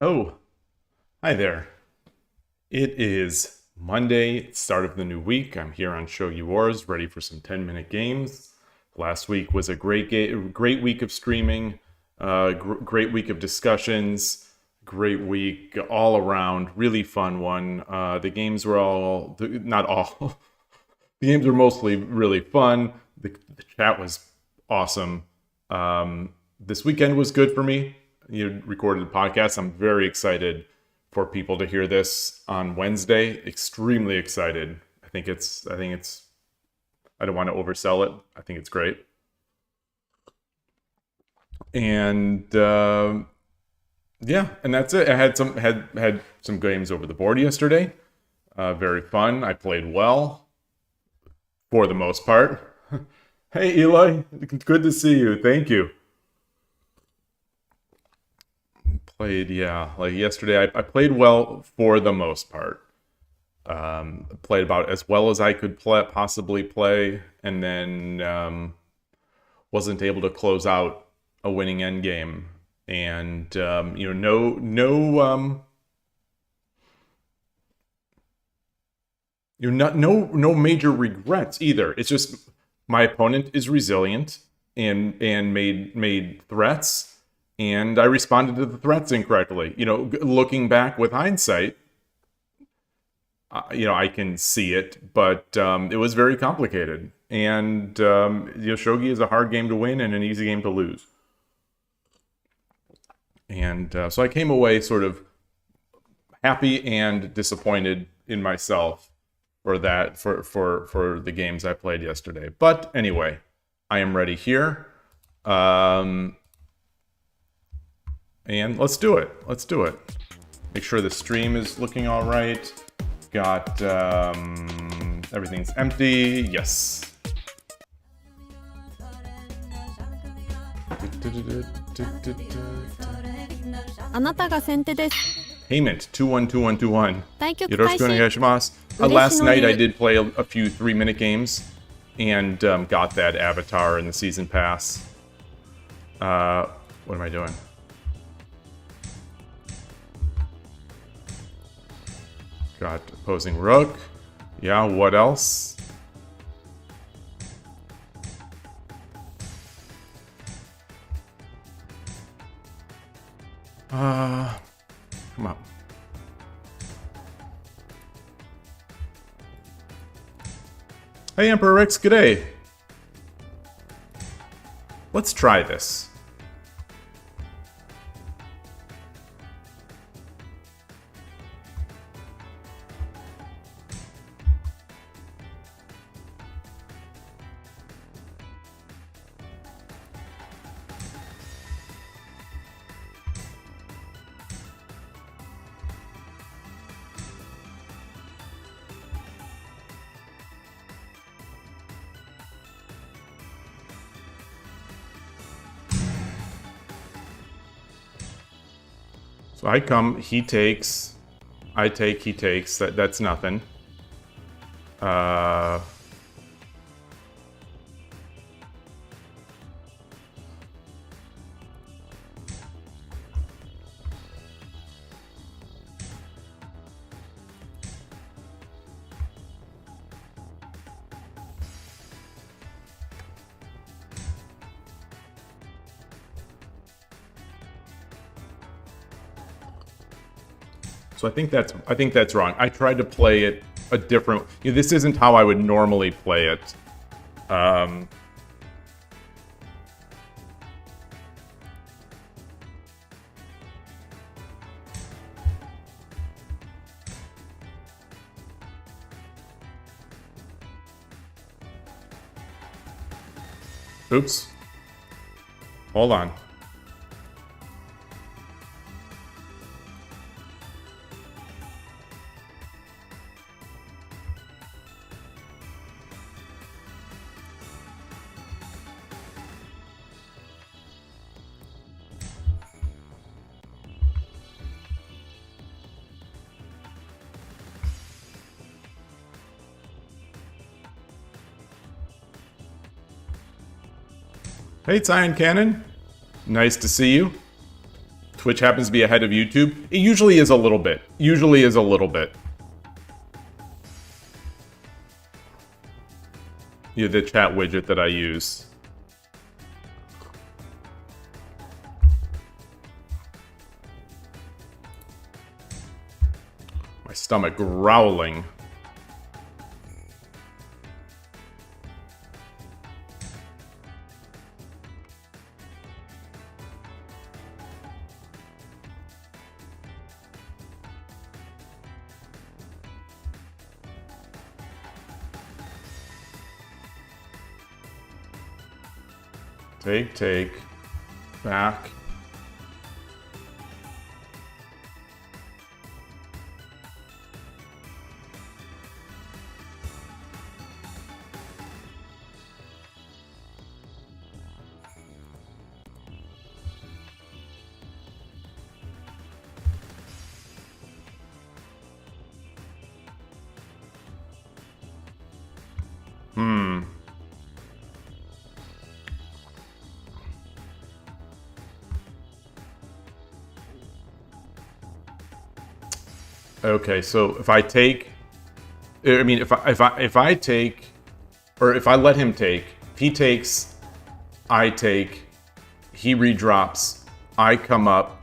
Oh, hi there. It is Monday, start of the new week. I'm here on Shogi Wars, ready for some 10-minute games. Last week was a great week of streaming, great week of discussions, great week all around, really fun one. The games were not all, the games were mostly really fun. The chat was awesome. This weekend was good for me. You recorded the podcast. I'm very excited for people to hear this on Wednesday. Extremely excited. I think it's, I don't want to oversell it. I think it's great. And yeah, and that's it. I had some games over the board yesterday. Very fun. I played well for the most part. Hey, Yloigh, good to see you. Thank you. Like yesterday, I played well for the most part. Played about as well as I could possibly play, and then wasn't able to close out a winning end game. And no major regrets either. It's just my opponent is resilient and made threats. And I responded to the threats incorrectly. Looking back with hindsight, I can see it, but it was very complicated. And Shogi is a hard game to win and an easy game to lose. And so I came away sort of happy and disappointed in myself for that, for the games I played yesterday. But anyway, I am ready here. And let's do it. Make sure the stream is looking all right. Got, everything's empty. Yes. Payment 212121. Yoroshiku onegaishimasu. Last night I did play a few 3-minute games and got that avatar in the season pass. What am I doing? Got opposing rook. Yeah, what else? Come on. Hey, Emperor Rex, g'day. Let's try this. So I come, he takes, I take, he takes. That's nothing. So I think that's wrong. I tried to play it a different. This isn't how I would normally play it. Oops. Hold on. Hey, Cyan Cannon. Nice to see you. Twitch happens to be ahead of YouTube. It usually is a little bit. Usually is a little bit. Yeah, the chat widget that I use. My stomach growling. Take, back. Okay, so if I take, I mean, if I take, or if I let him take, if he takes, I take, he redrops, I come up.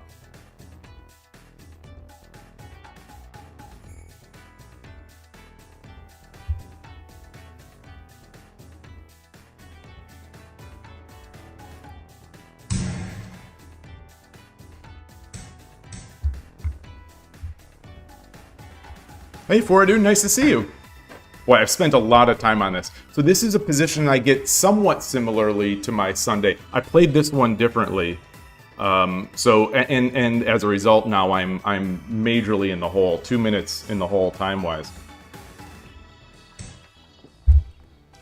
Hey, Foradu, nice to see you. Boy, I've spent a lot of time on this. So this is a position I get somewhat similarly to my Sunday. I played this one differently. And as a result, now I'm majorly in the hole. 2 minutes in the hole time-wise.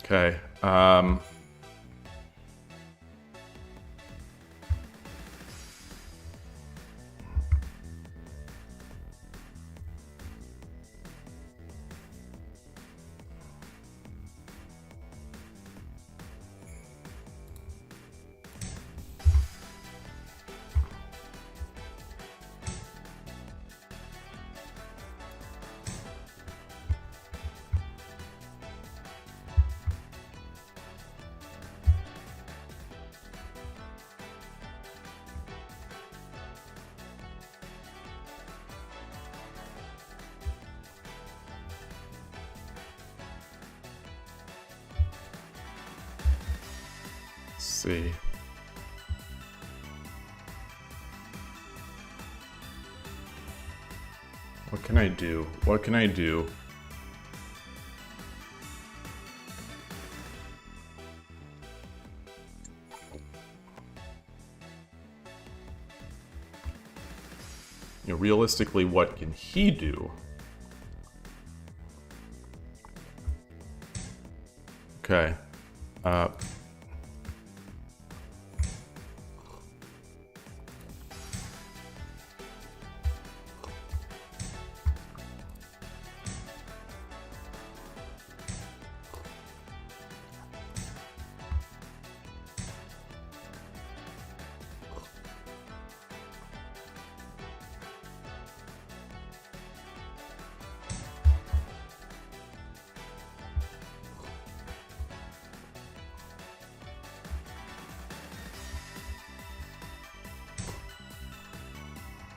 Okay. See. What can I do? What can I do? You know, realistically, what can he do? Okay.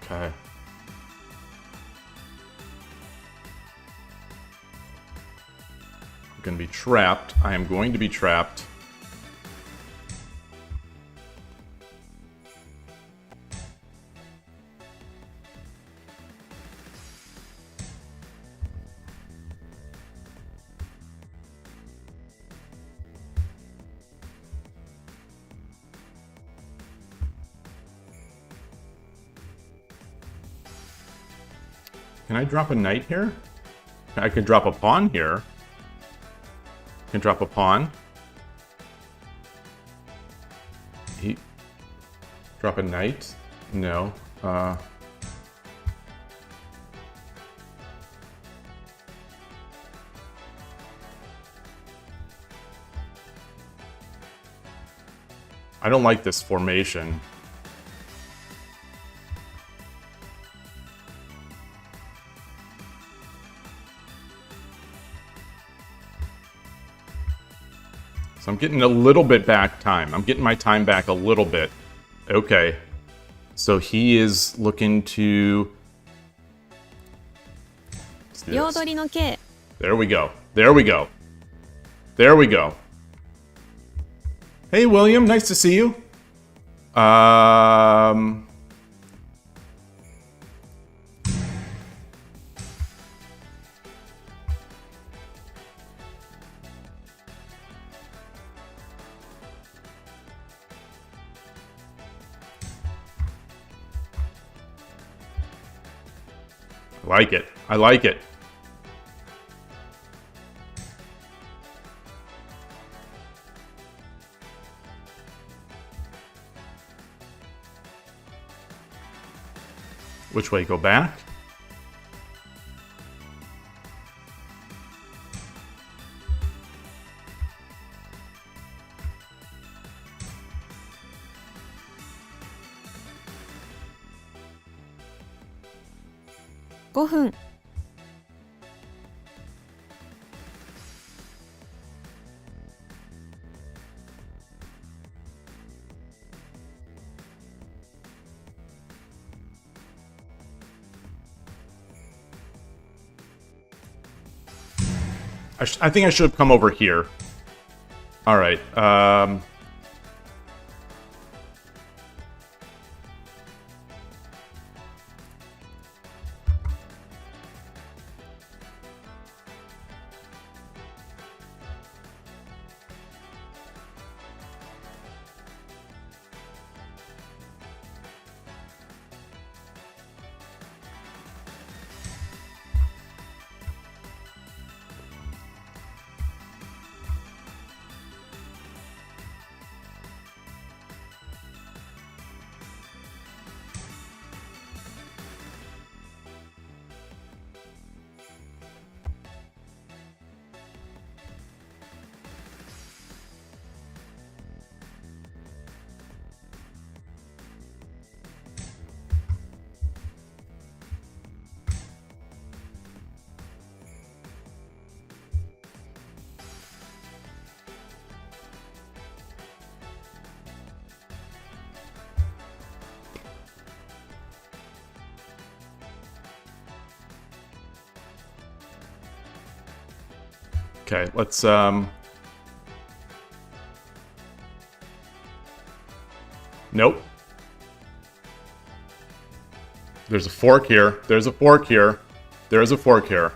Okay. I'm going to be trapped. I am going to be trapped. Can I drop a knight here? I could drop a pawn here. Can drop a pawn. Drop a knight? No. I don't like this formation. So I'm getting a little bit back time. I'm getting my time back a little bit. Okay. So he is looking to... There we go. There we go. There we go. Hey, William. Nice to see you. I like it. I like it. Which way? Go back? I think I should have come over here. All right. Okay, let's Nope. There's a fork here. There's a fork here. There's a fork here.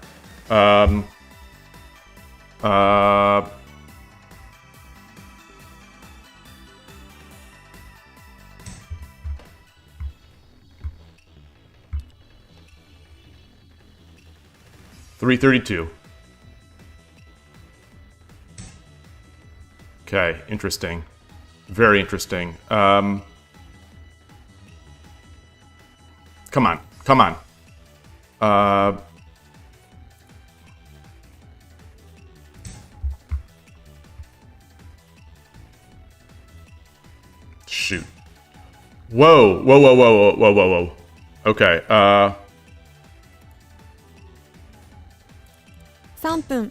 $332. Okay, interesting. Very interesting. Come on. Come on. Shoot. Whoa. Whoa, whoa, whoa, whoa, whoa, whoa, whoa. Okay, 3分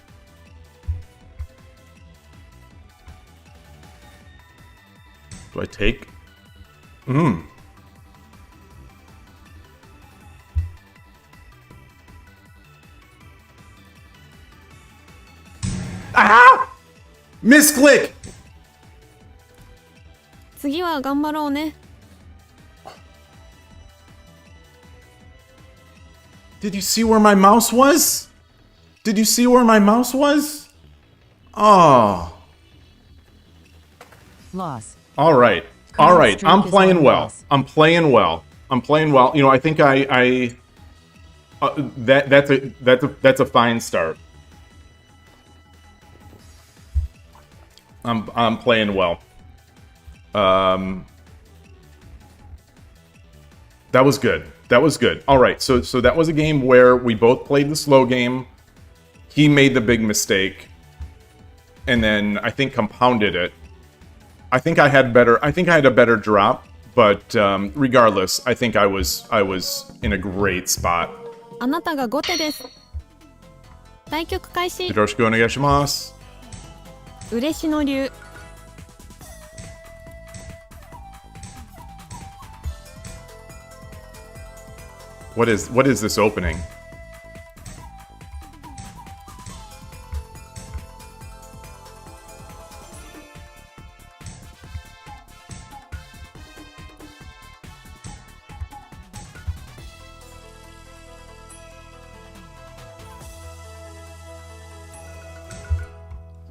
do I take? Ah! Misclick! 次は頑張ろうね。 Did you see where my mouse was? Did you see where my mouse was? Oh. Loss. All right. All right. I'm playing well. I'm playing well. I'm playing well. You know, I think that's a fine start. I'm playing well. That was good. That was good. All right. So that was a game where we both played the slow game. He made the big mistake, and then I think compounded it. I think I had a better drop, but regardless, I think I was in a great spot. あなたが後手です。対局開始。よろしくお願いします。嬉野流。What is this opening?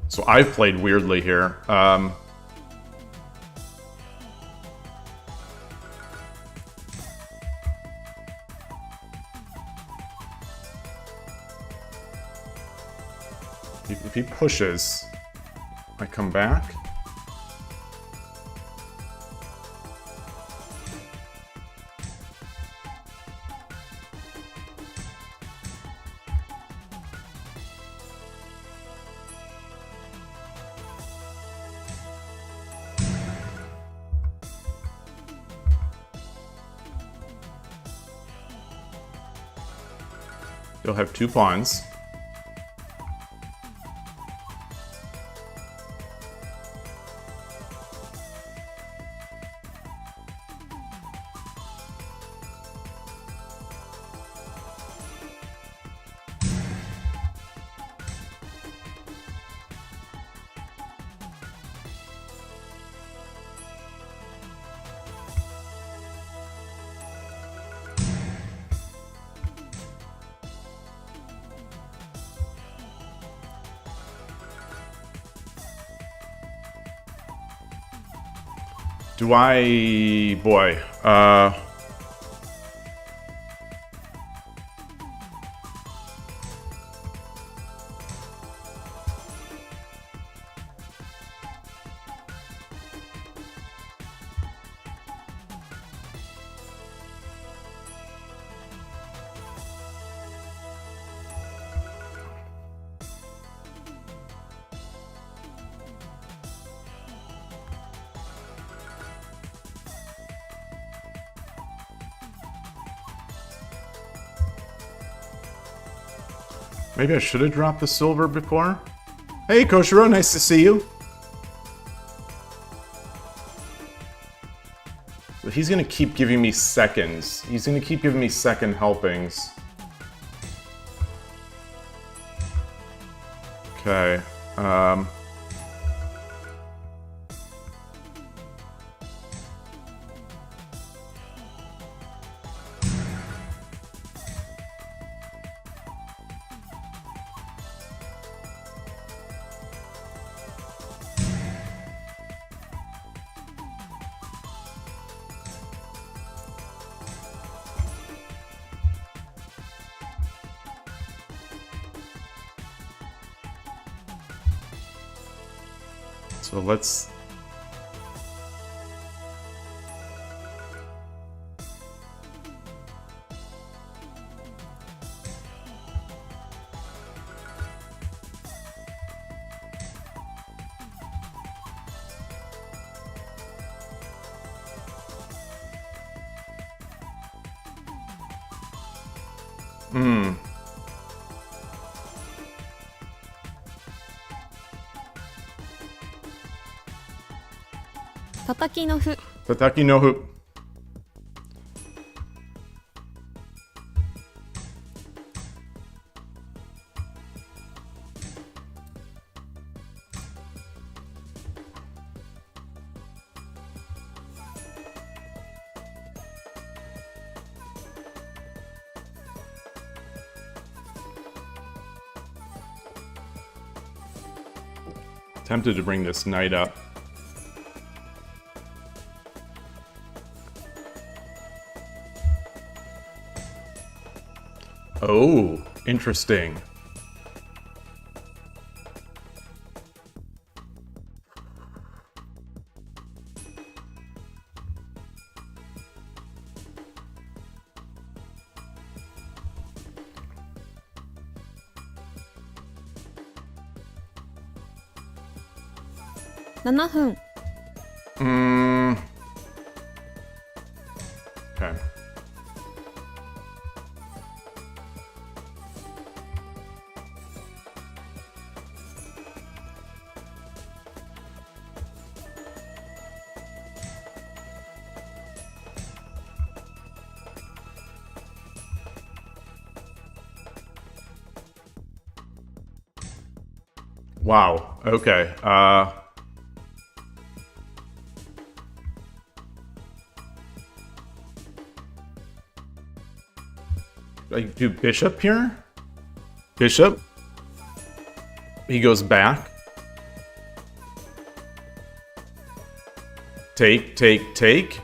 So I've played weirdly here. If he pushes, I come back. You'll have 2 pawns. Do I... boy. Maybe I should have dropped the silver before? Hey, Koshiro, nice to see you. So he's gonna keep giving me seconds. He's gonna keep giving me second helpings. Okay, so let's... Tataki no fu. Tataki no fu. Tempted to bring this knight up. Oh, interesting. Nana分. Okay. Wow. Okay. I do bishop here? Bishop. He goes back. Take, take, take.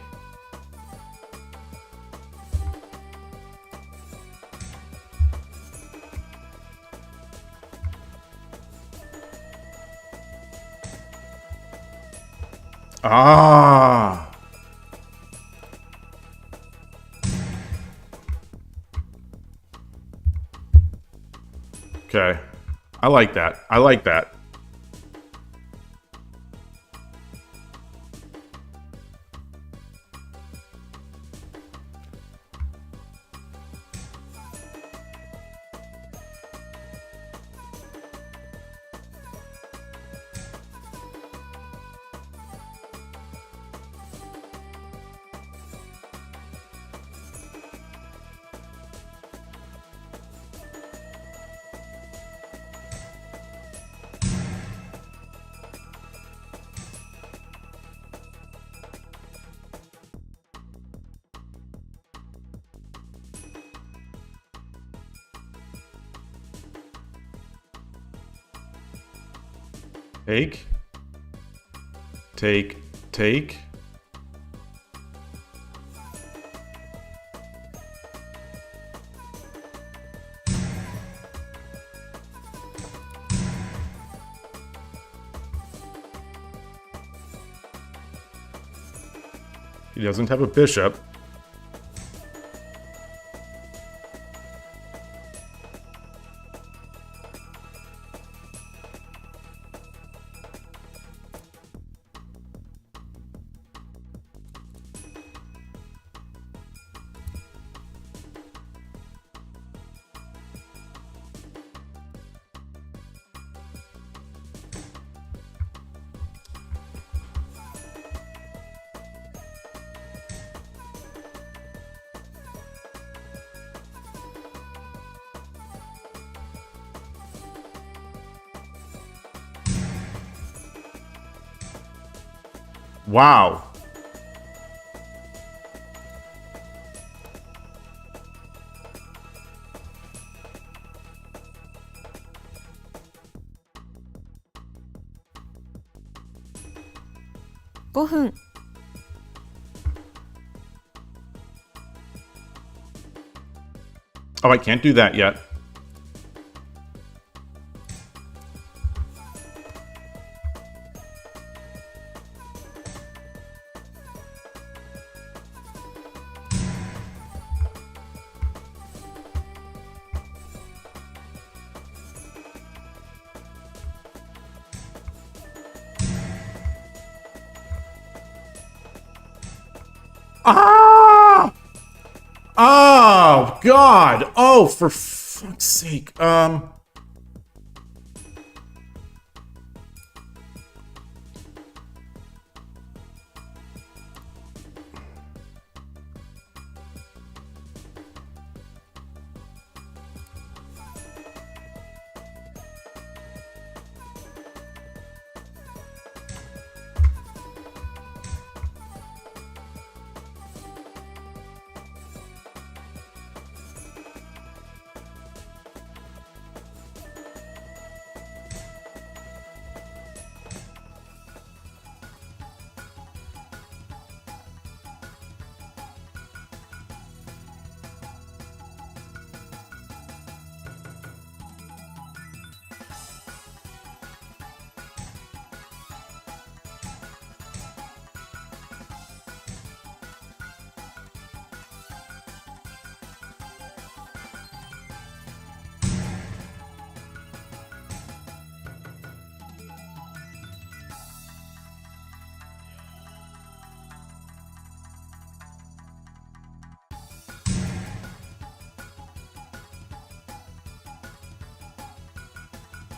Ah. Okay. I like that. I like that. Take. Take, take. He doesn't have a bishop. Wow. $5 分 Oh, I can't do that yet. Ah! Oh, God. Oh, for fuck's sake.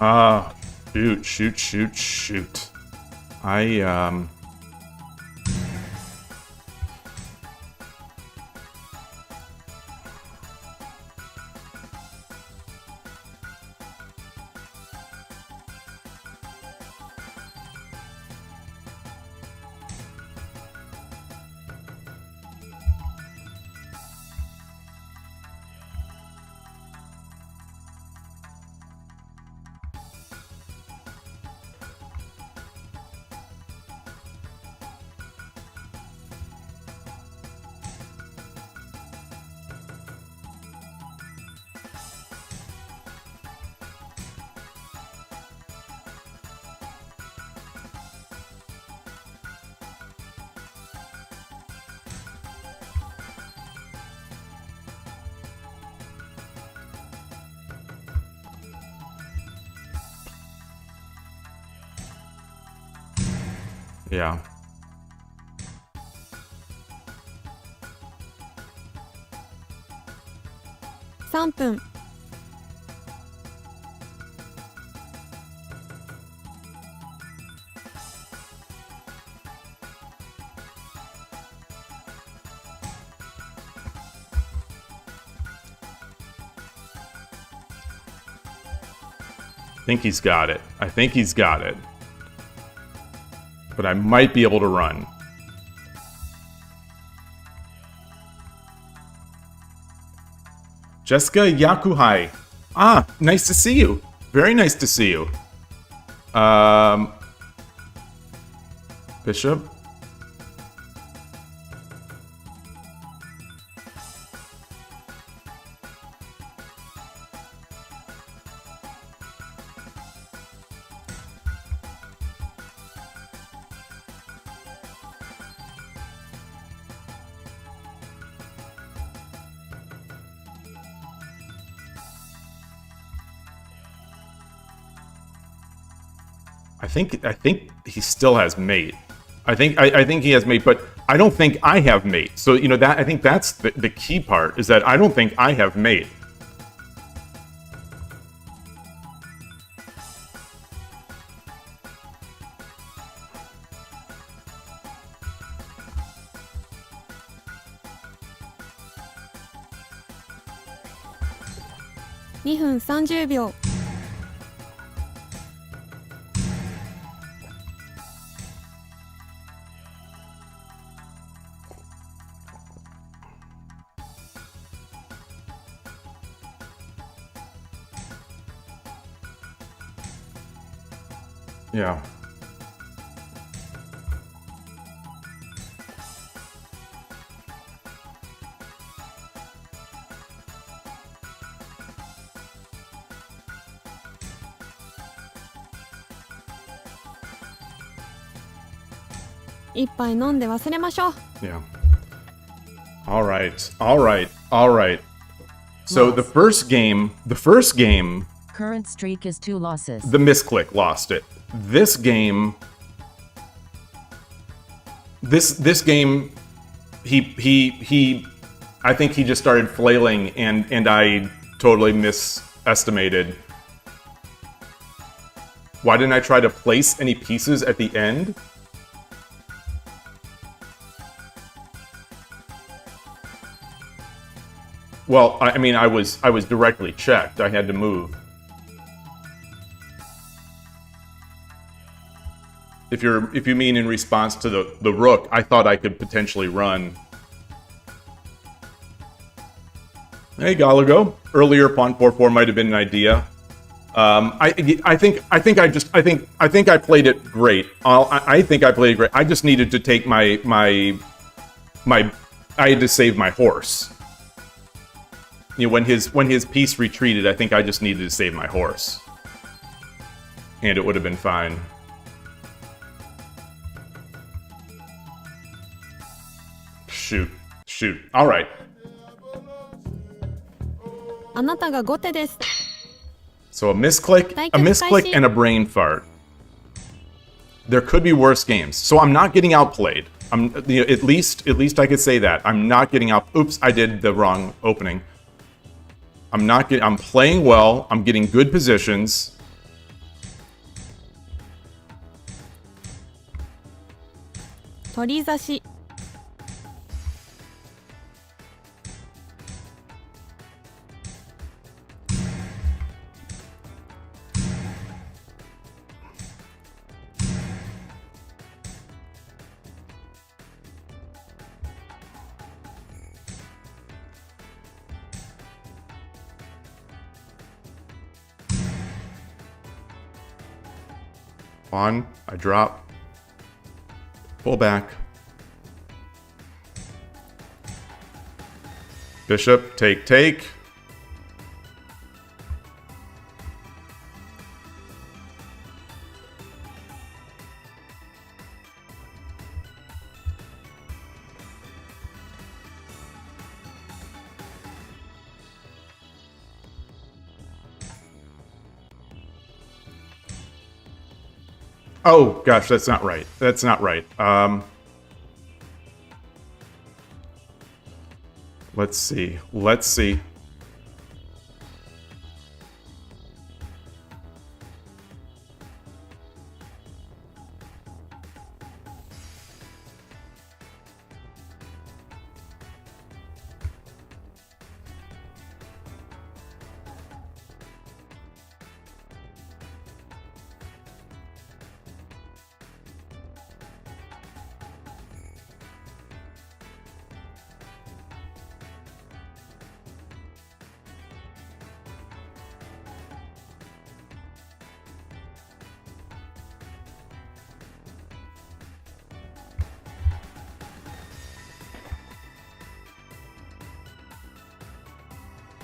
Ah, shoot, shoot, shoot, shoot. Yeah. $3分 I think he's got it. I think he's got it. But I might be able to run. Jessica Yakuhai. Ah, nice to see you. Very nice to see you. Bishop. I think he still has mate. I think he has mate, but I don't think I have mate. So that I think that's the key part is that I don't think I have mate. $2分30秒 Yeah.一杯飲んで忘れましょう Yeah. All right. So Loss. the first game, Current streak is 2 losses. the misclick lost it. This game, this game, he, I think he just started flailing, and I totally misestimated. Why didn't I try to place any pieces at the end? Well, I mean, I was directly checked. I had to move. If you mean in response to the rook, I thought I could potentially run. Hey, Galago. Earlier, pawn 4/4 might have been an idea. I think I played it great. I think I played it great. I just needed to take my I had to save my horse. When his piece retreated, I think I just needed to save my horse, and it would have been fine. Shoot. All right. あなたが後手です So a misclick and a brain fart. There could be worse games. So I'm not getting outplayed. At least I could say that. I'm not getting out. Oops, I did the wrong opening. I'm playing well. I'm getting good positions.「取り差し」 Pawn, I drop. Pull back. Bishop, take. Oh, gosh, that's not right. That's not right. Let's see. Let's see.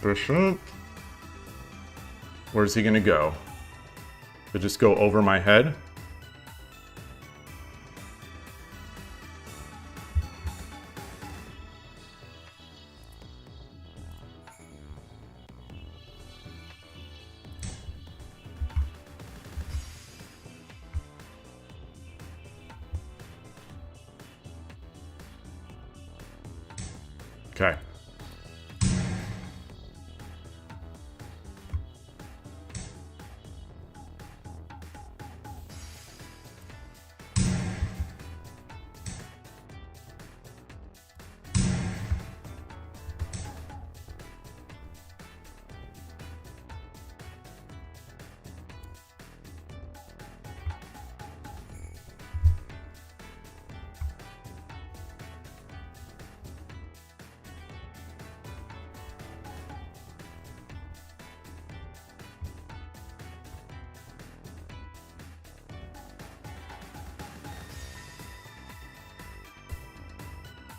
Bishop. Where's he gonna go? To just go over my head? Okay.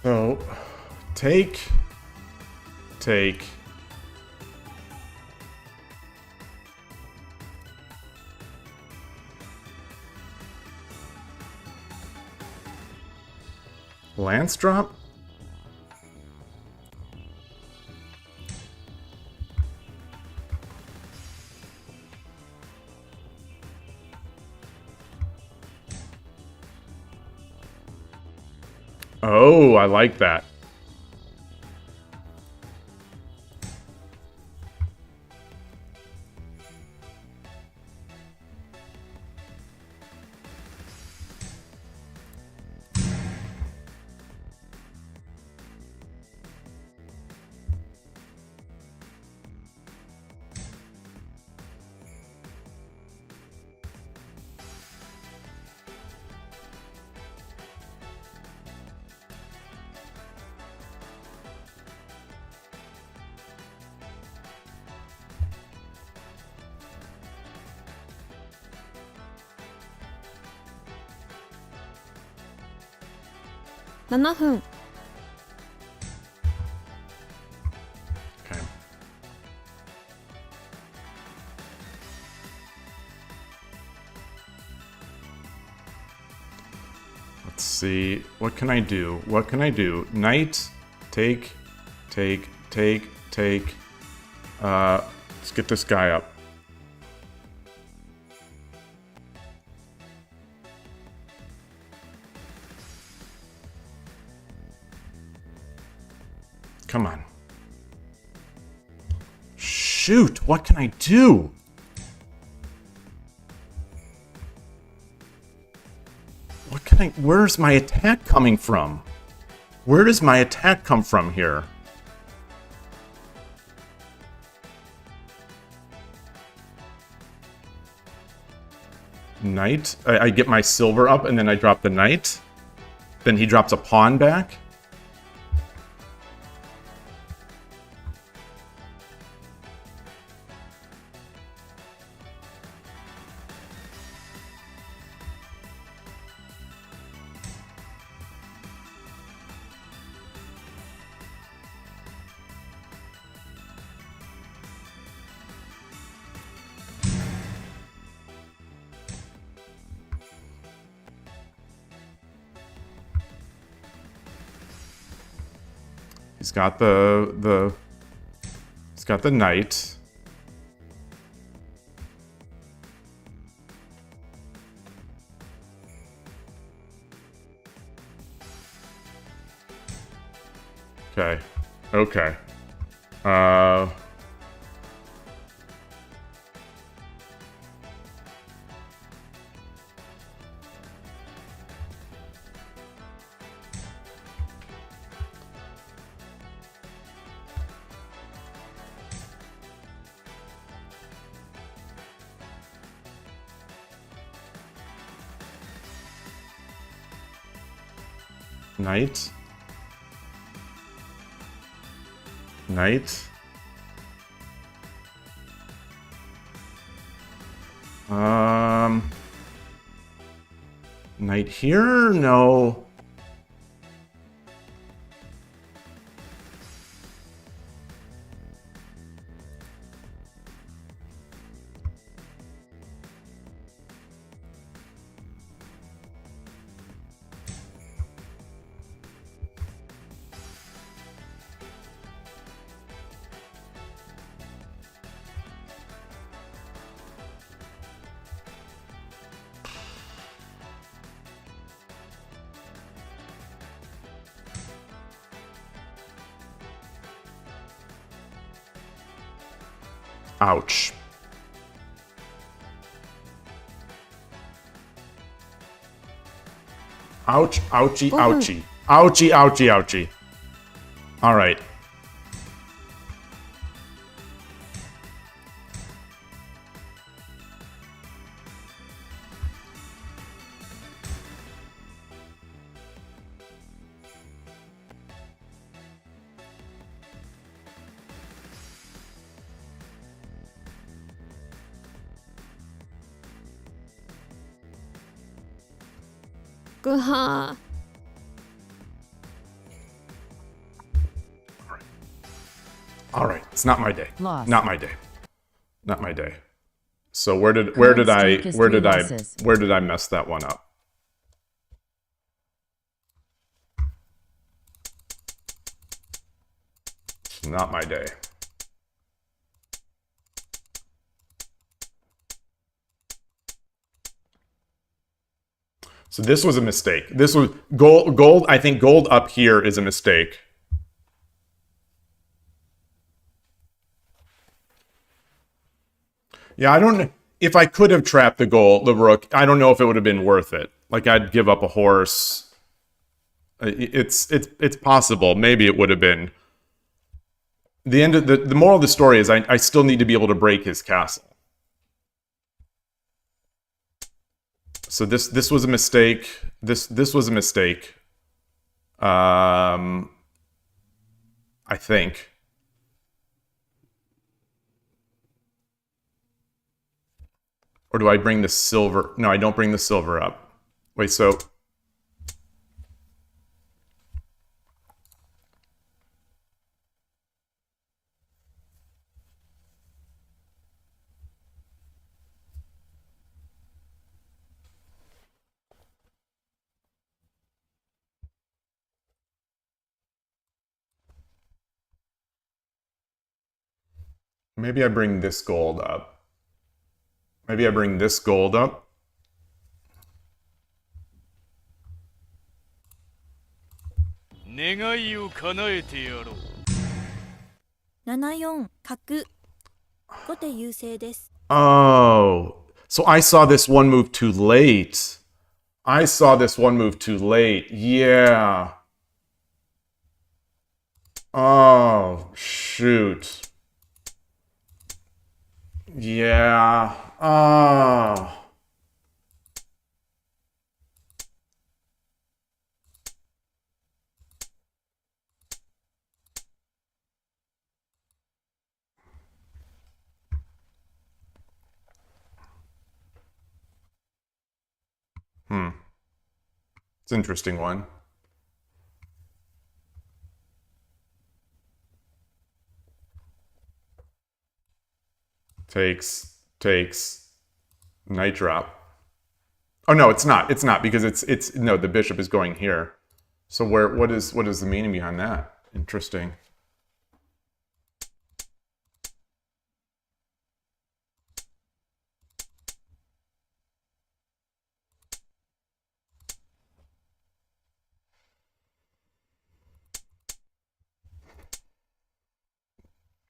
So, take. Lance drop? Oh, I like that. $7 分 Okay. Let's see. What can I do? What can I do? Knight, take. Let's get this guy up. Come on. Shoot, what can I do? What can I... Where's my attack coming from? Where does my attack come from here? Knight? I get my silver up and then I drop the knight? Then he drops a pawn back? He's got he's got the knight. Okay. Okay. Uh... Knight. Knight. Knight here? No. Ouch. Ouch, ouchie, ouchie. Ouchie, ouchie, ouchie. All right. Guha. All right. It's not my day. Loss. Not my day. Not my day. So where did Current I streak is 3 losses. where did I mess that one up? It's not my day. So this was a mistake. This was gold. I think gold up here is a mistake. Yeah, I don't. If I could have trapped the rook, I don't know if it would have been worth it. Like I'd give up a horse. It's possible. Maybe it would have been. The end of the moral of the story is I still need to be able to break his castle. So this was a mistake. This was a mistake. I think. Or do I bring the silver? No, I don't bring the silver up. Wait, so... Maybe I bring this gold up. Maybe I bring this gold up. Oh, so I saw this one move too late. I saw this one move too late. Yeah. Oh, shoot. Yeah. Oh. It's an interesting one. Takes, knight drop. Oh no, it's not. It's not because it's no, the bishop is going here. So what is the meaning behind that? Interesting.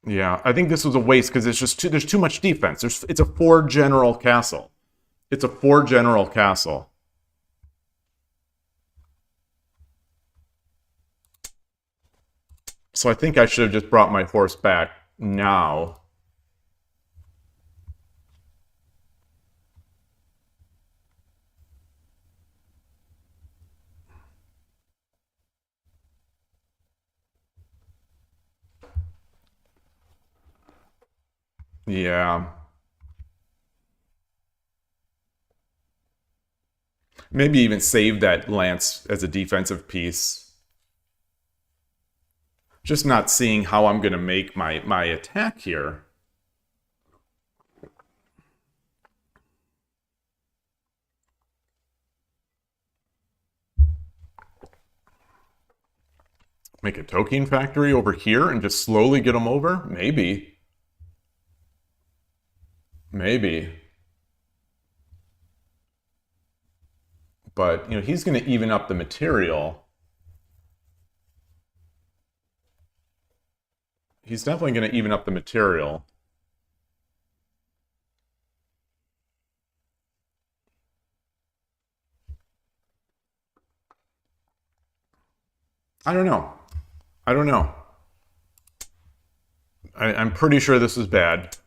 Yeah, I think this was a waste because there's too much defense. It's a 4 general castle. It's a 4 general castle. So I think I should have just brought my horse back now. Yeah. Maybe even save that lance as a defensive piece. Just not seeing how I'm going to make my attack here. Make a token factory over here and just slowly get them over? Maybe. Maybe. But, he's going to even up the material. He's definitely going to even up the material. I don't know. I don't know. I'm pretty sure this is bad.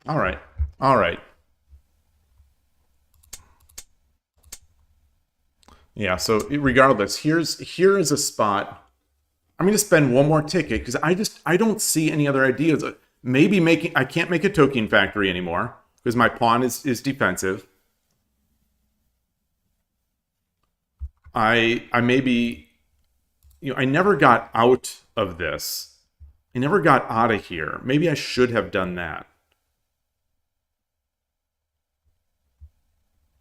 All right. All right. Yeah, so regardless, here is a spot. I'm going to spend one more ticket because I don't see any other ideas. Maybe I can't make a token factory anymore because my pawn is defensive. I maybe, I never got out of this. I never got out of here. Maybe I should have done that.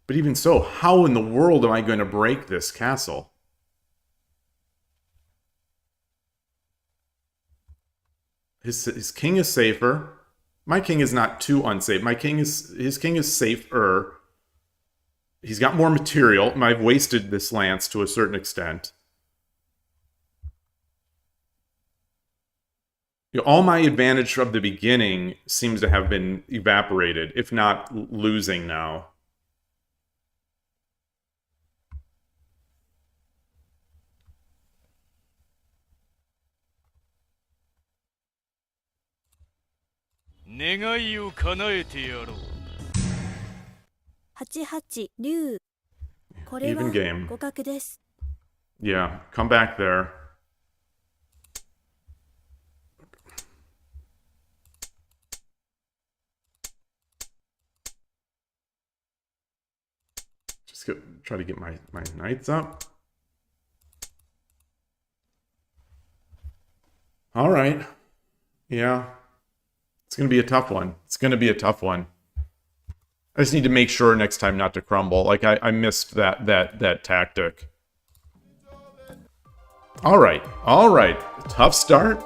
But even so, how in the world am I going to break this castle? His king is safer. My king is not too unsafe. His king is safer. He's got more material. I've wasted this lance to a certain extent. All my advantage from the beginning seems to have been evaporated, if not losing now. Even game. Yeah, come back there. Just try to get my knights up. All right. Yeah. It's going to be a tough one. It's going to be a tough one. I just need to make sure next time not to crumble. Like, I missed that tactic. All right. All right. A tough start.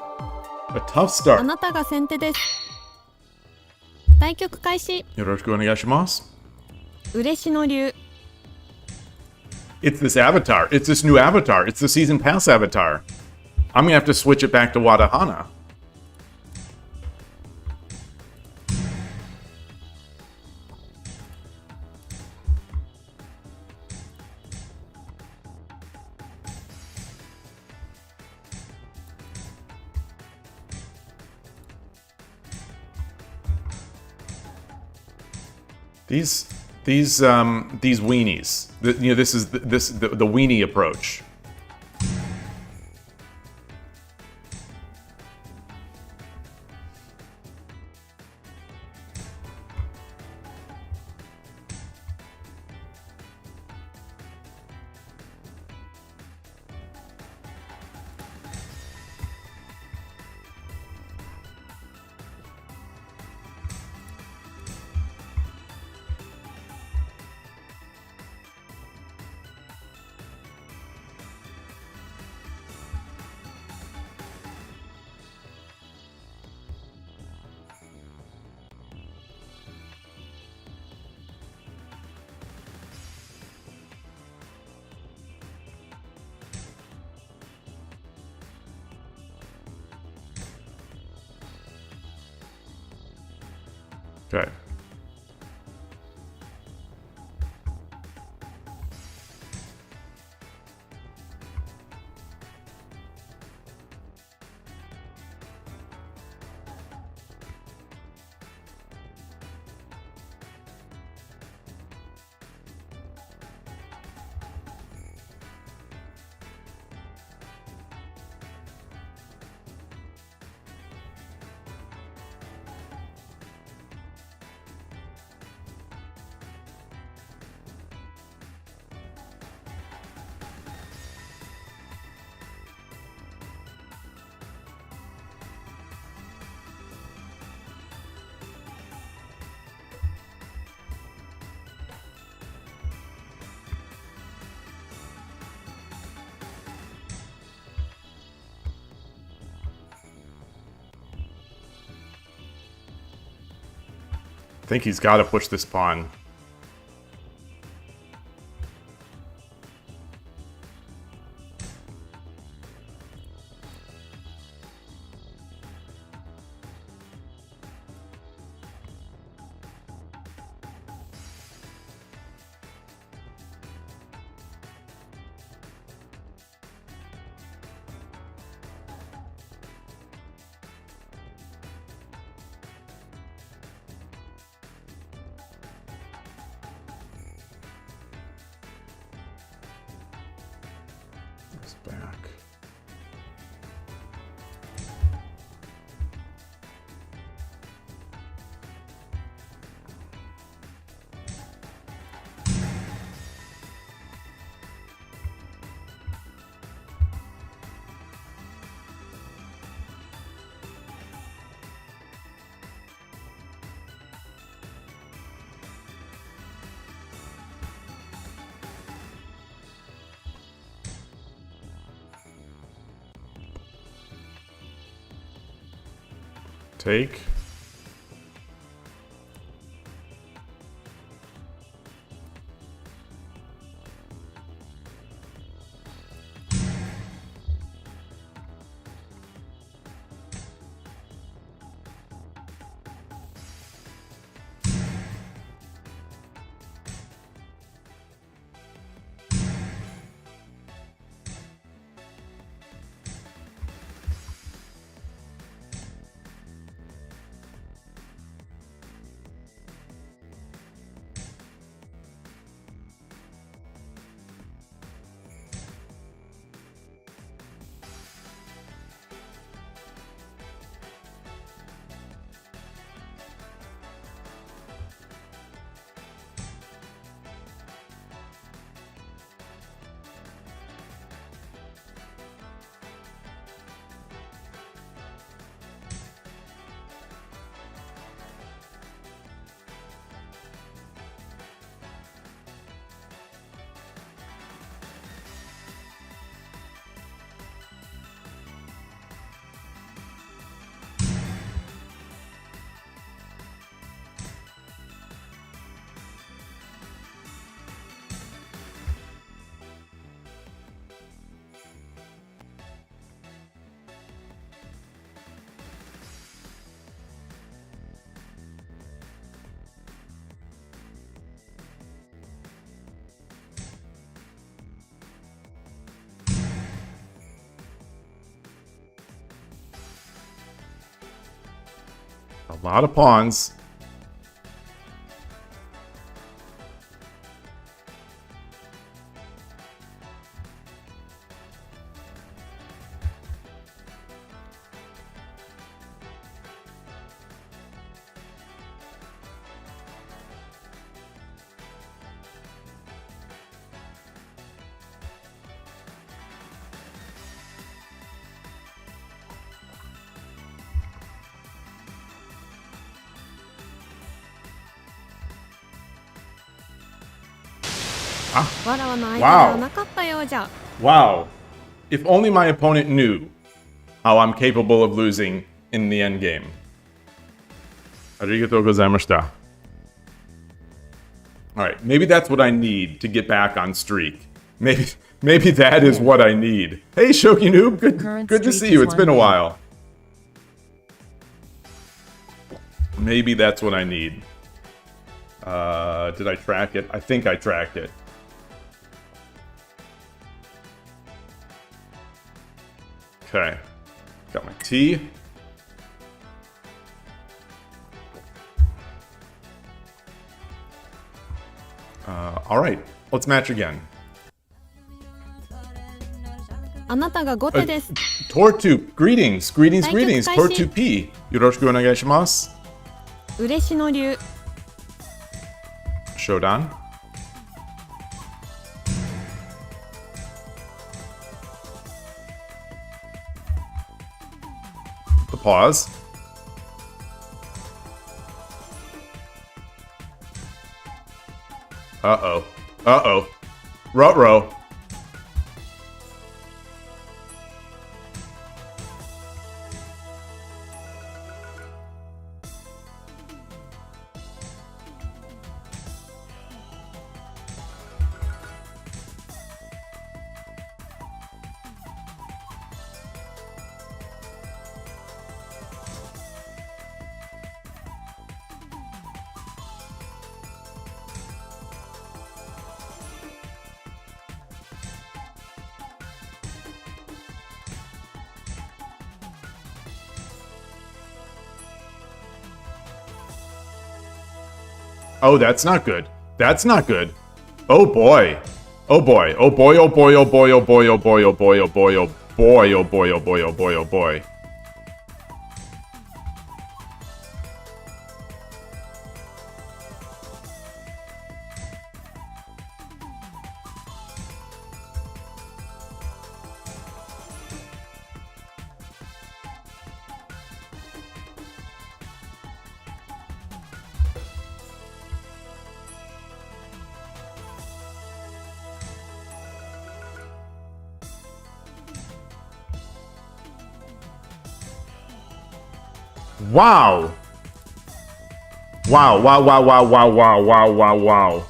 A tough あ start. なたが先手です。対局開始。 Yoroshiku onegaishimasu. 嬉野流。 It's this avatar. It's this new avatar. It's the season pass avatar. I'm going to have to switch it back to Wadahana. These weenies. This is the weenie approach. Okay. I think he's got to push this pawn. Back. Take. A lot of pawns. Ah, わらわの相手ではなかったようじゃ。 wow. If only my opponent knew how I'm capable of losing in the end game. Arigatou gozaimashita. Alright, maybe that's what I need to get back on streak. Maybe that is what I need. Hey, Shogi Noob, good to see you. It's been a while. Maybe that's what I need. Did I track it? I think I tracked it. Okay. Got my tea. Alright. Let's match again. あなたが後手です。 Tortu, greetings, greetings, 対局 greetings. 開始。 Tortu P. Yoroshiku onegaishimasu. 嬉野流。 Shodan. The pause. Uh-oh. Uh-oh. Ruh-roh. Oh, that's not good. That's not good. Oh boy. Oh boy. Oh boy. Oh boy. Oh boy. Oh boy. Oh boy. Oh boy. Oh boy. Oh boy. Oh boy. Oh boy. Oh boy. Oh boy. Wow. Wow, wow, wow, wow, wow, wow, wow, wow, wow.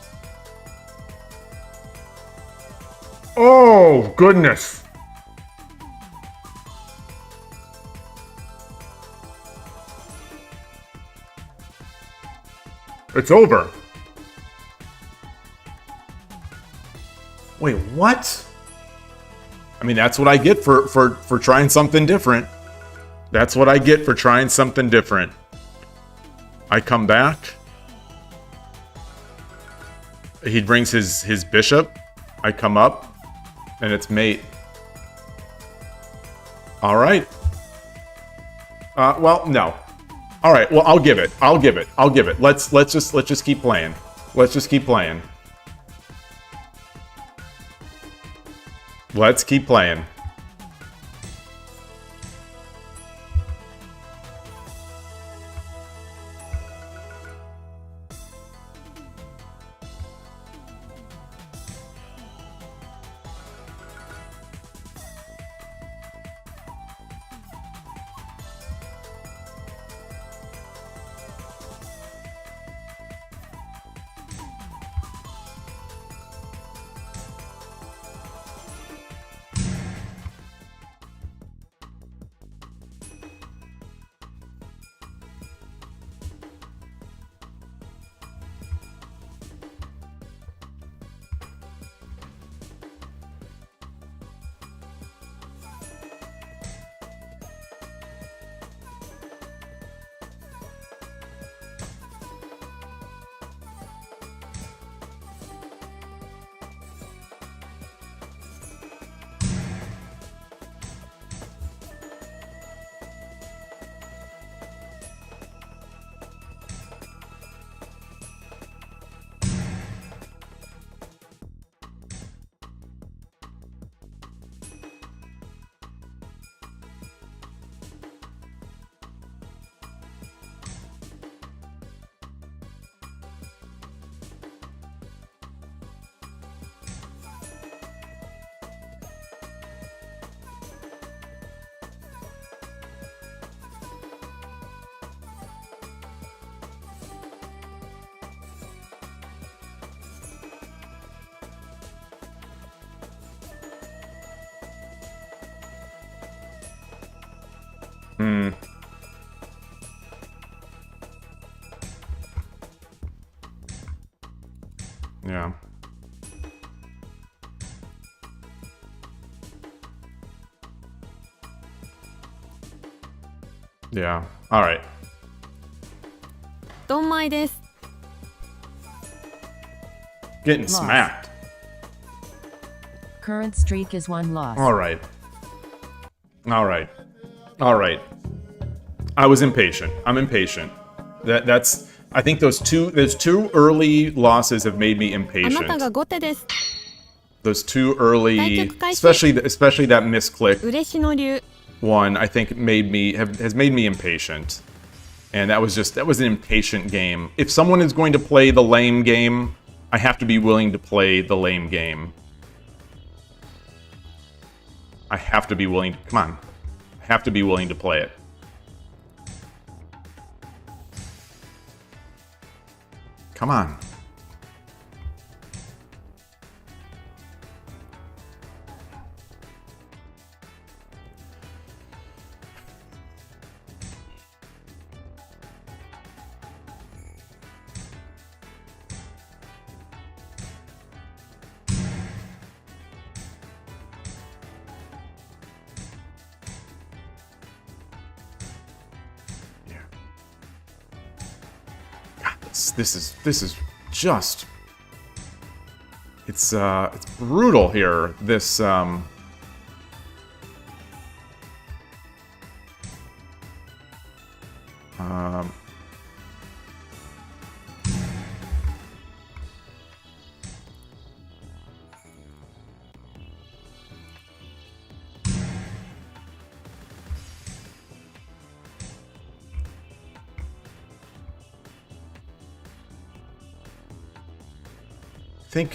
Oh, goodness. It's over. Wait, what? I mean, that's what I get for trying something different. That's what I get for trying something different. I come back. He brings his bishop. I come up, and it's mate. All right. Well, no. All right. Well, I'll give it. I'll give it. I'll give it. Let's just keep playing. Let's just keep playing. Let's keep playing. Yeah. Yeah. All right. ドンマイです。 Getting Loss. smacked. Current streak is 1 loss. All right. All right. All right. I was impatient. I'm impatient. That's. I think those two early losses have made me あなたが impatient. 後手です。 Those two early, 対局開始。 especially that misclick 嬉野流。 one, I think has made me impatient. And that was an impatient game. If someone is going to play the lame game, I have to be willing to play the lame game. I have to be willing to, come on. I have to be willing to play it. Come on. This is just it's brutal here. This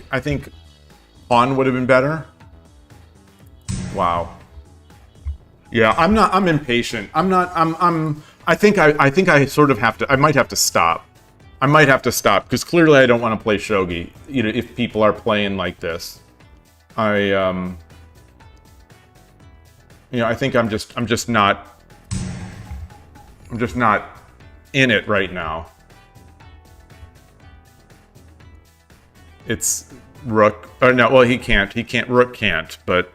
I think pawn would have been better. Wow. Yeah, I'm impatient. I think I sort of have to, I might have to stop. I might have to stop because clearly I don't want to play shogi, you know, if people are playing like this. You know, I think I'm just not in it right now. It's rook. Or no, well, he can't. Rook can't, but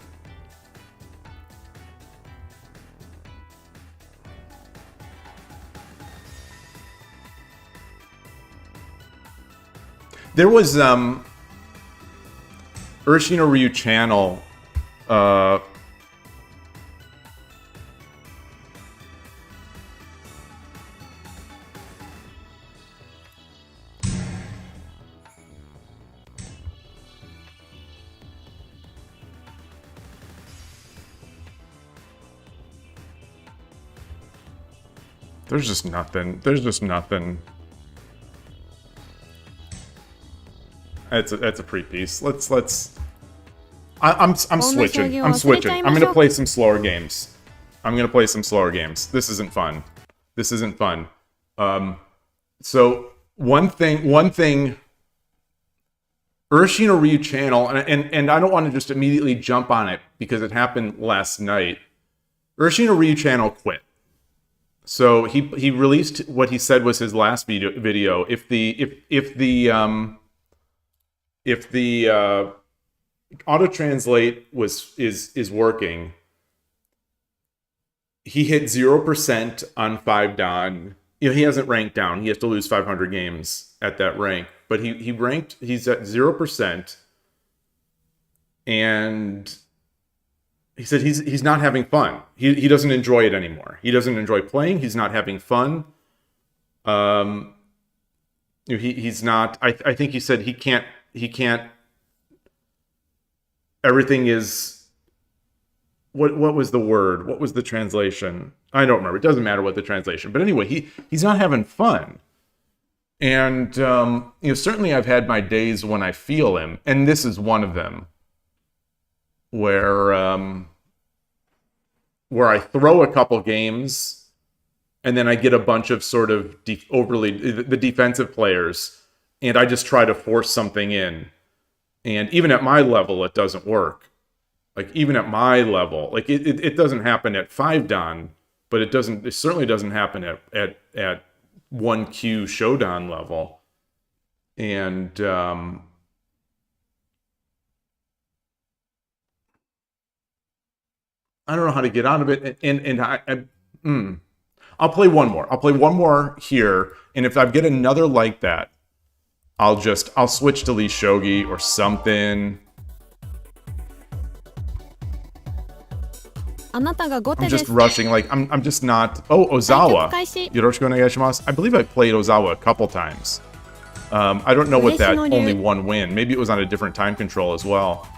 there was Urshino Ryu channel There's just nothing. That's a pre-piece. I'm switching. I'm gonna play some slower games. This isn't fun. So one thing. Urshino Ryu channel, and I don't want to just immediately jump on it because it happened last night. Urshino Ryu channel quit. So he released what he said was his last video. If the auto translate is working, he hit 0% on 5Dan. You know, he hasn't ranked down. He has to lose 500 games at that rank, but he's at 0%, and he said he's not having fun. He doesn't enjoy it anymore. He doesn't enjoy playing. He's not having fun. He's not. I think he said he can't. Everything is. What was the word? What was the translation? I don't remember. It doesn't matter what the translation. But anyway, he's not having fun. And certainly I've had my days when I feel him, and this is one of them. Where I throw a couple games, and then I get a bunch of sort of the defensive players, and I just try to force something in, and even at my level, it doesn't work. Like even at my level, like it doesn't happen at 5Dan, but it certainly doesn't happen at 1Q Shodan level, and I don't know how to get out of it. I'll play one more. I'll play one more here. And if I get another like that, I'll switch to Lee Shogi or something. あなたが後手 I'm で just す。 rushing. Like, I'm just not. Oh, Ozawa. 開始。 Yoroshiku onegaishimasu. I believe I played Ozawa a couple times. I don't know what that only one win. Maybe it was on a different time control as well.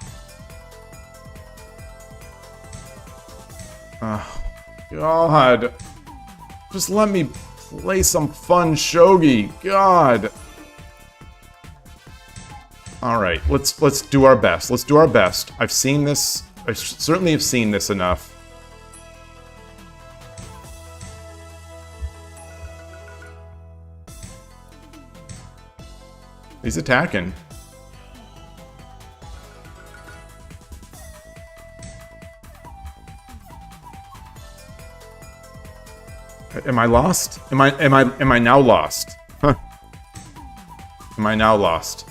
God. Just let me play some fun shogi. God. All right, let's do our best. Let's do our best. I've seen this. I certainly have seen this enough. He's attacking. Am I lost? Am I now lost? Huh. Am I now lost?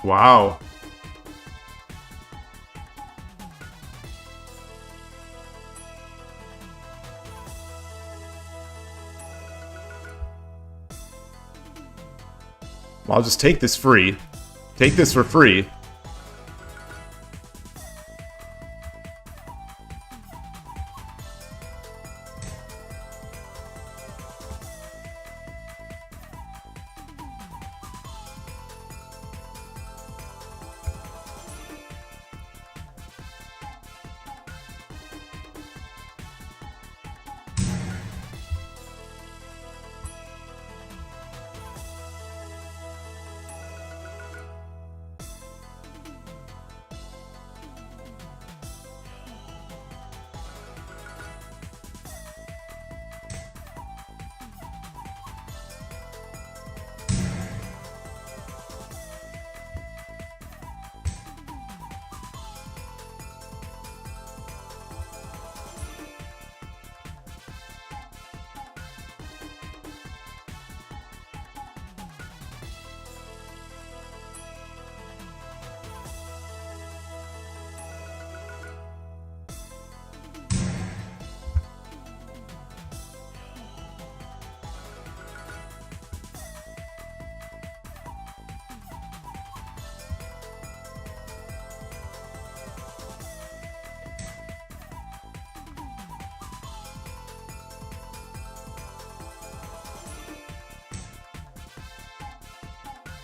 Wow. Well, I'll just take this free. Take this for free.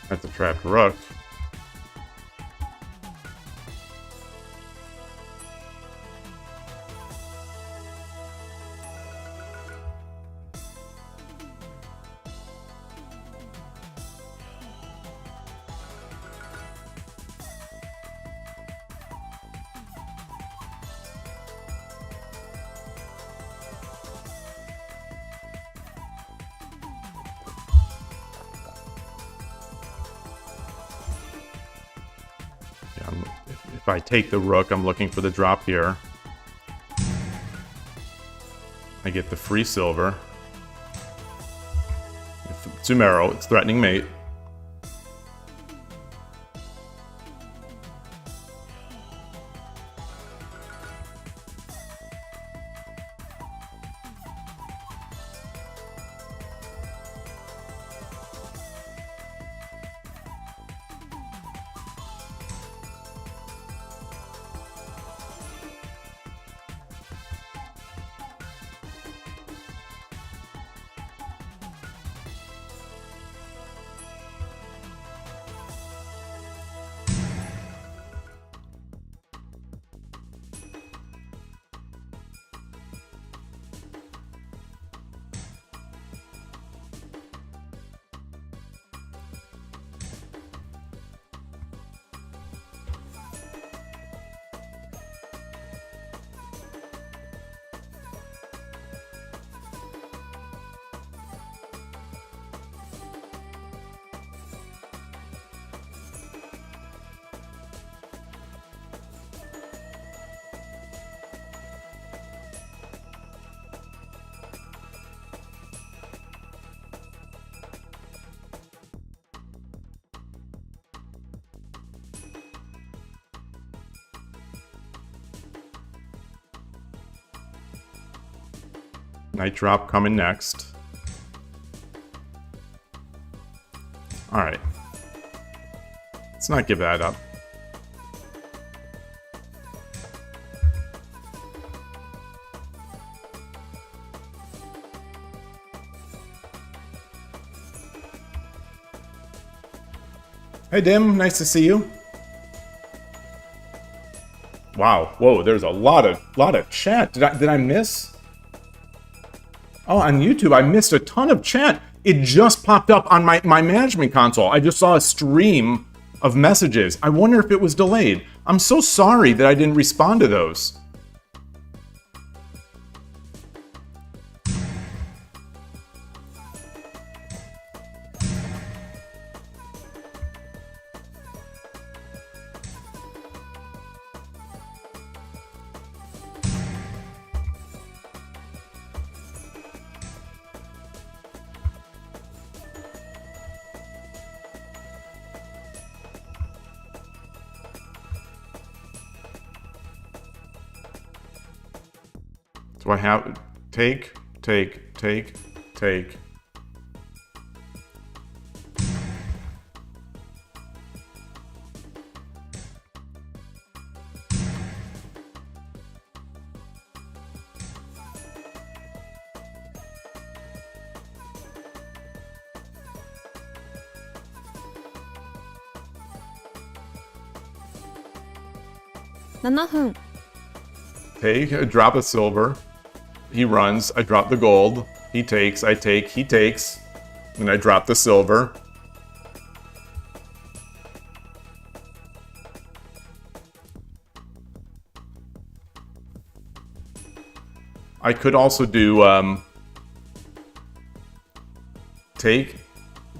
That's a trapped rook. If I take the rook, I'm looking for the drop here. I get the free silver. Tsumero, it's threatening mate. Night drop coming next. Alright. Let's not give that up. Hey Dim, nice to see you. Wow, whoa, there's a lot of chat. Did I miss? Oh, on YouTube, I missed a ton of chat. It just popped up on my management console. I just saw a stream of messages. I wonder if it was delayed. I'm so sorry that I didn't respond to those. Do I have take. 7分。 Take a drop of silver. He runs. I drop the gold. He takes. I take. He takes. And I drop the silver. I could also do take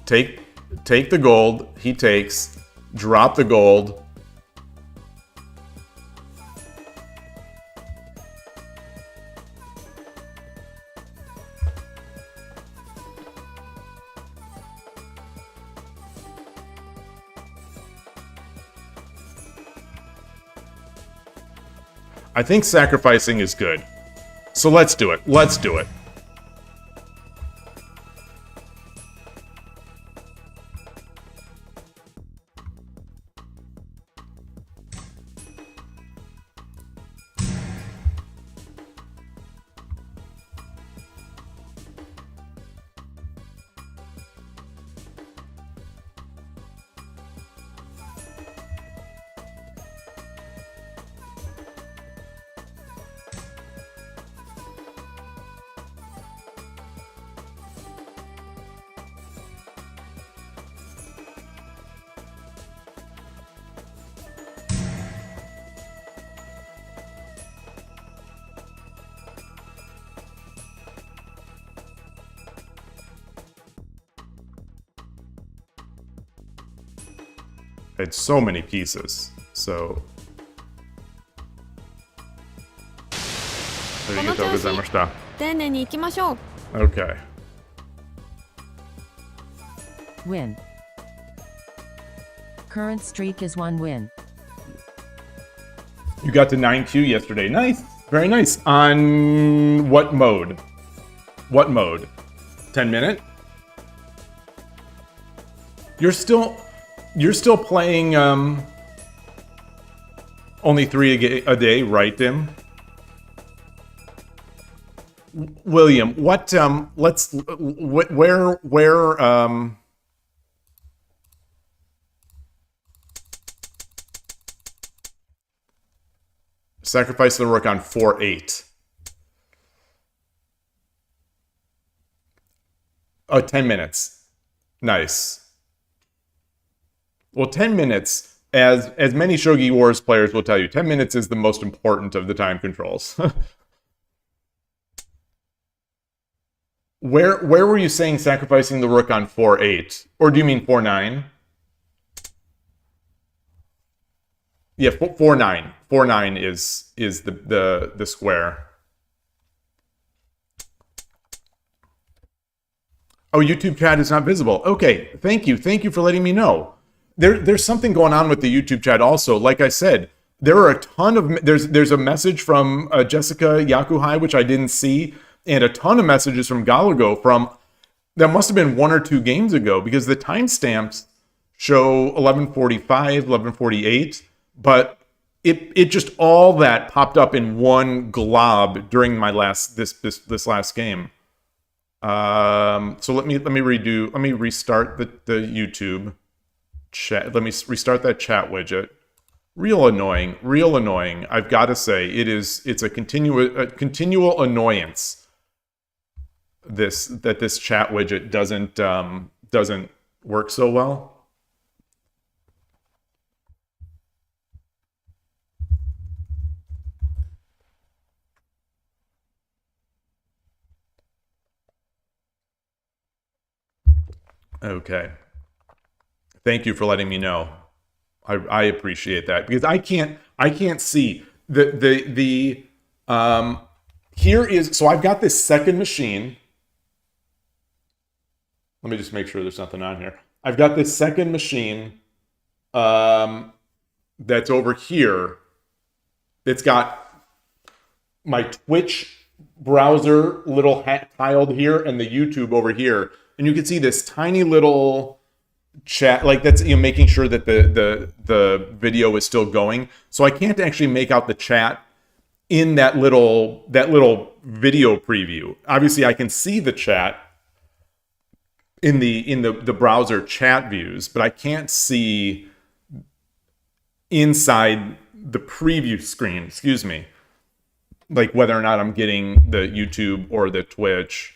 the gold. He takes. Drop the gold. I think sacrificing is good. So let's do it. Let's do it. It's so many pieces. So ありがとうございました。丁寧に行きましょう。 Okay. Win. Current streak is 1 win. You got to 9Q yesterday. Nice. Very nice. On what mode? What mode? 10 minute? You're still playing only 3 a day, right, Dim? William, what where sacrifice the rook on 4-8. Oh, 10 minutes. Nice. Well, 10 minutes, as many Shogi Wars players will tell you, 10 minutes is the most important of the time controls. Where were you saying sacrificing the rook on 4-8? Or do you mean 4-9? Yeah, 4-9. 4-9 is the square. Oh, YouTube chat is not visible. Okay, thank you. Thank you for letting me know. There's something going on with the YouTube chat also. Like I said, there are a ton of... There's a message from Jessica Yakuhai, which I didn't see. and a ton of messages from Galago from that must have been 1 or 2 games ago, because the timestamps show 11:45, 11:48, but it just all that popped up in one glob during my this last game. So let me restart the YouTube chat. Let me restart that chat widget. Real annoying. I've got to say, it's a continual annoyance. This chat widget doesn't work so well. Okay. Thank you for letting me know. I appreciate that, because I can't see the here is, so I've got this second machine. Let me just make sure there's nothing on here. I've got this second machine that's over here. It's got my Twitch browser little hat tiled here and the YouTube over here. And you can see this tiny little chat, like that's, you know, making sure that the video is still going. So I can't actually make out the chat in that little video preview. Obviously I can see the chat in the browser chat views, but I can't see inside the preview screen, excuse me, like whether or not I'm getting the YouTube or the Twitch.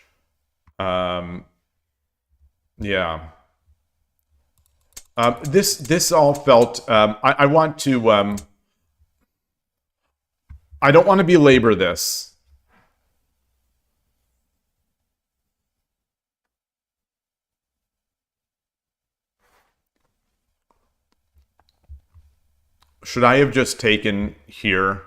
Yeah. This all felt, I want to, I don't want to belabor this. Should I have just taken here?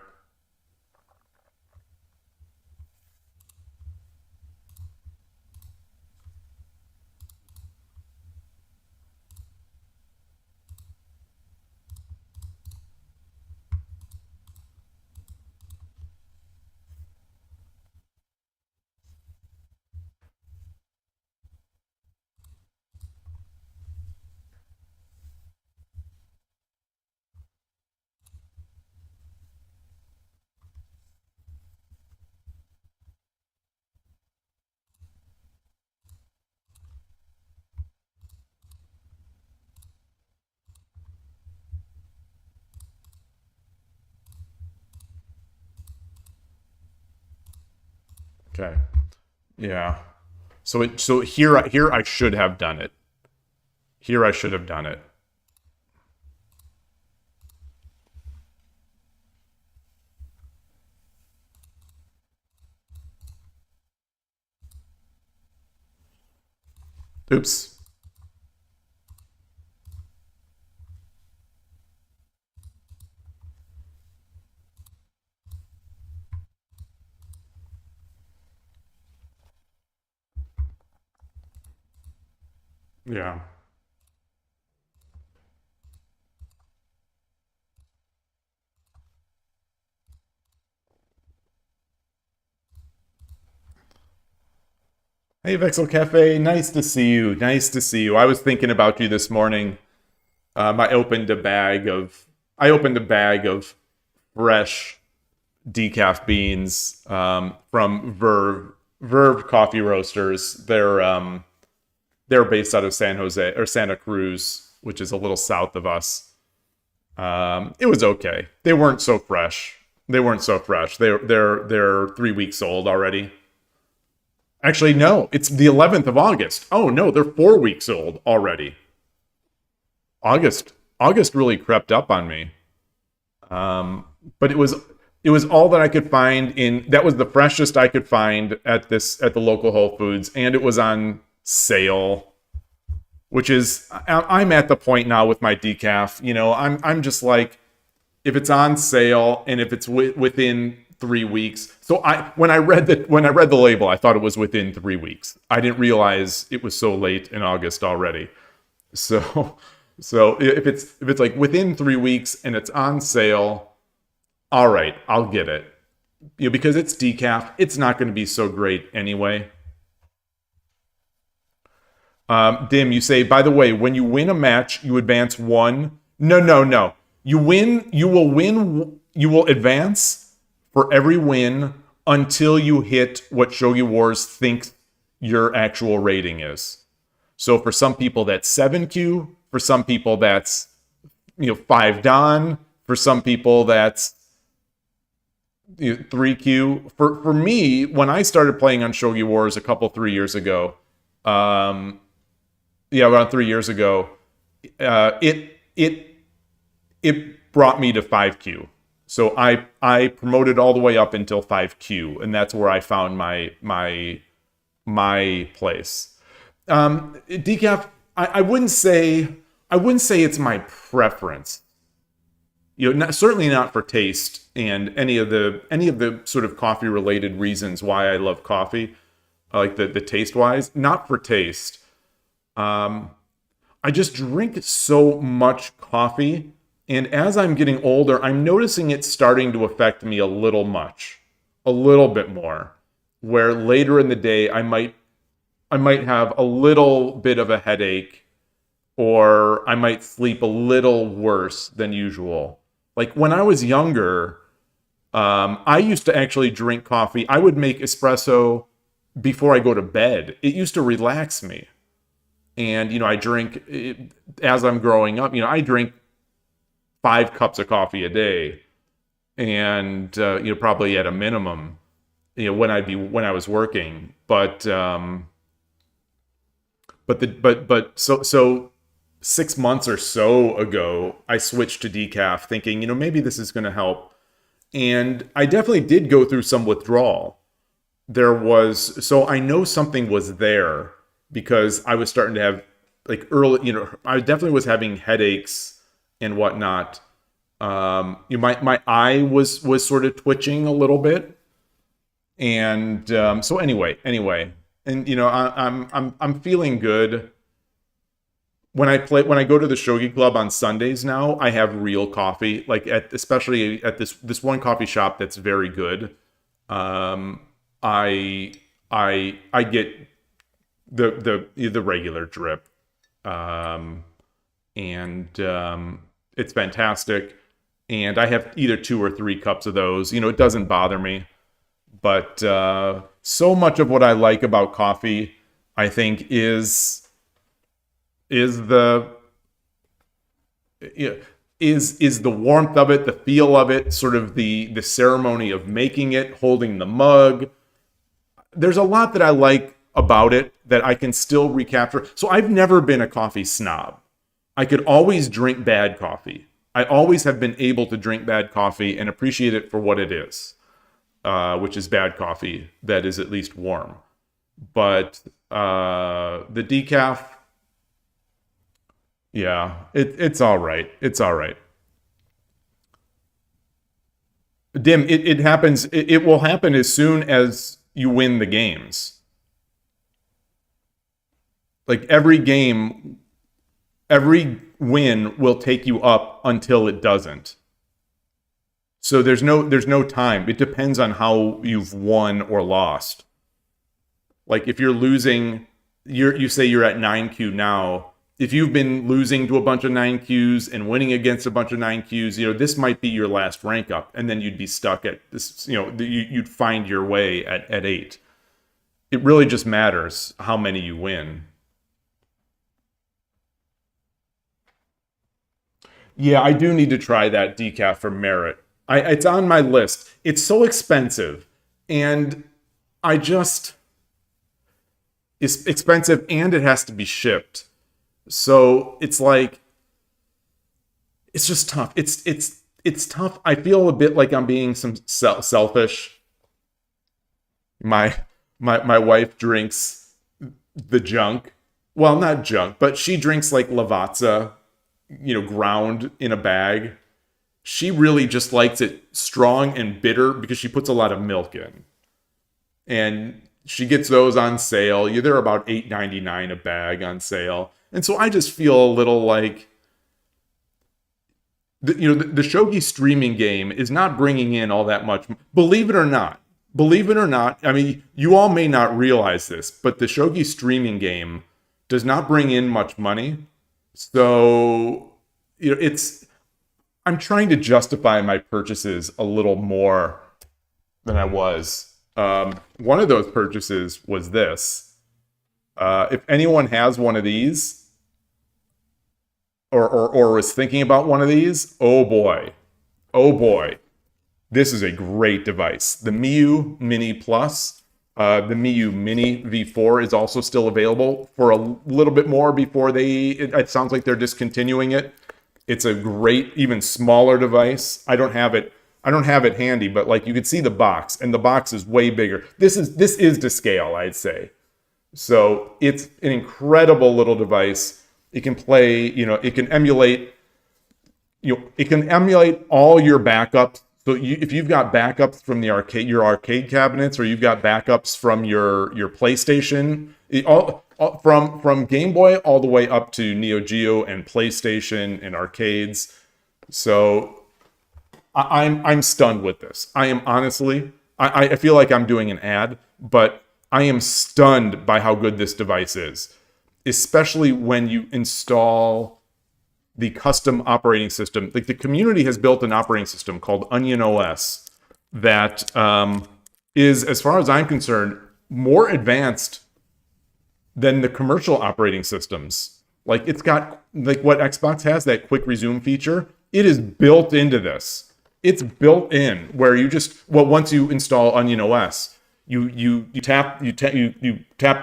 Okay. Yeah. So here I should have done it. Here I should have done it. Oops. Yeah. Hey, Vexel Cafe, nice to see you. Nice to see you. I was thinking about you this morning. I opened a bag of fresh decaf beans from Verve Coffee Roasters. They're based out of San Jose or Santa Cruz, which is a little south of us. It was okay. They weren't so fresh. They're 3 weeks old already. Actually, no, it's the 11th of August. Oh no, they're 4 weeks old already. August really crept up on me. But it was all that I could find that was the freshest I could find at the local Whole Foods, and it was on sale, which is, I'm at the point now with my decaf, you know, I'm just like, if it's on sale and if it's within 3 weeks. So when I read the label, I thought it was within 3 weeks. I didn't realize it was so late in August already. So if it's like within 3 weeks and it's on sale, all right, I'll get it. because it's decaf, it's not going to be so great anyway. Dim, you say, by the way, when you win a match, you advance one. No. You will advance for every win until you hit what Shogi Wars thinks your actual rating is. So for some people, that's 7Q. For some people, that's 5 Dan. For some people, that's 3Q. For me, when I started playing on Shogi Wars 3 years ago, around 3 years ago, it brought me to 5Q. So I promoted all the way up until 5Q, and that's where I found my place. Decaf, I wouldn't say it's my preference. Certainly not for taste and any of the sort of coffee related reasons why I love coffee, like the taste wise. Not for taste. I just drink so much coffee, and as I'm getting older, I'm noticing it starting to affect me a little bit more. Where later in the day, I might have a little bit of a headache, or I might sleep a little worse than usual. Like when I was younger, I used to actually drink coffee. I would make espresso before I go to bed. It used to relax me. And, I drink, as I'm growing up, I drink 5 cups of coffee a day. And, probably at a minimum, when I was working. But 6 months or so ago, I switched to decaf thinking, maybe this is going to help. And I definitely did go through some withdrawal. So I know something was there because I was starting to have I definitely was having headaches and whatnot. My eye was sort of twitching a little bit. And so anyway, and I'm feeling good. When I go to the Shogi Club on Sundays now, I have real coffee. Especially at this one coffee shop that's very good. I get the regular drip, and it's fantastic. And I have either 2 or 3 cups of those. It doesn't bother me. But so much of what I like about coffee, I think, is the warmth of it, the feel of it, sort of the ceremony of making it, holding the mug. There's a lot that I like about it that I can still recapture. So I've never been a coffee snob. I could always drink bad coffee. I always have been able to drink bad coffee and appreciate it for what it is, which is bad coffee that is at least warm. But the decaf, yeah, it's all right. It's all right. Dim, it happens. It will happen as soon as you win the games. Like every game, every win will take you up until it doesn't. So there's no time. It depends on how you've won or lost. Like if you're losing, you say you're at 9Q now. If you've been losing to a bunch of 9Qs and winning against a bunch of 9Qs, this might be your last rank up, and then you'd be stuck at this. You'd find your way at 8. It really just matters how many you win. Yeah, I do need to try that decaf for merit. It's on my list. It's so expensive, and it's expensive, and it has to be shipped. So it's like, it's just tough. It's tough. I feel a bit like I'm being selfish. My wife drinks the junk. Well, not junk, but she drinks like Lavazza, ground in a bag. She really just likes it strong and bitter because she puts a lot of milk in. And she gets those on sale. They're about $8.99 a bag on sale. And so I just feel a little like, the Shogi streaming game is not bringing in all that much. Believe it or not. Believe it or not. I mean, you all may not realize this, but the Shogi streaming game does not bring in much money. So, I'm trying to justify my purchases a little more than I was. One of those purchases was this. If anyone has one of these, or was thinking about one of these, oh boy, this is a great device. The Miu Mini Plus, the Miu Mini V4 is also still available for a little bit more before it sounds like they're discontinuing it. It's a great, even smaller device. I don't have it handy, but like you can see the box, and the box is way bigger. This is to scale, I'd say. So it's an incredible little device. It can play, it can emulate, all your backups. So if you've got backups from your arcade cabinets, or you've got backups from your PlayStation, from Game Boy all the way up to Neo Geo and PlayStation and arcades. So I'm stunned with this. I am honestly, I feel like I'm doing an ad, but I am stunned by how good this device is. Especially when you install the custom operating system. Like, the community has built an operating system called Onion OS that is, as far as I'm concerned, more advanced than the commercial operating systems. Like, it's got, like what Xbox has, that quick resume feature. It is built into this. It's built in where you once you install Onion OS, you tap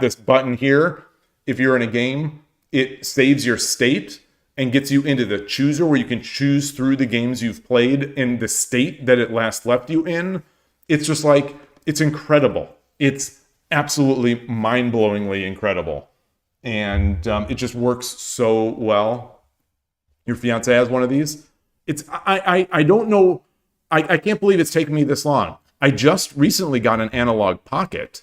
this button here. If you're in a game, it saves your state and gets you into the chooser where you can choose through the games you've played in the state that it last left you in. It's just like, it's incredible. It's absolutely mind-blowingly incredible. And it just works so well. Your fiance has one of these. I don't know. I can't believe it's taken me this long. I just recently got an analog pocket.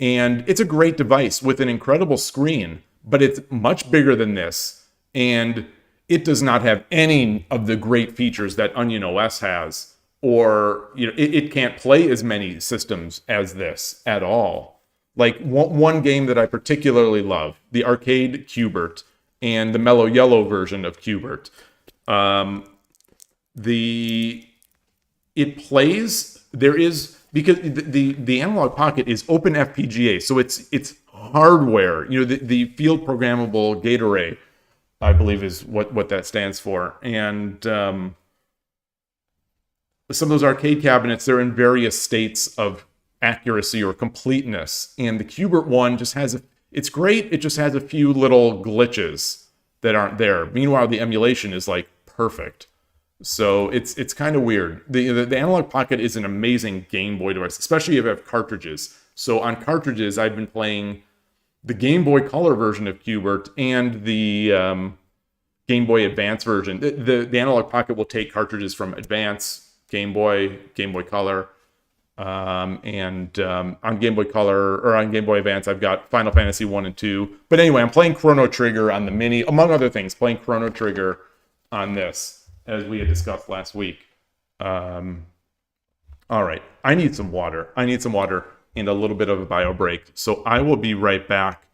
And it's a great device with an incredible screen, but it's much bigger than this. And it does not have any of the great features that Onion OS has. Or, it can't play as many systems as this at all. Like, one game that I particularly love, the arcade Q*bert and the Mellow Yellow version of Q*bert. It plays, because the analog pocket is open FPGA, so it's hardware. The field programmable gate array, I believe, is what that stands for. And some of those arcade cabinets, they're in various states of accuracy or completeness. And the Q*bert one it's great. It just has a few little glitches that aren't there. Meanwhile, the emulation is like perfect. So it's kind of weird. The Analog Pocket is an amazing Game Boy device, especially if you have cartridges. So on cartridges, I've been playing the Game Boy Color version of Q*bert and the Game Boy Advance version. The Analog Pocket will take cartridges from Advance, Game Boy Color, and on Game Boy Color, or on Game Boy Advance, I've got Final Fantasy 1 and 2. But anyway, I'm playing Chrono Trigger on the Mini, among other things, playing Chrono Trigger on this, as we had discussed last week. All right, I need some water. And a little bit of a bio break. So I will be right back.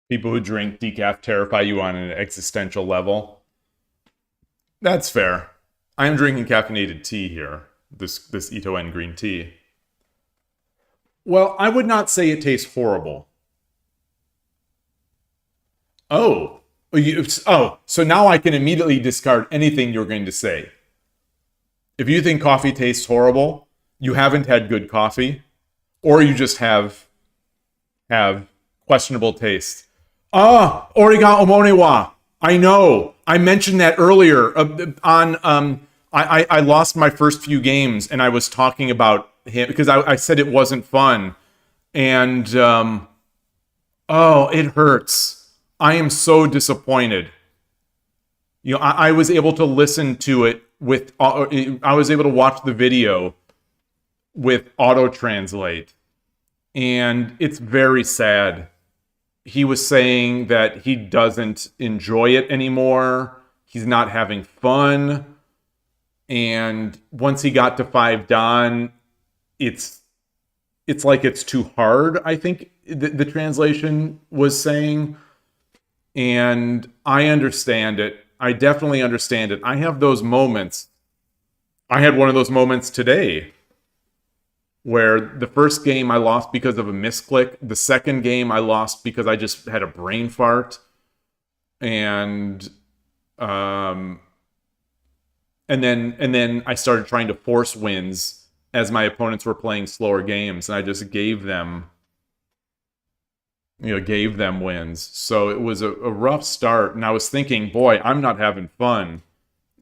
People who drink decaf terrify you on an existential level. That's fair. I am drinking caffeinated tea here. This Ito En green tea. Well, I would not say it tastes horrible. Oh. So now I can immediately discard anything you're going to say. If you think coffee tastes horrible, you haven't had good coffee, or you just have questionable taste. Origa omone wa. I know. I mentioned that earlier I lost my first few games, and I was talking about him because I said it wasn't fun. And, it hurts. I am so disappointed. You know, I was able to listen to it with, I was able to watch the video with auto-translate. And it's very sad. He was saying that he doesn't enjoy it anymore. He's not having fun. And once he got to 5 Dan, it's like it's too hard, I think the translation was saying. And I understand it. I definitely understand it. I have those moments. I had one of those moments today where the first game I lost because of a misclick. The second game I lost because I just had a brain fart. And then I started trying to force wins as my opponents were playing slower games, and I just gave them wins. So it was a rough start, and I was thinking, boy, I'm not having fun,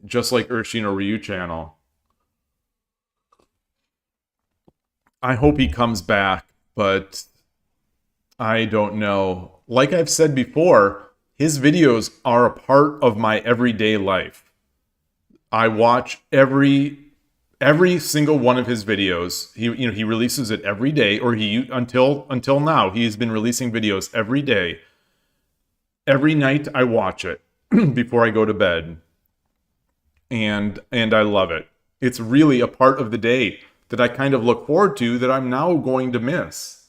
just like Urshino Ryu channel. I hope he comes back, but I don't know. Like I've said before, his videos are a part of my everyday life. I watch every single one of his videos. He releases it every day, or until now he's been releasing videos every day. Every night I watch it before I go to bed, and I love it. It's really a part of the day that I kind of look forward to that I'm now going to miss.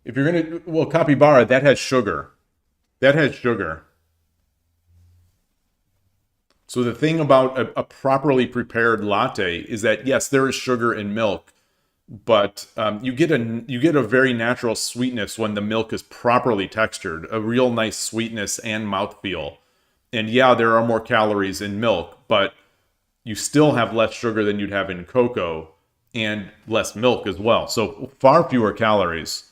If you're gonna, well, capybara, that has sugar. That has sugar. So the thing about a properly prepared latte is that, yes, there is sugar in milk, but you get a very natural sweetness when the milk is properly textured, a real nice sweetness and mouthfeel. And yeah, there are more calories in milk, but you still have less sugar than you'd have in cocoa, and less milk as well. So far fewer calories.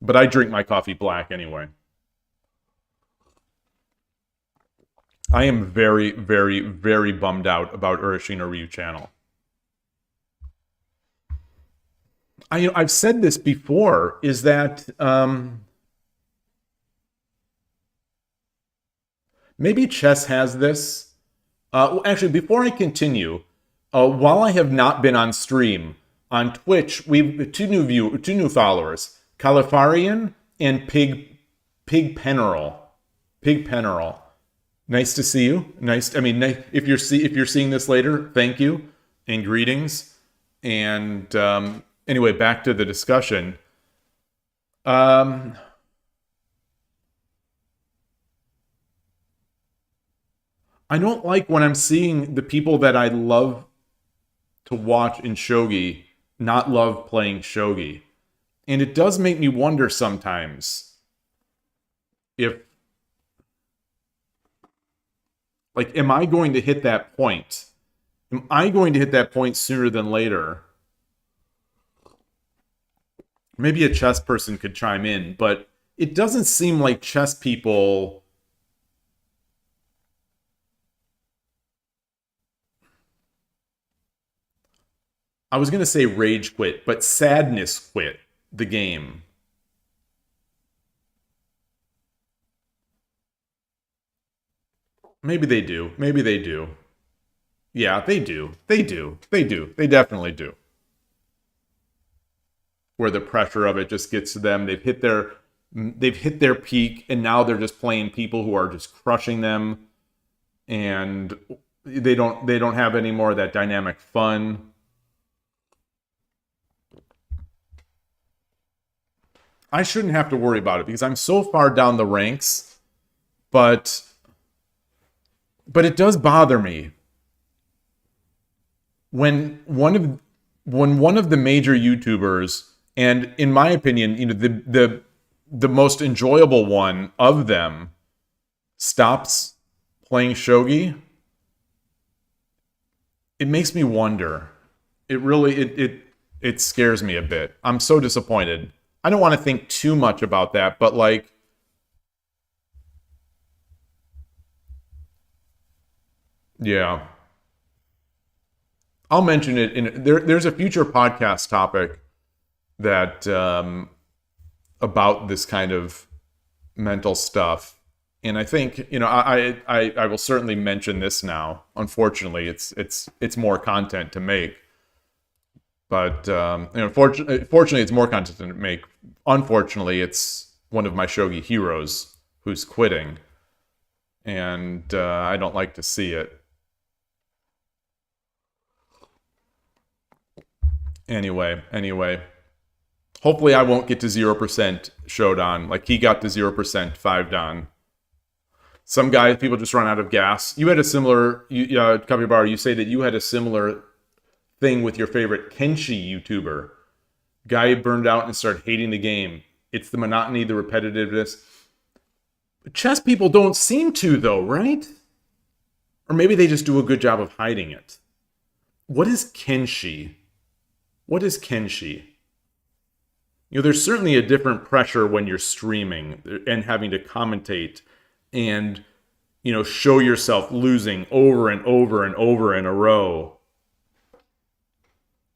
But I drink my coffee black anyway. I am very, very, very bummed out about Urashino Ryu channel. I've said this before, is that maybe chess has this. Actually, before I continue, while I have not been on stream, on Twitch, we've two new followers, Califarian and Pig Peneral. Pig Peneral. Nice to see you. If you're seeing this later, thank you and greetings. And anyway, back to the discussion. I don't like when I'm seeing the people that I love to watch in Shogi not love playing Shogi. And it does make me wonder sometimes if, like, am I going to hit that point? Am I going to hit that point sooner than later? Maybe a chess person could chime in, but it doesn't seem like chess people... I was going to say rage quit, but sadness quit the game. Maybe they do. Maybe they do. Yeah, they do. They do. They do. They definitely do. Where the pressure of it just gets to them. They've hit their peak, and now they're just playing people who are just crushing them, and they don't have any more of that dynamic fun. I shouldn't have to worry about it because I'm so far down the ranks, but it does bother me when one of the major YouTubers, and in my opinion, you know, the most enjoyable one of them, stops playing shogi. It makes me wonder. It really it scares me a bit. I'm so disappointed. I don't want to think too much about that, but like, yeah. I'll mention it in there's a future podcast topic that about this kind of mental stuff. And I think, you know, I will certainly mention this now. Unfortunately, it's more content to make. But you know, fortunately, it's more content to make. Unfortunately, it's one of my shogi heroes who's quitting, and I don't like to see it. Anyway, hopefully I won't get to 0% Shodan like he got to 0% 5 Dan. Some guys, people just run out of gas. You had a similar, Capybara, you say that you had a similar thing with your favorite Kenshi YouTuber. Guy burned out and started hating the game. It's the monotony, the repetitiveness. Chess people don't seem to, though, right? Or maybe they just do a good job of hiding it. What is Kenshi? What is Kenshi? You know, there's certainly a different pressure when you're streaming and having to commentate and, you know, show yourself losing over and over and over in a row.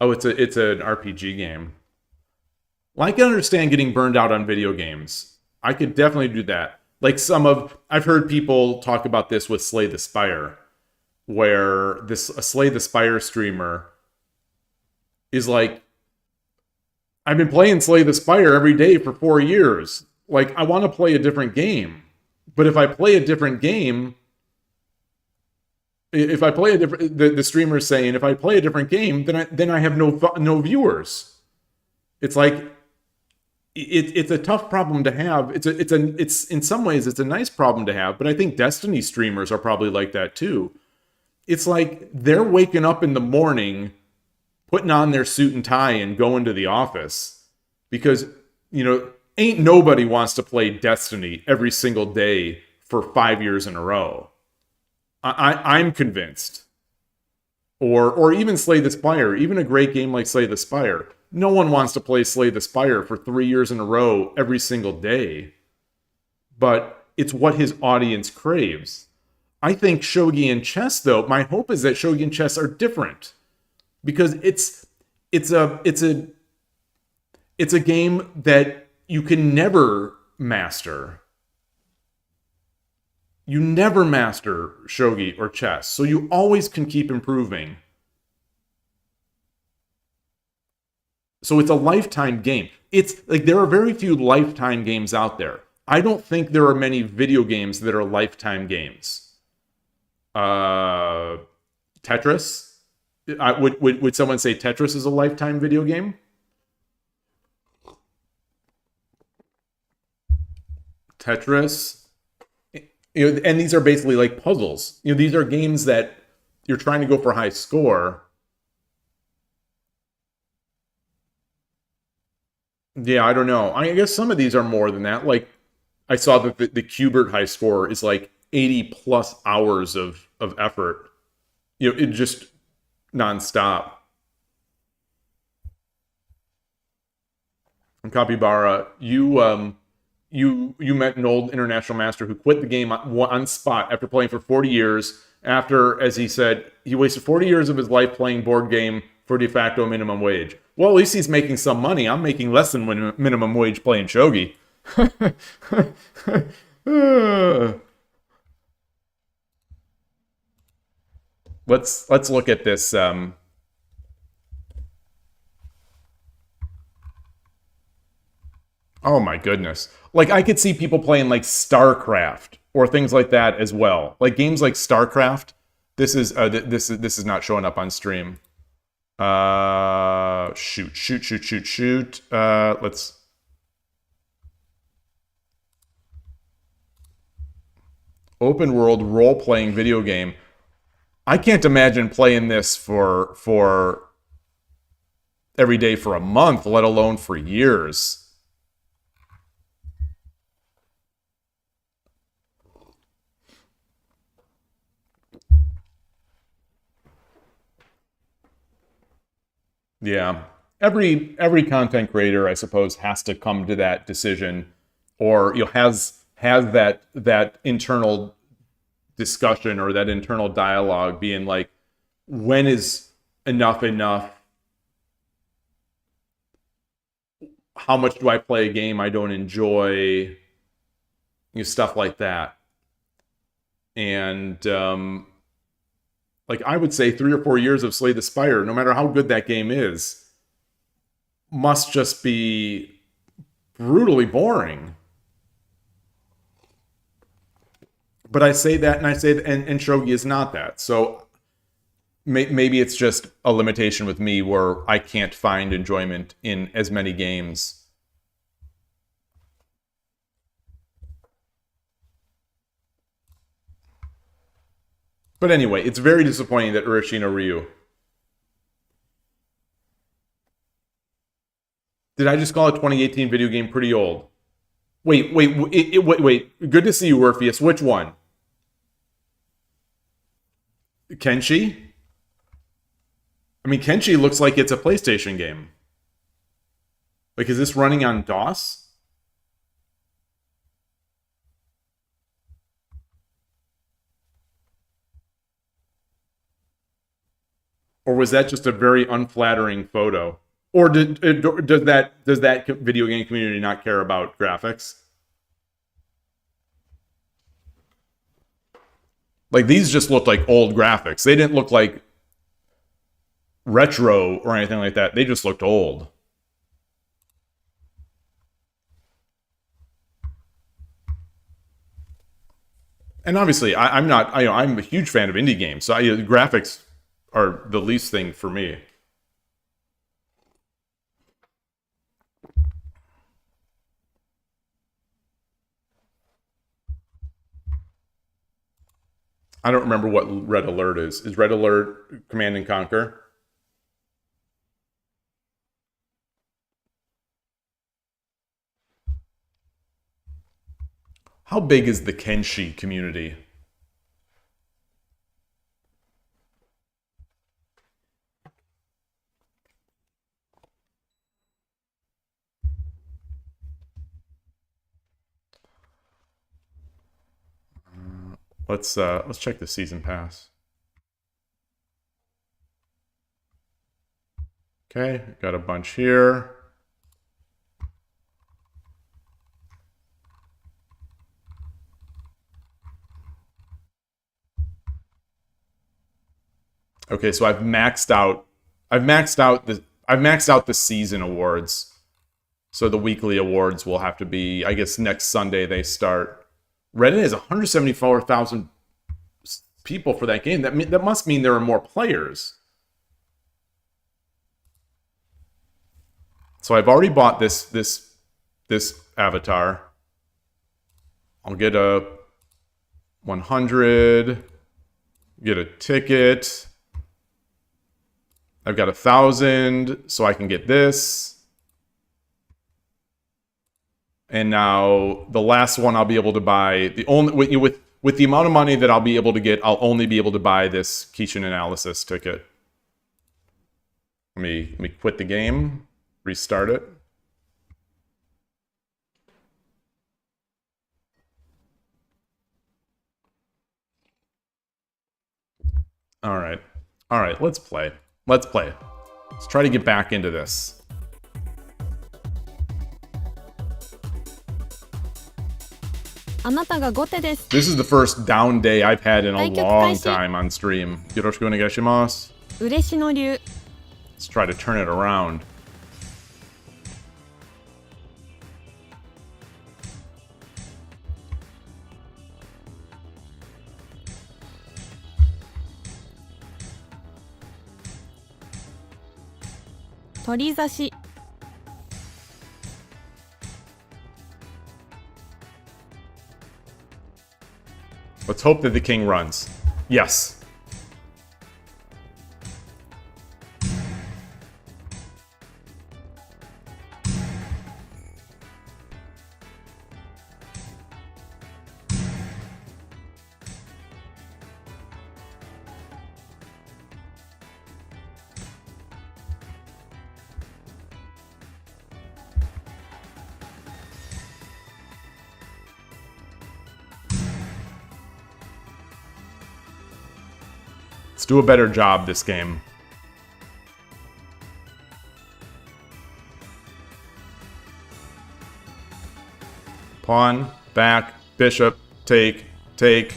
Oh, it's an RPG game. Well, I can understand getting burned out on video games. I could definitely do that. Like I've heard people talk about this with Slay the Spire, where a Slay the Spire streamer is like, I've been playing Slay the Spire every day for 4 years. Like, I want to play a different game. But if I play a different game, the streamer's saying, if I play a different game, then I have no viewers. It's like, it's a tough problem to have. It's in some ways it's a nice problem to have, but I think Destiny streamers are probably like that too. It's like they're waking up in the morning, putting on their suit and tie and going to the office because, you know, ain't nobody wants to play Destiny every single day for 5 years in a row. I'm convinced. Or even Slay the Spire, even a great game like Slay the Spire. No one wants to play Slay the Spire for 3 years in a row every single day. But it's what his audience craves. I think shogi and chess, though, my hope is that shogi and chess are different. Because it's a game that you can never master. You never master shogi or chess, so you always can keep improving. So it's a lifetime game. It's like there are very few lifetime games out there. I don't think there are many video games that are lifetime games. Tetris? Would someone say Tetris is a lifetime video game? Tetris, you know, and these are basically like puzzles. You know, these are games that you're trying to go for high score. Yeah, I don't know. I guess some of these are more than that. Like, I saw that the Qbert high score is like 80 plus hours of effort. You know, it just nonstop. And Capybara, you met an old international master who quit the game on spot after playing for 40 years. After, as he said, he wasted 40 years of his life playing board game for de facto minimum wage. Well, at least he's making some money. I'm making less than minimum wage playing shogi. Let's look at this. Oh my goodness. Like, I could see people playing like StarCraft or things like that as well. Like games like StarCraft. This is not showing up on stream. Shoot. Let's open world role-playing video game. I can't imagine playing this for every day for a month, let alone for years. Yeah. Every content creator, I suppose, has to come to that decision, or has that internal discussion or that internal dialogue being like, when is enough enough? How much do I play a game I don't enjoy? Stuff like that. And like I would say 3 or 4 years of Slay the Spire, no matter how good that game is, must just be brutally boring. But I say that, and and Shogi is not that. So maybe it's just a limitation with me where I can't find enjoyment in as many games. But anyway, it's very disappointing that Urashino Ryu. Did I just call a 2018 video game pretty old? Wait. Good to see you, Orpheus. Which one? Kenshi? I mean, Kenshi looks like it's a PlayStation game. Like, is this running on DOS? Or was that just a very unflattering photo? Or does that video game community not care about graphics? Like, these just looked like old graphics. They didn't look like retro or anything like that. They just looked old. And obviously, I'm a huge fan of indie games, so graphics are the least thing for me. I don't remember what Red Alert is. Is Red Alert Command and Conquer? How big is the Kenshi community? Let's check the season pass. Okay, got a bunch here. Okay, so I've maxed out the season awards. So the weekly awards will have to be, I guess, next Sunday they start. Reddit has 174,000 people for that game. That must mean there are more players. So I've already bought this avatar. I'll get a 100, get a ticket. I've got 1,000, so I can get this. And now the last one I'll be able to buy, with the amount of money that I'll be able to get, I'll only be able to buy this Kishin Analysis ticket. Let me quit the game, restart it. All right, let's play. Let's try to get back into this. This is the first down day I've had in a long time on stream. Yoroshiku onegaishimasu. Let's try to turn it around. Let's hope that the king runs. Yes. Let's do a better job this game. Pawn, back, bishop, take, take.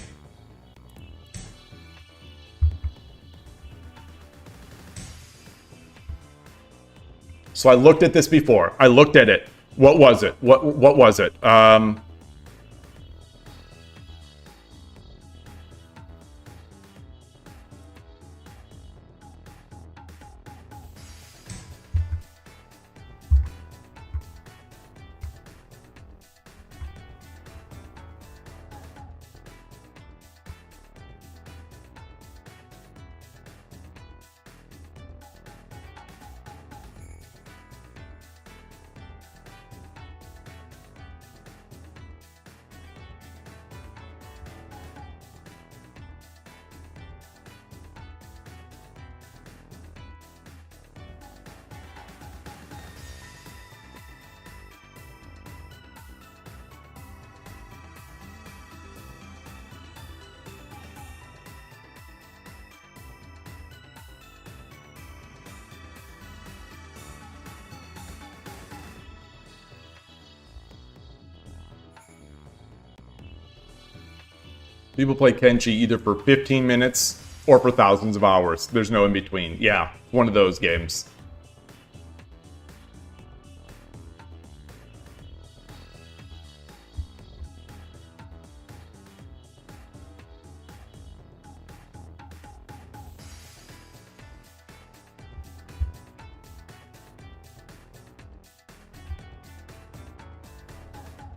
So I looked at this before. I looked at it. What was it? What was it? People play Kenshi either for 15 minutes or for thousands of hours. There's no in between. Yeah, one of those games.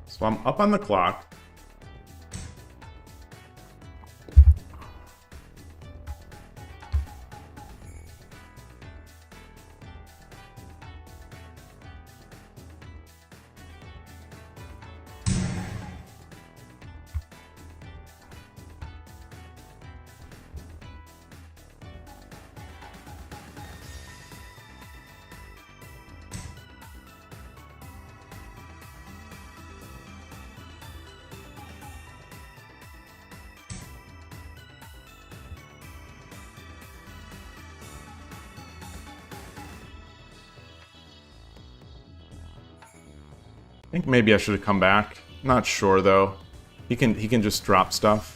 So I'm up on the clock. I think maybe I should have come back. Not sure though. He can just drop stuff.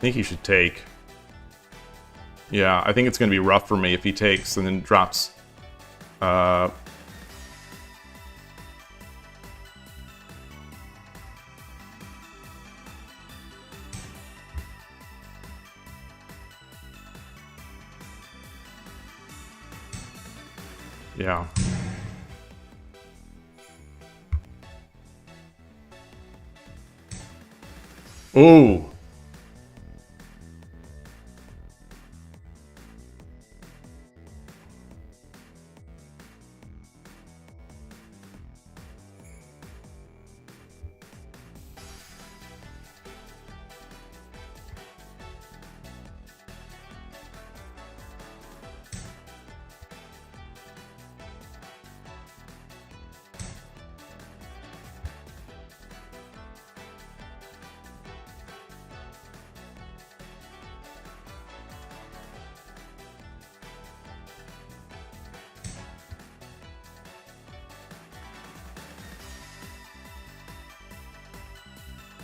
think he should take. Yeah, I think it's going to be rough for me if he takes and then drops. Yeah. Ooh.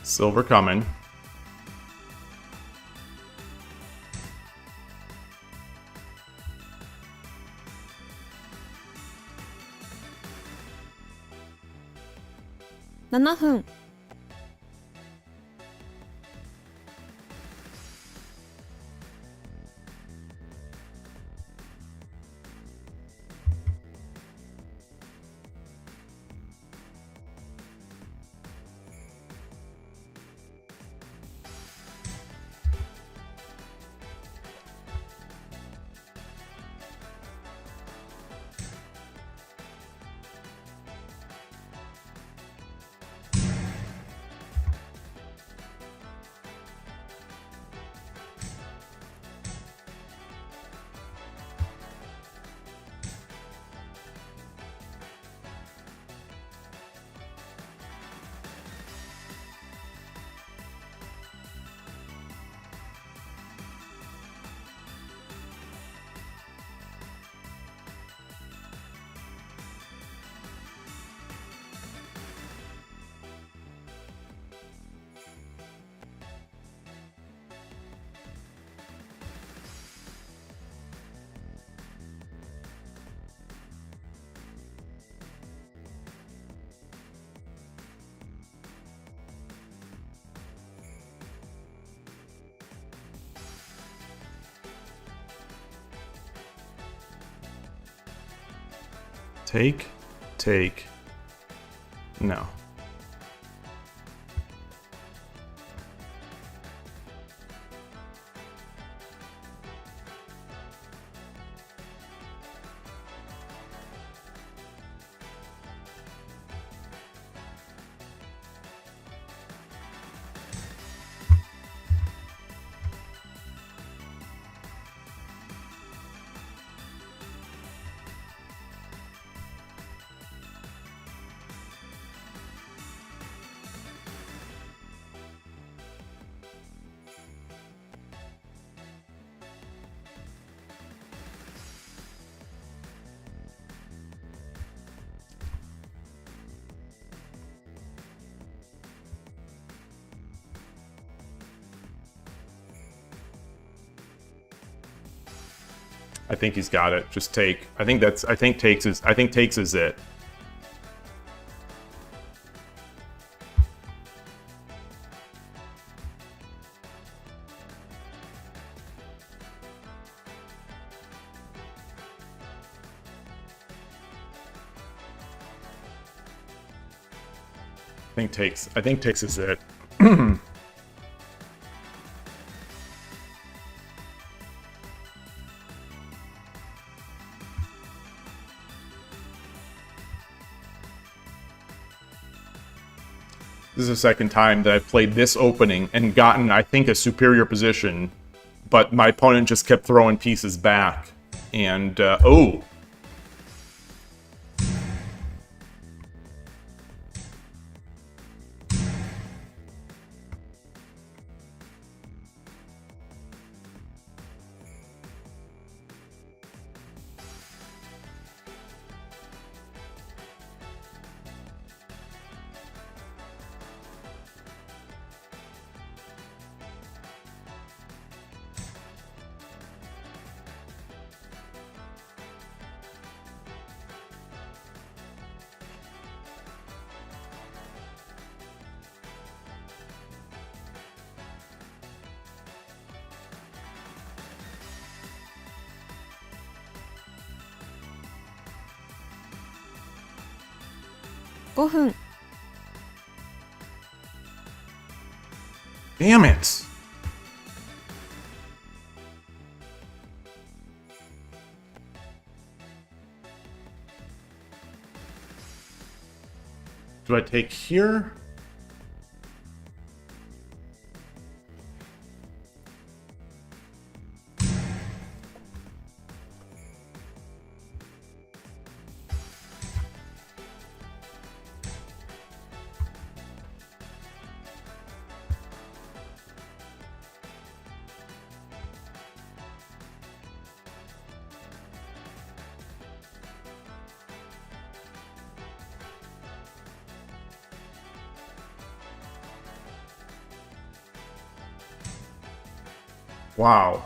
Silver coming. $7 Take. No. I think he's got it. Just take. I think takes is it. I think takes is it. This is the second time that I've played this opening and gotten, I think, a superior position, but my opponent just kept throwing pieces back. And, oh! 5分 Damn it! Do I take here? Wow.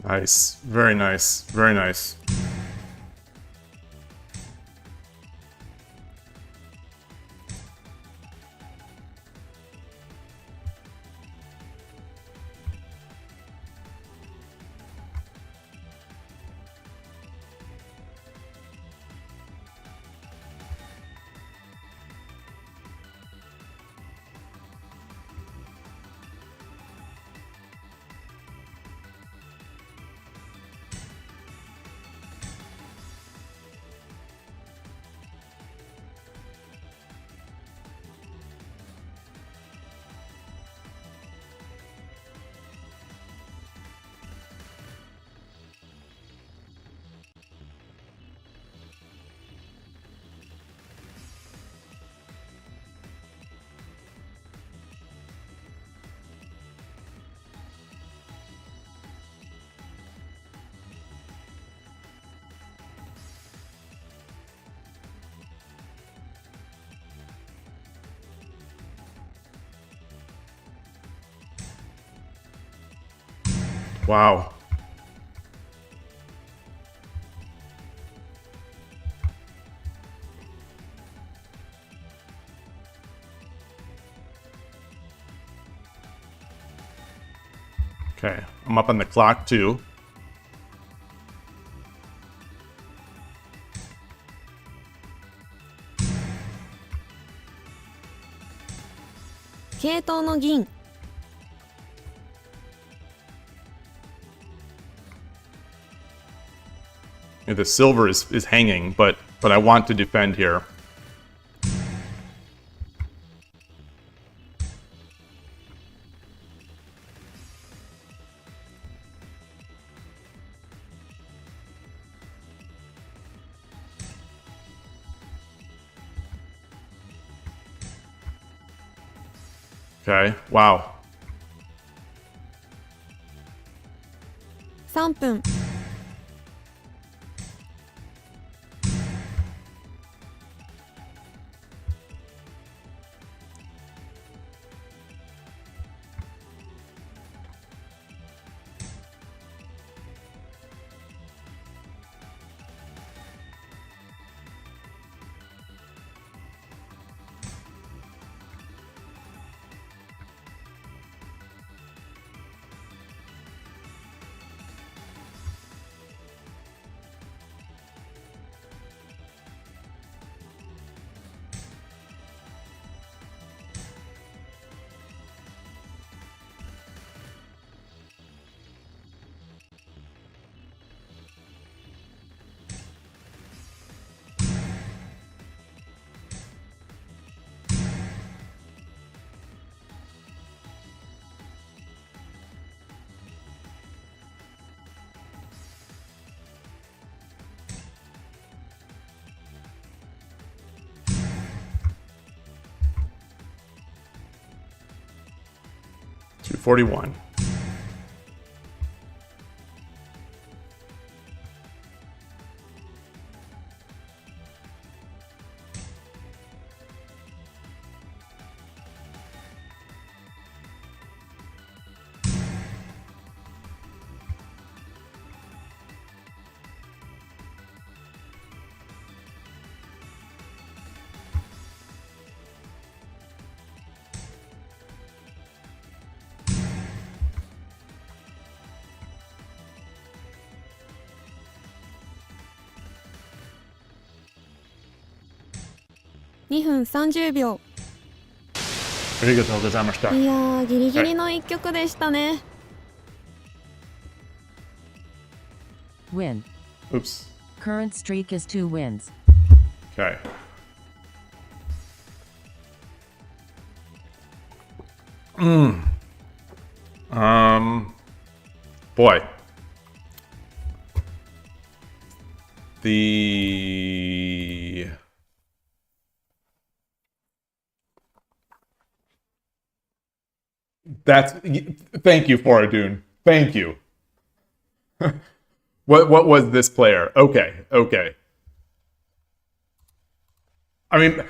Nice. Very nice. Very nice. Wow. Okay, I'm up on the clock too. Keito The silver is hanging, but I want to defend here. Okay, wow. 3分 Okay, 241.2分30秒。ありがとうございました。いやー、ギリギリの一曲でしたね。Win. Oops. Current streak is 2 wins. Okay. Boy. Thank you, Foradun. Thank you. What was this player? Okay. I mean,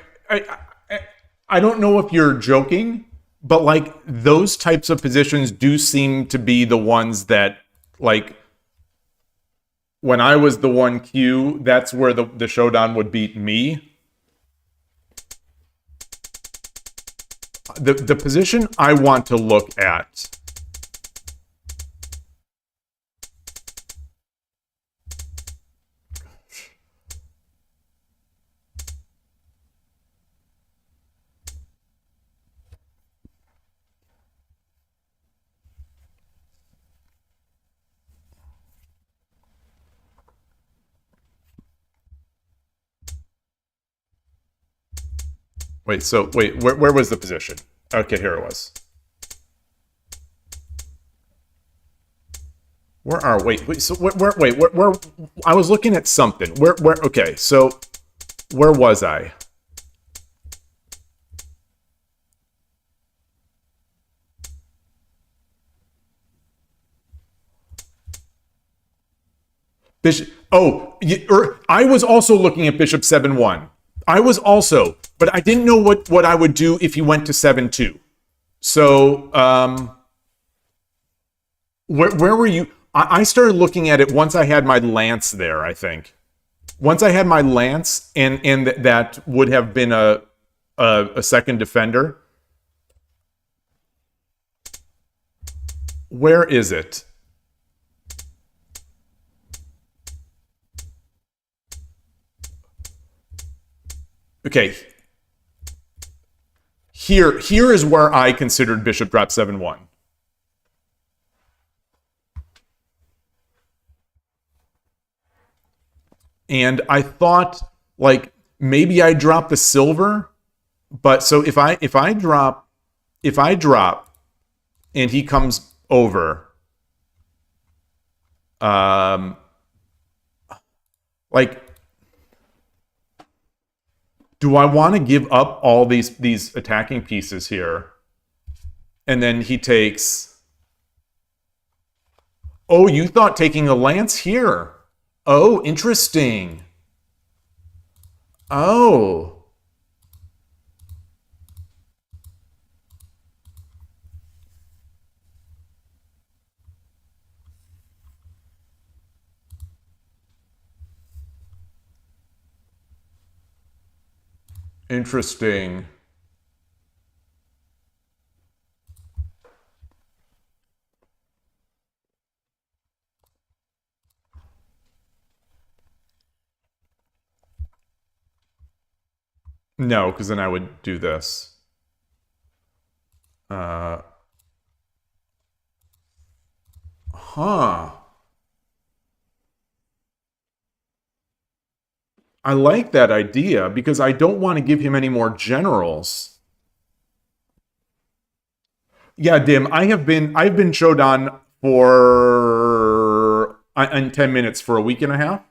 I don't know if you're joking, but like those types of positions do seem to be the ones that, like, when I was the 1Q, that's where the showdown would beat me. The position I want to look at. Where was the position? Okay, here it was. Where I was looking at something. Okay, so where was I? Bishop. Oh, I was also looking at Bishop 7-1. I was also, but I didn't know what I would do if he went to 7-2. So, where were you? I started looking at it once I had my lance there, I think. Once I had my lance, and that would have been a second defender. Where is it? Okay. Here is where I considered Bishop drop 7-1. And I thought, like, maybe I drop the silver, but so if I drop and he comes over, like, do I want to give up all these attacking pieces here? And then he takes... Oh, you thought taking a lance here. Oh, interesting. Oh. Interesting. No, because then I would do this. Huh. I like that idea because I don't want to give him any more generals. Yeah, Dim, I've been Shodan for in 10 minutes for a week and a half.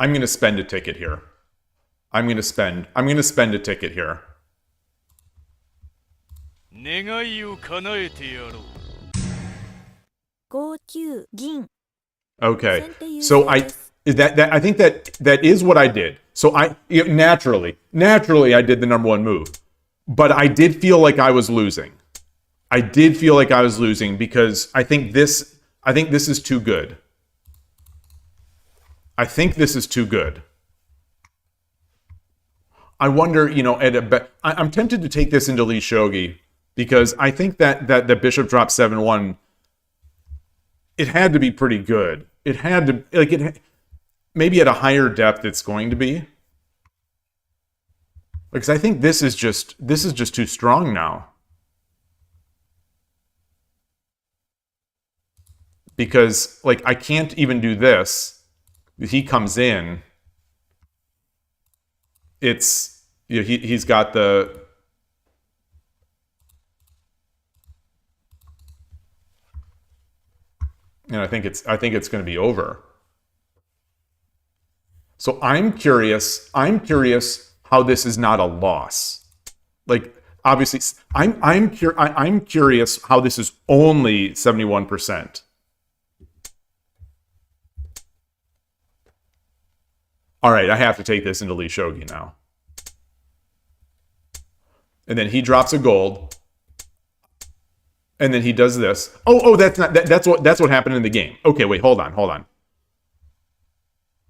I'm gonna spend a ticket here. I'm gonna spend a ticket here. 願いを叶えてやろう。5九銀 Okay. So I think that is what I did. So naturally I did the number one move. But I did feel like I was losing. I did feel like I was losing because I think this is too good. I think this is too good. I wonder, I'm tempted to take this into Lee Shogi because I think that the bishop drop 7-1, it had to be pretty good. It had to, maybe at a higher depth it's going to be. Because I think this is just too strong now. Because, I can't even do this. He comes in. It's, he's got the... And I think it's going to be over. So I'm curious how this is not a loss. Obviously, I'm curious how this is only 71%. All right, I have to take this into Lee Shogi now. And then he drops a gold. And then he does this. Oh, that's what happened in the game. Okay, wait, hold on.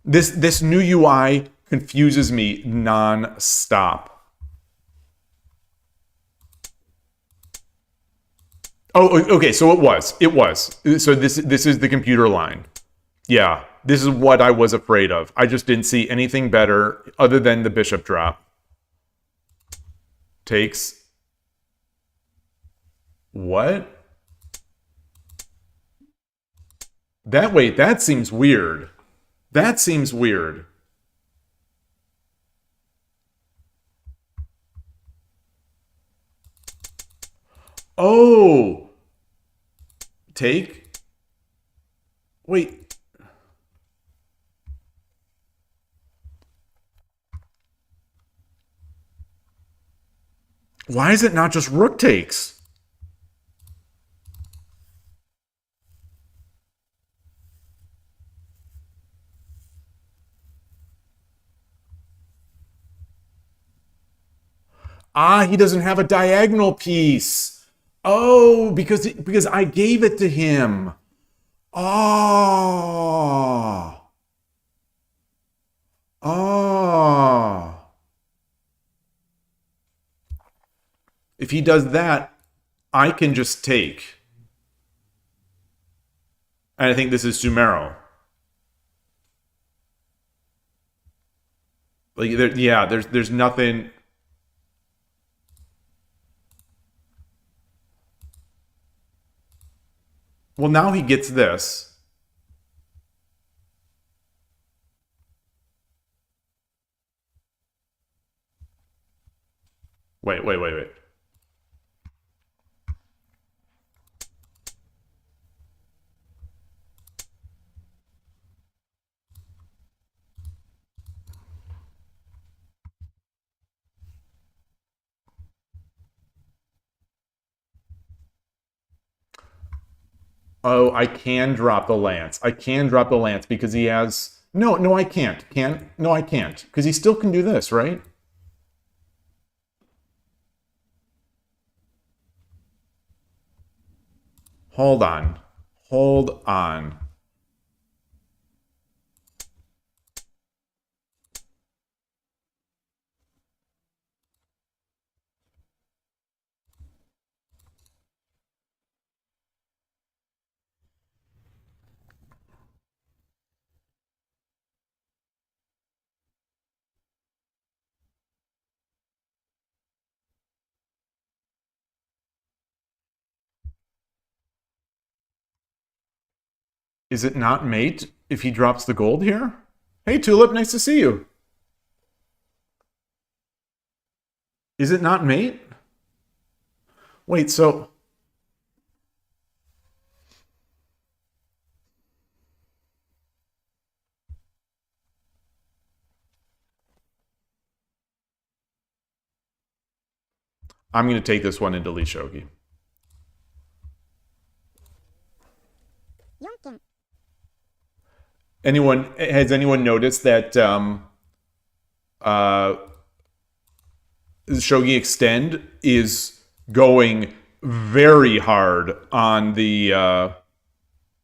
This new UI confuses me non-stop. Oh, okay, so it was. So this is the computer line. Yeah, this is what I was afraid of. I just didn't see anything better other than the bishop drop. Takes. What? That seems weird. That seems weird. Oh. Take. Wait. Why is it not just rook takes? Ah, he doesn't have a diagonal piece. Oh, because I gave it to him. Oh. Oh. If he does that, I can just take. And I think this is Sumero. There's nothing. Well, now he gets this. Wait. Oh, I can drop the lance. I can drop the lance because he has... No, I can't. No, I can't. Because he still can do this, right? Hold on. Is it not mate if he drops the gold here? Hey, Tulip, nice to see you. Is it not mate? Wait, so... I'm going to take this one into Lee Shogi. 4件 Has anyone noticed that Shogi Extend is going very hard on the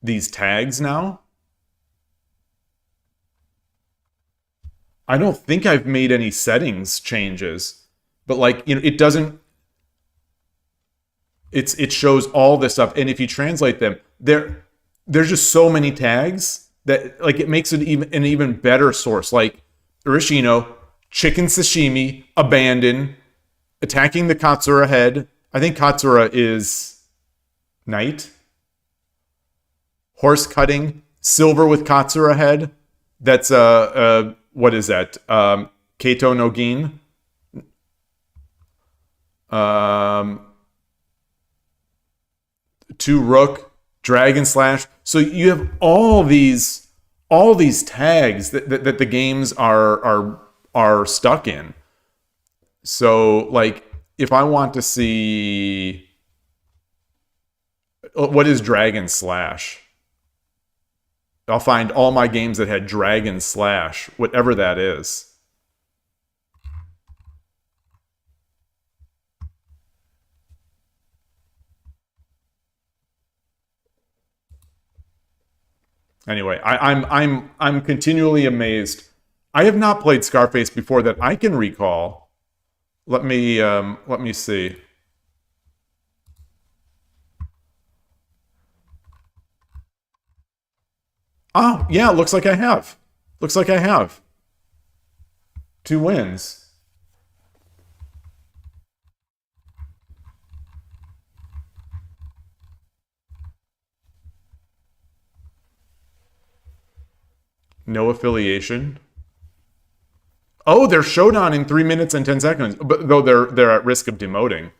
these tags now? I don't think I've made any settings changes, but like, you know, it doesn't. It shows all this stuff, and if you translate them, there's just so many tags that like it makes it an even better source. Like Urashino, chicken sashimi, abandon, attacking the Katsura head. I think Katsura is knight. Horse cutting, silver with Katsura head. That's what is that? Keito no Gin. 2 rook, dragon slash. So you have all these tags that the games are stuck in. So like if I want to see what is dragon slash, I'll find all my games that had dragon slash, whatever that is. Anyway, I'm continually amazed. I have not played Scarface before that I can recall. Let me see. Oh, yeah, looks like I have. Looks like I have. 2 wins. No affiliation. Oh, they're showdown in 3 minutes and 10 seconds, but though they're at risk of demoting.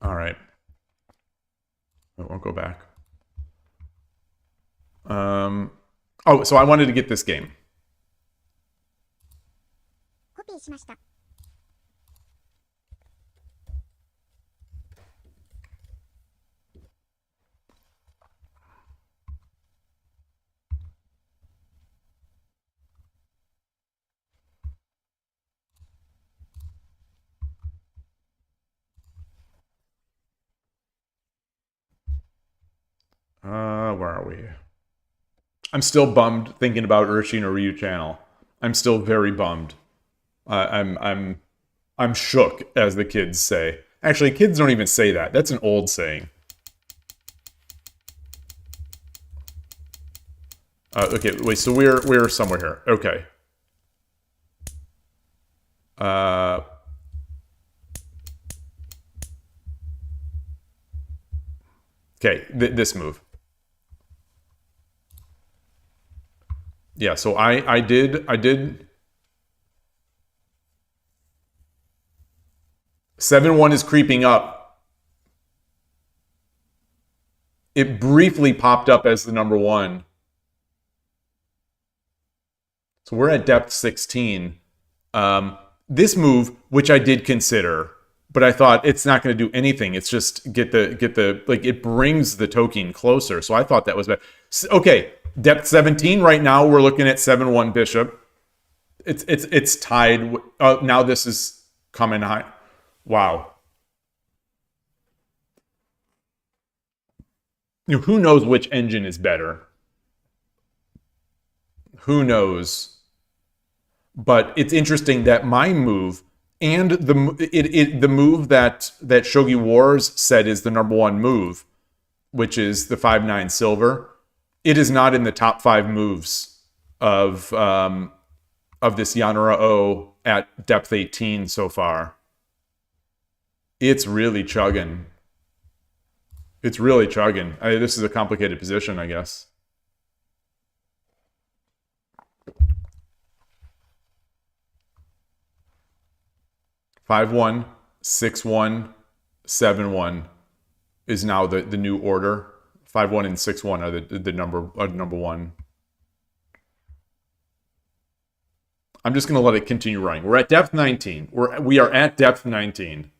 All right. I won't go back. Oh, so I wanted to get this game. コピーしました Where are we? I'm still bummed thinking about Urashino Ryu channel. I'm still very bummed. I'm shook, as the kids say. Actually, kids don't even say that. That's an old saying. Okay, wait. So we're somewhere here. Okay. Okay, this move. Yeah, so I did 7-1 is creeping up. It briefly popped up as the number 1. So we're at depth 16. This move, which I did consider, but I thought it's not going to do anything. It's just get the like it brings the token closer. So I thought that was bad. Okay, depth 17 right now. We're looking at 7-1 bishop. It's tied. Now this is coming high. Wow. You know, who knows which engine is better? Who knows? But it's interesting that my move and the move that Shogi Wars said is the number 1 move, which is the 5-9 silver, it is not in the top 5 moves of this Yanura O at depth 18 so far. It's really chugging. It's really chugging. This is a complicated position, I guess. Five 1, 6-1, 7-1 is now the new order 5-1 and 6-1 are the number one. I'm just going to let it continue running. We're at depth 19. We are at depth 19.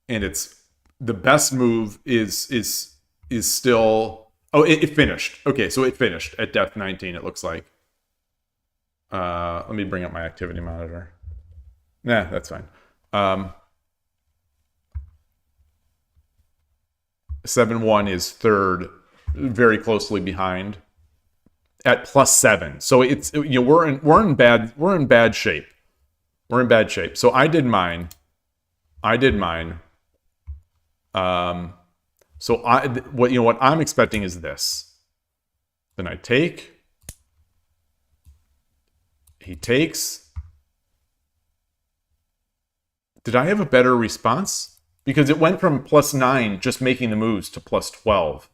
And it's the best move is still... Oh, it finished. Okay, so it finished at depth 19, it looks like. Let me bring up my activity monitor. Nah, that's fine. 7-1 is third, very closely behind at +7. So it's, you know, we're in bad shape. We're in bad shape. So I did mine. So what I'm expecting is this. Then I take. He takes. Did I have a better response? Because it went from +9, just making the moves, to +12.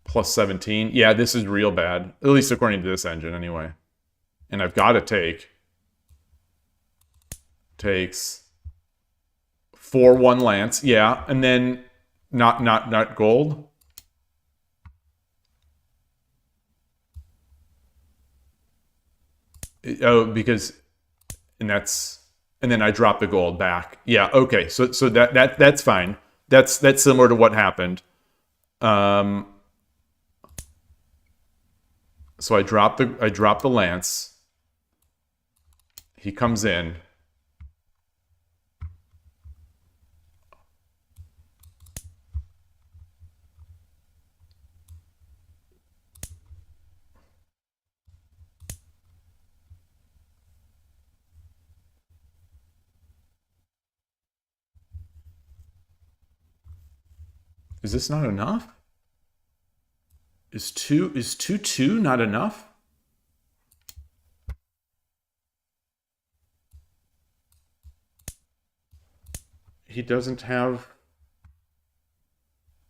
+17. Yeah, this is real bad. At least according to this engine, anyway. And I've got to take. Takes 4-1 lance. Yeah, and then not gold. Oh, because and then I drop the gold back. Yeah, okay. So that's fine. That's similar to what happened. So I drop the lance. He comes in. Is this not enough? Is 2-2 not enough? He doesn't have,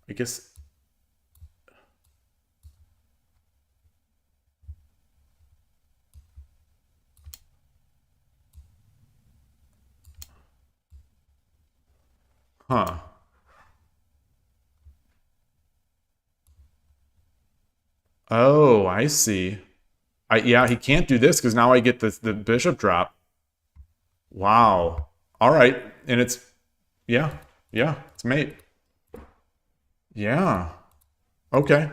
I guess. Huh. Oh, I see. Yeah, he can't do this because now I get the bishop drop. Wow. All right. And it's, yeah, it's mate. Yeah. Okay.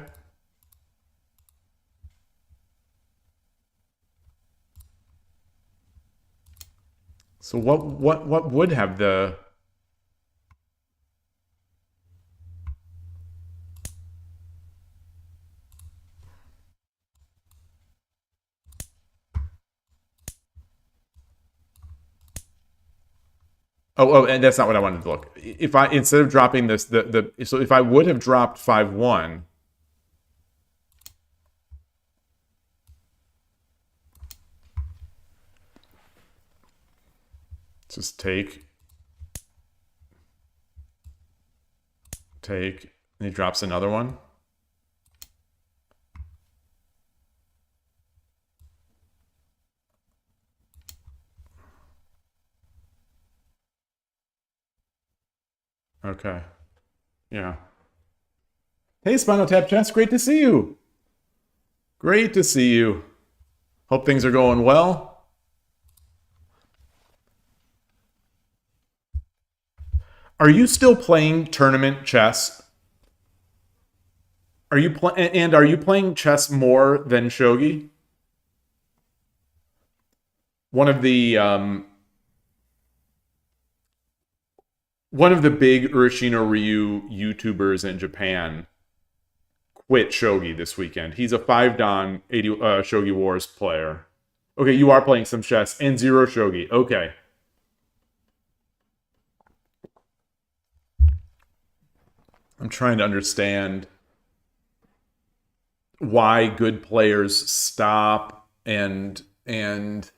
So what would have the... Oh, and that's not what I wanted to look. If I, instead of dropping this, so if I would have dropped 5-1, just take, and he drops another one. Okay. Yeah. Hey, Spinal Tap Chest, great to see you. Great to see you. Hope things are going well. Are you still playing tournament chess? Are you playing chess more than shogi? One of the big Urashino Ryu YouTubers in Japan quit shogi this weekend. He's a 5-dan Shogi Wars player. Okay, you are playing some chess and zero shogi. Okay. I'm trying to understand why good players stop and if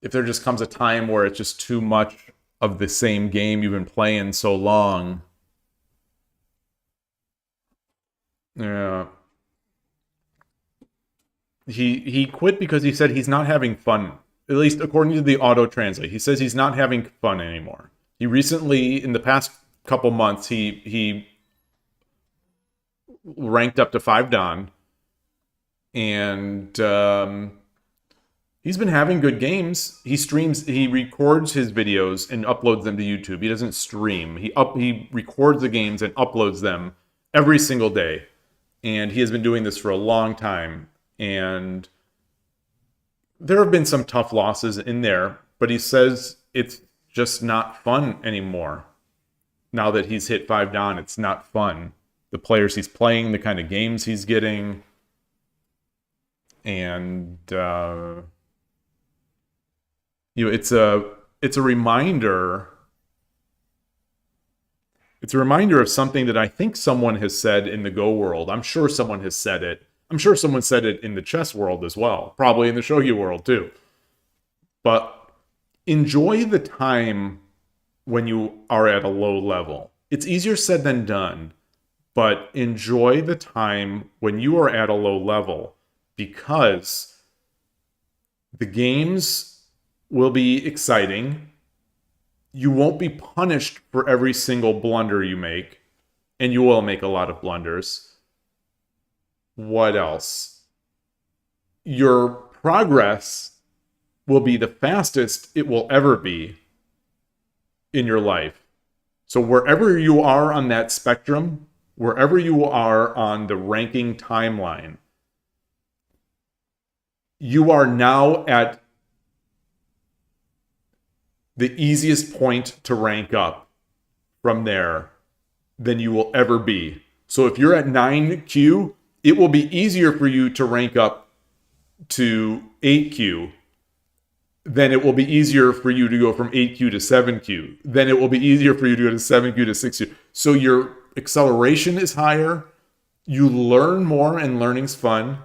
there just comes a time where it's just too much of the same game you've been playing so long. Yeah. He quit because he said he's not having fun. At least according to the auto translate, he says he's not having fun anymore. He recently, in the past couple months, he ranked up to 5 Dan, and he's been having good games. He streams, he records his videos and uploads them to YouTube. He doesn't stream. He records the games and uploads them every single day, and he has been doing this for a long time. And there have been some tough losses in there, but he says it's just not fun anymore. Now that he's hit 5 Dan, it's not fun. The players he's playing, the kind of games he's getting, and it's a reminder. It's a reminder of something that I think someone has said in the Go world. I'm sure someone has said it. I'm sure someone said it in the chess world as well. Probably in the Shogi world too. But enjoy the time when you are at a low level. It's easier said than done. But enjoy the time when you are at a low level, because the games will be exciting. You won't be punished for every single blunder you make, and you will make a lot of blunders. What else? Your progress will be the fastest it will ever be in your life. So wherever you are on that spectrum, wherever you are on the ranking timeline, you are now at the easiest point to rank up from there than you will ever be. So if you're at 9Q, it will be easier for you to rank up to 8Q. Then it will be easier for you to go from 8Q to 7Q. Then it will be easier for you to go to 7Q to 6Q. So your acceleration is higher. You learn more, and learning's fun.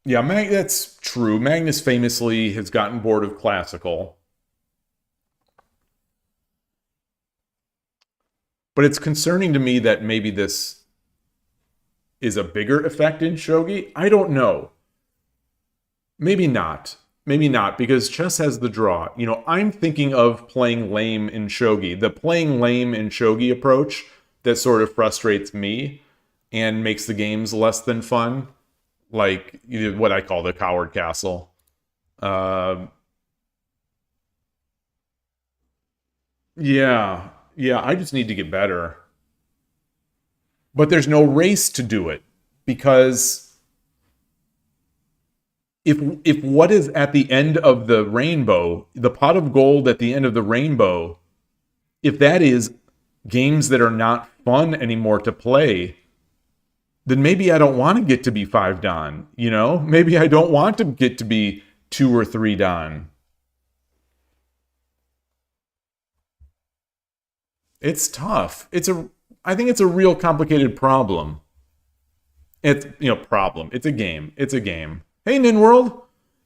Yeah, that's true. Magnus famously has gotten bored of classical. But it's concerning to me that maybe this is a bigger effect in Shogi. I don't know. Maybe not. Maybe not, because chess has the draw. You know, I'm thinking of playing lame in Shogi. The playing lame in Shogi approach that sort of frustrates me and makes the games less than fun. Like what I call the coward castle. Yeah, I just need to get better. But there's no race to do it, because if what is at the end of the rainbow, the pot of gold at the end of the rainbow, if that is games that are not fun anymore to play, then maybe I don't want to get to be 5 Dan, you know? Maybe I don't want to get to be 2 or 3 Dan. It's tough. I think it's a real complicated problem. It's a game. It's a game. Hey, Ninworld!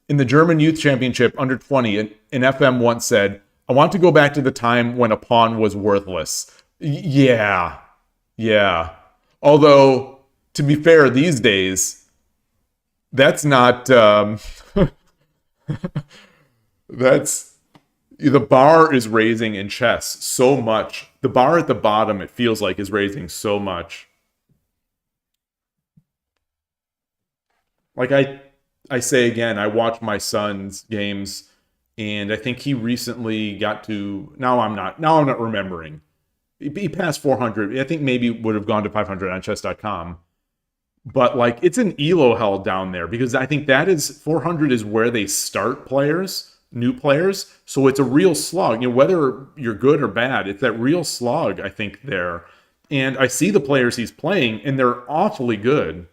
In the German Youth Championship under 20, an FM once said, "I want to go back to the time when a pawn was worthless." Yeah. Although, to be fair, these days, that's not... The bar is raising in chess so much. The bar at the bottom, it feels like, is raising so much. Like I say again, I watch my son's games, and I think he recently got to... Now I'm not remembering. He passed 400. I think maybe would have gone to 500 on chess.com. But, like, it's an elo hell down there, because I think 400 is where they start players, new players. So it's a real slog. You know, whether you're good or bad, it's that real slog, I think, there. And I see the players he's playing, and they're awfully good.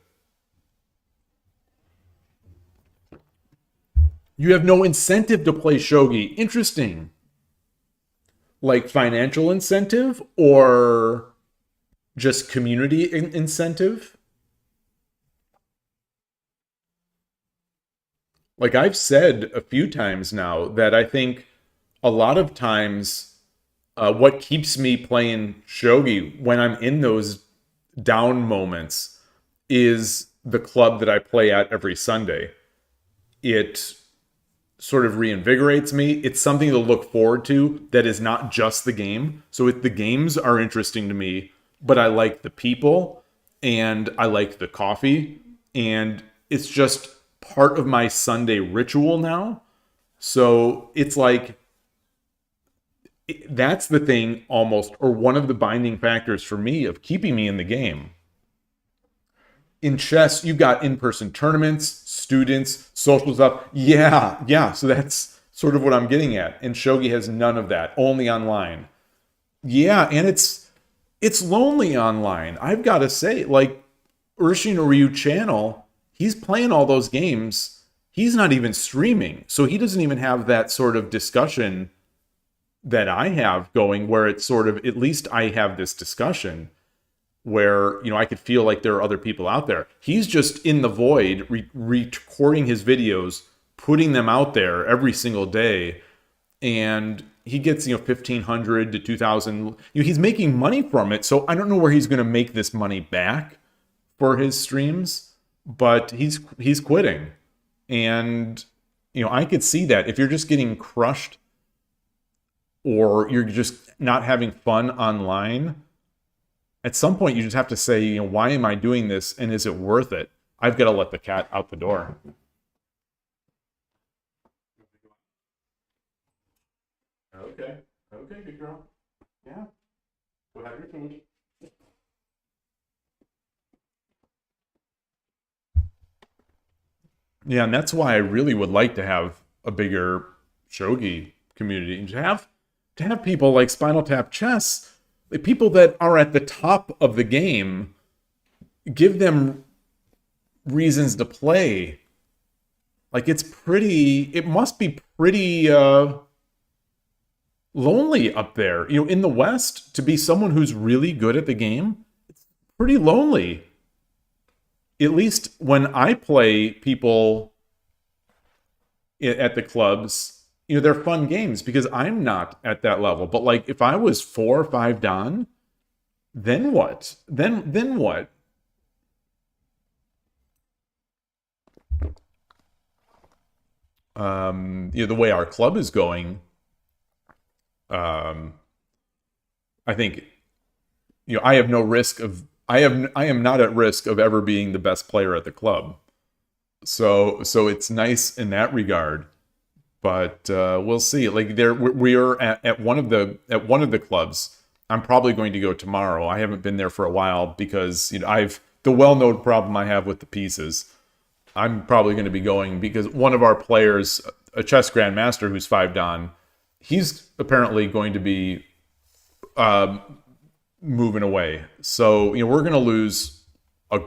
You have no incentive to play shogi. Interesting. Like financial incentive or just community incentive? Like I've said a few times now that I think a lot of times what keeps me playing Shogi when I'm in those down moments is the club that I play at every Sunday. It sort of reinvigorates me. It's something to look forward to that is not just the game. So if the games are interesting to me, but I like the people and I like the coffee, and it's just part of my Sunday ritual now. So it's like, that's the thing almost, or one of the binding factors for me of keeping me in the game. In chess, you've got in-person tournaments, students, social stuff. Yeah. So that's sort of what I'm getting at. And Shogi has none of that, only online. Yeah, and it's lonely online. I've got to say, like, Urshin Ryu channel, he's playing all those games. He's not even streaming. So he doesn't even have that sort of discussion that I have going, where it's sort of, at least I have this discussion where, I could feel like there are other people out there. He's just in the void, recording his videos, putting them out there every single day, and he gets 1,500 to 2,000. He's making money from it, so I don't know where he's going to make this money back for his streams, but he's quitting, and I could see that if you're just getting crushed or you're just not having fun online. At some point, you just have to say, why am I doing this, and is it worth it? I've got to let the cat out the door. Okay, good girl. Yeah, go have your food. Yeah, and that's why I really would like to have a bigger shogi community, and to have people like Spinal Tap Chess. The people that are at the top of the game, give them reasons to play. Like, it must be pretty lonely up there. In the West, to be someone who's really good at the game, it's pretty lonely. At least when I play people at the clubs, they're fun games because I'm not at that level. But like, if I was 4 or 5 Dan, then what? Then what? The way our club is going, I think, I have no risk of, I am not at risk of ever being the best player at the club. So it's nice in that regard. But we'll see. Like, we are at one of the clubs. I'm probably going to go tomorrow. I haven't been there for a while because the well-known problem I have with the pieces. I'm probably going to be going because one of our players, a chess grandmaster who's 5 Dan, he's apparently going to be moving away. So we're going to lose a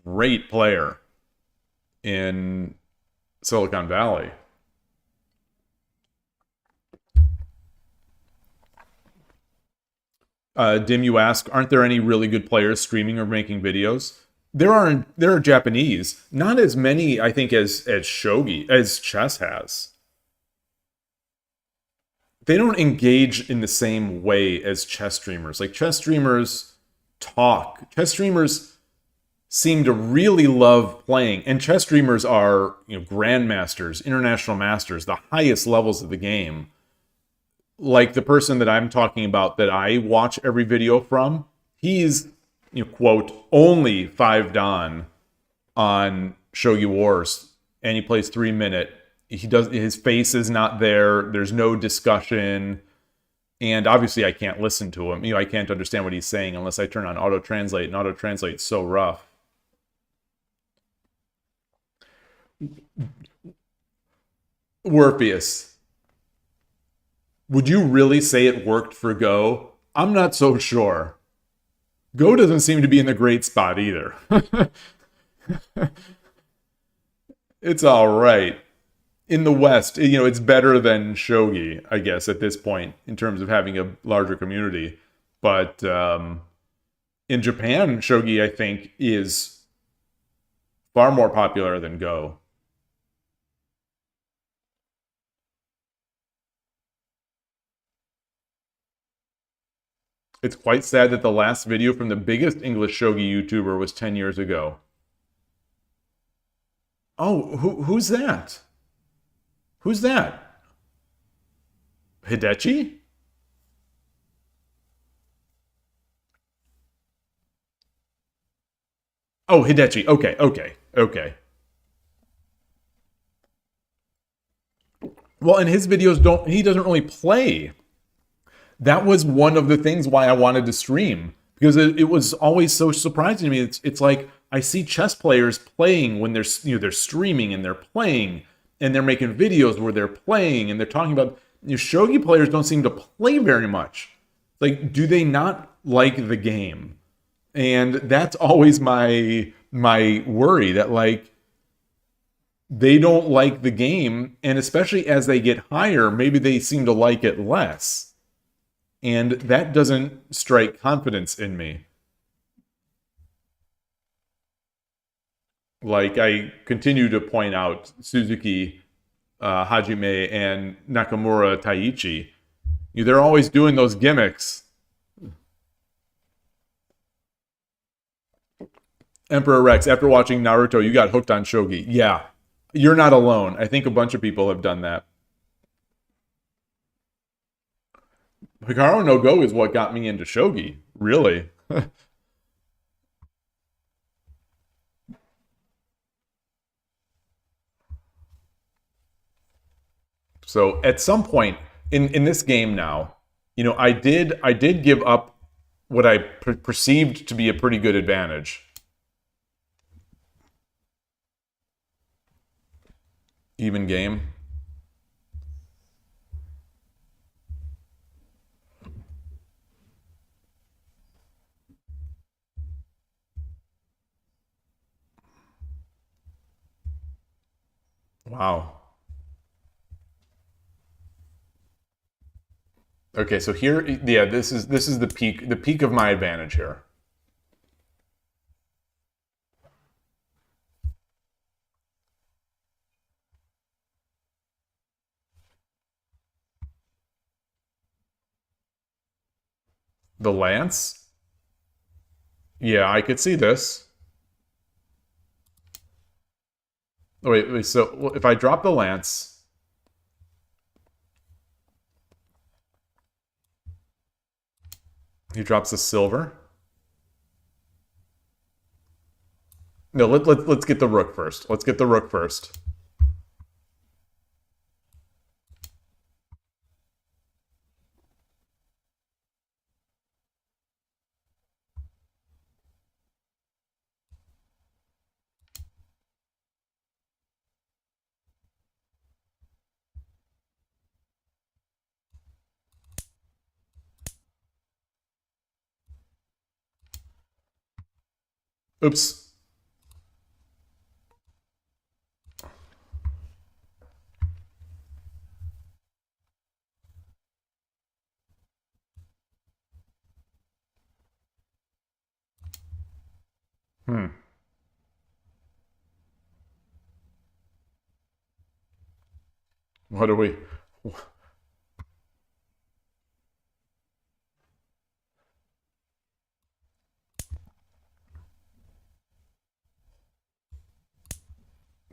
great player in Silicon Valley. Dim, you ask, aren't there any really good players streaming or making videos? There are Japanese, not as many, I think, as chess has. They don't engage in the same way as chess streamers. Like, chess streamers talk. Chess streamers seem to really love playing, and chess streamers are grandmasters, international masters, the highest levels of the game. Like the person that I'm talking about that I watch every video from, he's, quote, only 5 Dan on Shogi Wars, and he plays 3-minute. His face is not there. There's no discussion. And obviously I can't listen to him. I can't understand what he's saying unless I turn on auto-translate, and auto-translate's so rough. Warpius. Would you really say it worked for Go? I'm not so sure. Go doesn't seem to be in the great spot either. It's all right. In the West, it's better than Shogi, I guess, at this point, in terms of having a larger community. But in Japan, Shogi, I think, is far more popular than Go. It's quite sad that the last video from the biggest English shogi YouTuber was 10 years ago. Oh, who's that? Who's that? Hidechi? Oh, Hidechi. Okay. Well, and his videos he doesn't really play. That was one of the things why I wanted to stream, because it was always so surprising to me. It's like I see chess players playing when they're streaming and they're playing and they're making videos where they're playing and they're talking about, shogi players don't seem to play very much. Like, do they not like the game? And that's always my worry, that like they don't like the game, and especially as they get higher, maybe they seem to like it less. And that doesn't strike confidence in me. Like, I continue to point out Suzuki Hajime and Nakamura Taichi. They're always doing those gimmicks. Emperor Rex, after watching Naruto, you got hooked on shogi. Yeah, you're not alone. I think a bunch of people have done that. Hikaru no Go is what got me into shogi, really. So at some point in this game now, I did give up what I perceived to be a pretty good advantage. Even game. Wow. Okay, so here, yeah, this is the peak of my advantage here. The lance? Yeah, I could see this. Oh, wait, so if I drop the lance, he drops the silver. No, let's get the rook first. Let's get the rook first. Oops. What do we...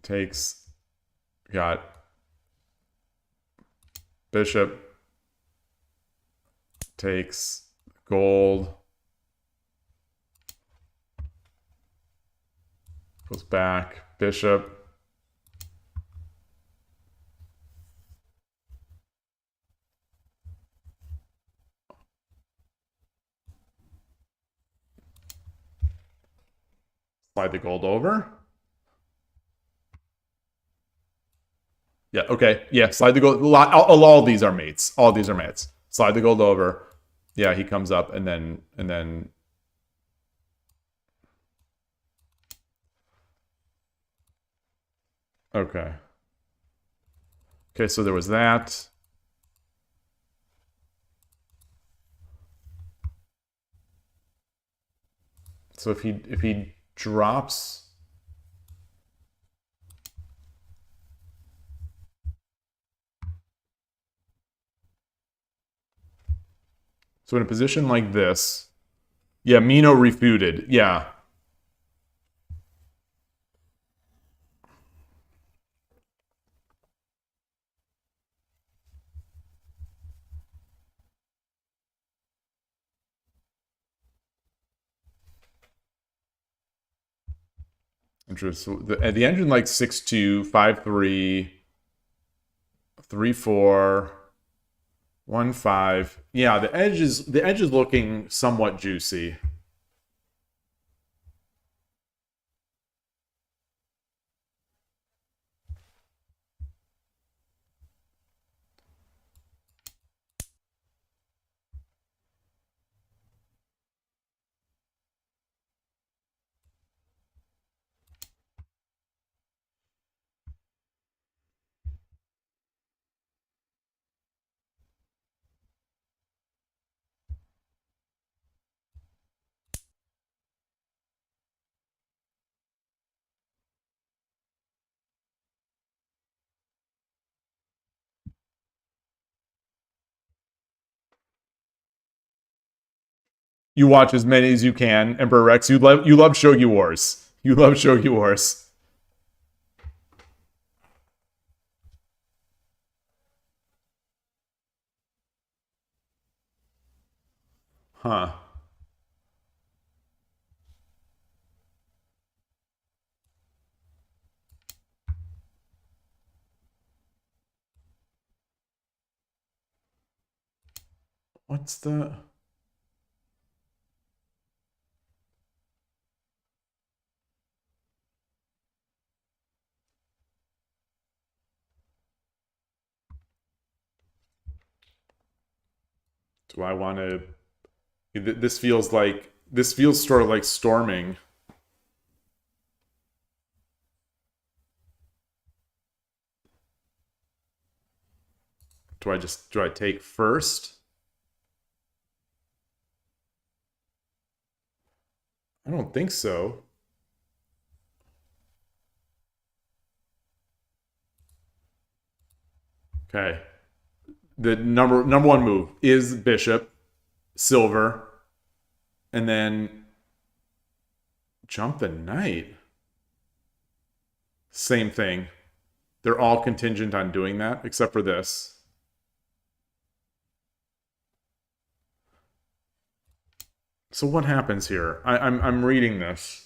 Takes... Got... Bishop. Takes... Gold. Goes back. Bishop. Slide the gold over. Yeah, okay. Yeah, slide the gold. All these are mates. All these are mates. Slide the gold over. Yeah, he comes up and then okay. Okay, so there was that. So if he drops... So in a position like this, yeah, Mino refuted. Yeah. Interesting. The engine like 6-2, 5-3, 3-4, 1-5. Yeah, the edge is looking somewhat juicy. You watch as many as you can, Emperor Rex. You love Shogi Wars. You love Shogi Wars. Huh. What's the... Do I want to... This feels sort of like storming. Do I take first? I don't think so. Okay. The number one move is bishop, silver, and then jump the knight. Same thing. They're all contingent on doing that, except for this. So what happens here? I'm reading this.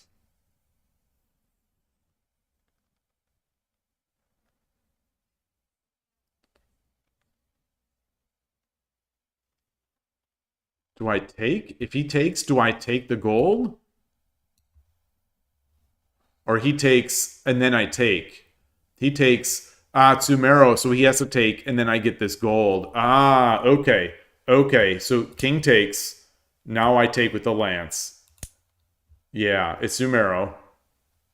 Do I take? If he takes, do I take the gold? Or he takes, and then I take. He takes, Tsumero, so he has to take, and then I get this gold. Okay. Okay, so king takes. Now I take with the lance. Yeah, it's Tsumero.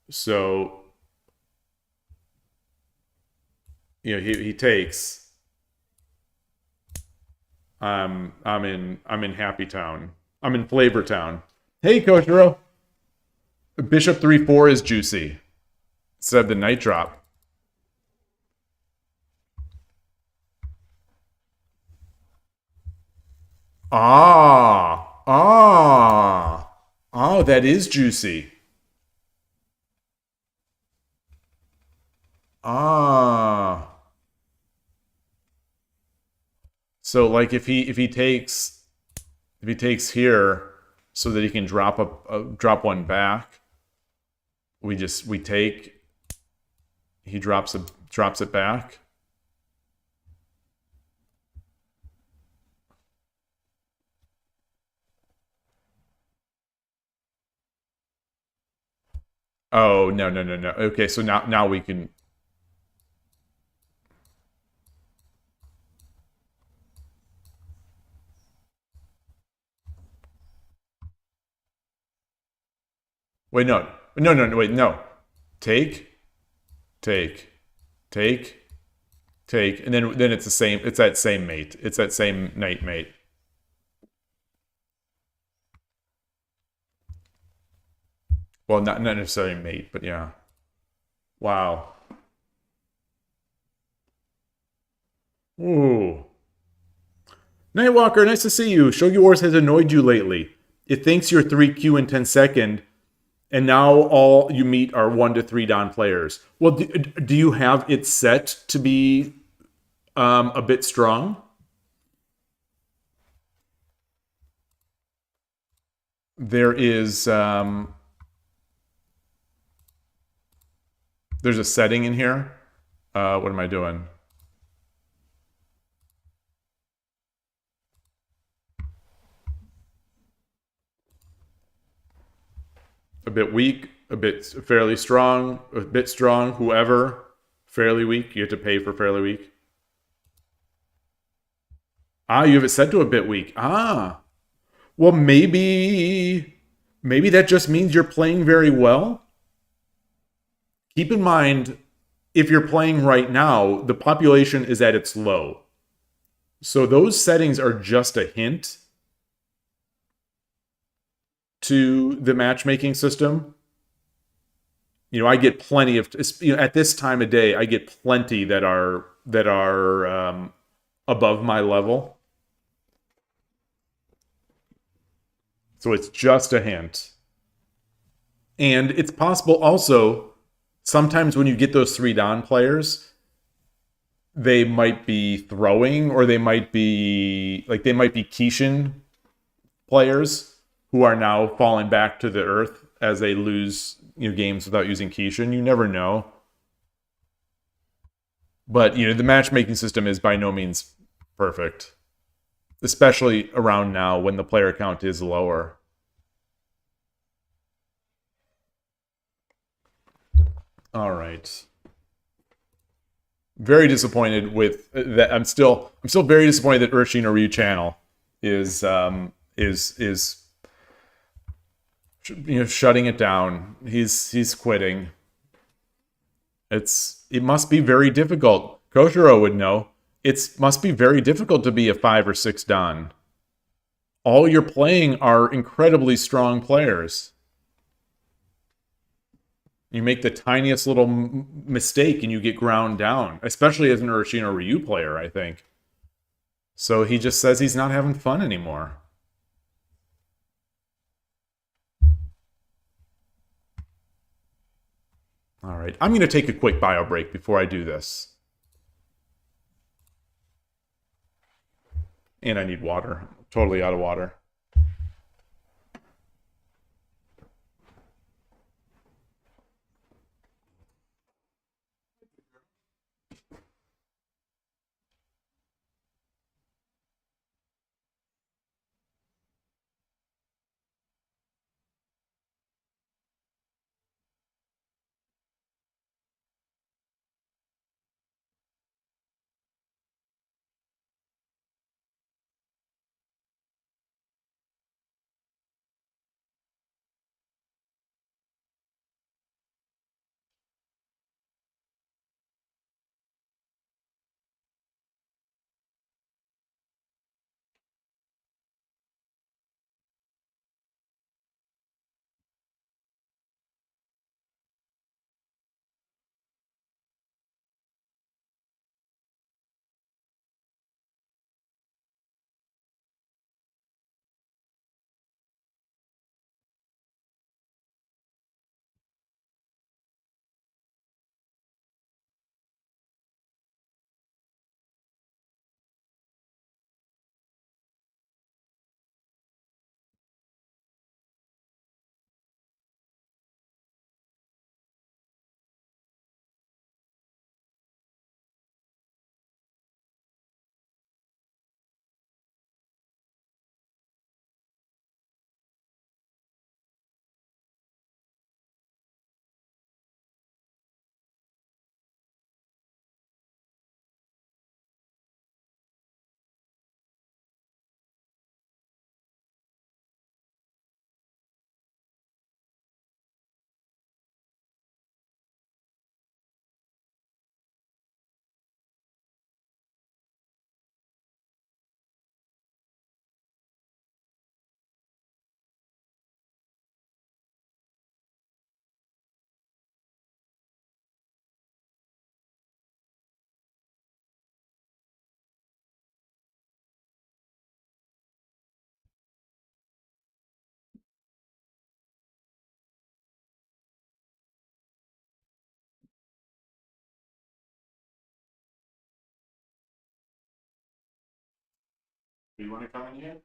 So, you know, he takes. I'm in Happy Town. I'm in Flavor Town. Hey, Koshiro. Bishop 3-4 is juicy. Instead of the knight drop. Oh, that is juicy. So like if he takes here so that he can drop one back, we take, he drops it back. Oh, no. Okay, so now we can... Wait, no. Wait, no. Take, and then it's the same, it's that same mate. It's that same knight mate. Well, not necessarily mate, but yeah. Wow. Ooh. Nightwalker, nice to see you. Shogi Wars has annoyed you lately. It thinks you're 3Q and 10 second, and now all you meet are 1 to 3 Dan players. Well, do you have it set to be a bit strong? There is there's a setting in here. What am I doing? A bit weak, a bit fairly strong, a bit strong, whoever, fairly weak. You have to pay for fairly weak. Ah, you have it set to a bit weak. Ah. Well, maybe that just means you're playing very well. Keep in mind, if you're playing right now, the population is at its low. So those settings are just a hint to the matchmaking system. You know, I get plenty of, at this time of day, I get plenty that are above my level. So it's just a hint. And it's possible also, sometimes when you get those 3 Dan players, they might be throwing, or they might be Kishin players who are now falling back to the earth as they lose games without using Kishin. You never know. But the matchmaking system is by no means perfect, especially around now when the player count is lower. All right. Very disappointed with that. I'm still very disappointed that Urshin or Ryu channel is shutting it down. He's quitting. It must be very difficult. Koshiro would know. It must be very difficult to be a 5 or 6 Dan. All you're playing are incredibly strong players. You make the tiniest little mistake and you get ground down, especially as an Urshin or Ryu player, I think. So he just says he's not having fun anymore. All right, I'm going to take a quick bio break before I do this. And I need water. I'm totally out of water. Do you want to come in here?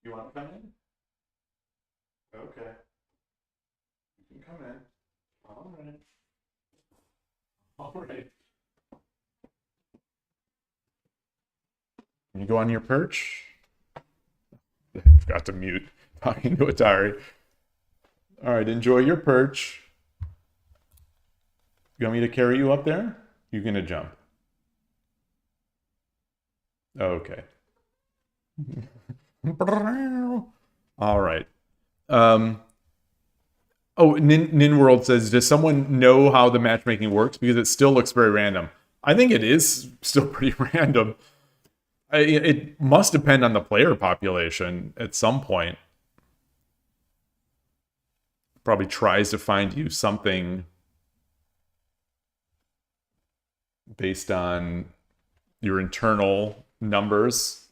You want to come in? Okay. You can come in. All right. All right. Can you go on your perch? I forgot to mute. Talking to Atari. All right, enjoy your perch. You want me to carry you up there? You're going to jump. Okay. All right. Nin World says, does someone know how the matchmaking works? Because it still looks very random. I think it is still pretty random. It must depend on the player population at some point. Probably tries to find you something based on your internal numbers.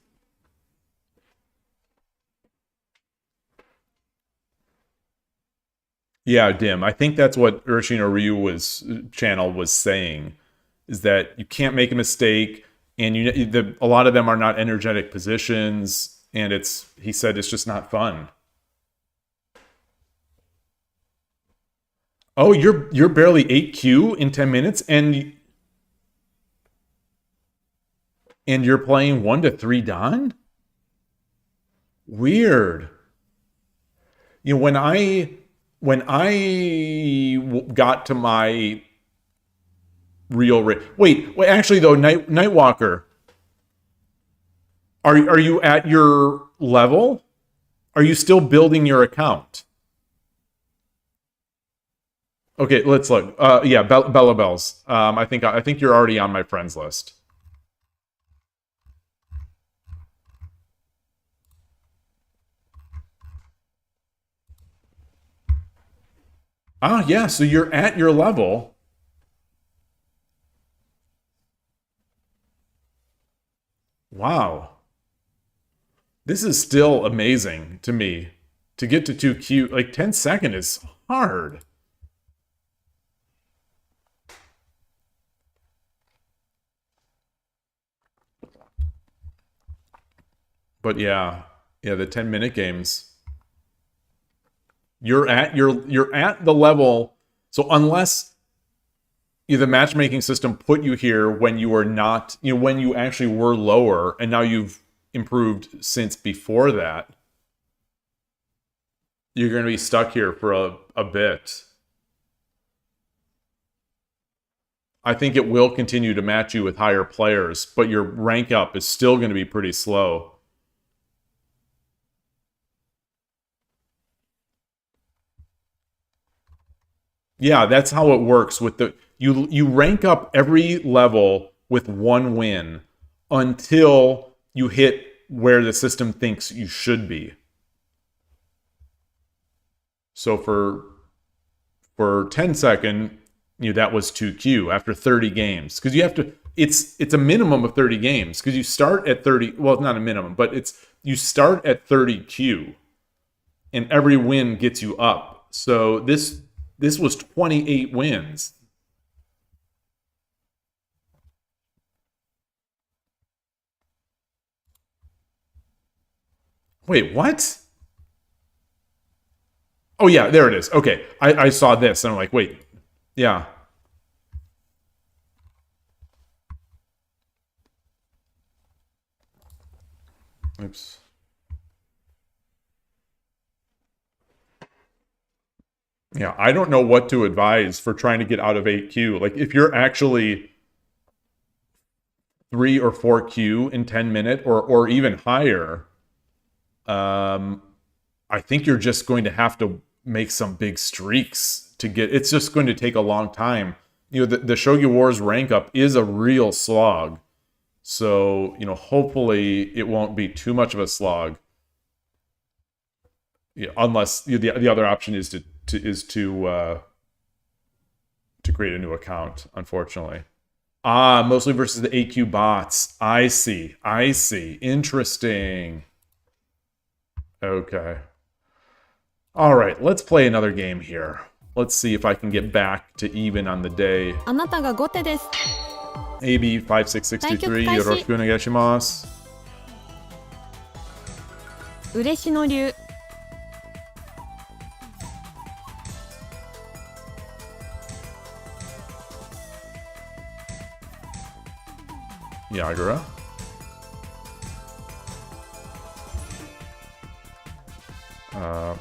Yeah, Dim. I think that's what Urshino Ryu channel was saying, is that you can't make a mistake, and a lot of them are not energetic positions, and he said it's just not fun. Oh, you're barely 8Q in 10 minutes, and you're playing 1 to 3 Don? Weird. You know, when I got to my real wait, actually though, Nightwalker, are you at your level? Are you still building your account? Okay, let's look. Yeah, Bella Bells. I think you're already on my friends list. Ah, yeah, so you're at your level. Wow. This is still amazing to me. To get to 2Q, like 10 second is hard. But yeah, the 10-minute games. You're at the level. So unless the matchmaking system put you here when you were not, when you actually were lower, and now you've improved since before that, you're going to be stuck here for a bit. I think it will continue to match you with higher players, but your rank up is still going to be pretty slow. Yeah, that's how it works with you rank up every level with 1 win until you hit where the system thinks you should be. So for 10 second, that was 2Q after 30 games, because you have to it's a minimum of 30 games, because you start at 30, well, not a minimum, but you start at 30Q and every win gets you up. So this was 28 wins. Wait, what? Oh, yeah, there it is. Okay, I saw this, and I'm like, wait. Yeah. Oops. Yeah, I don't know what to advise for trying to get out of 8Q. Like, if you're actually 3 or 4Q in 10 minute or even higher, I think you're just going to have to make some big streaks to get. It's just going to take a long time. The Shogi Wars rank up is a real slog. So, hopefully it won't be too much of a slog. Yeah, unless the other option is to create a new account, unfortunately. Mostly versus the AQ bots. I see. Interesting. Okay. All right, let's play another game here. Let's see if I can get back to even on the day. あなたが後手です。 AB5663, よろしくお願いします。嬉野流 Yagura. Uh,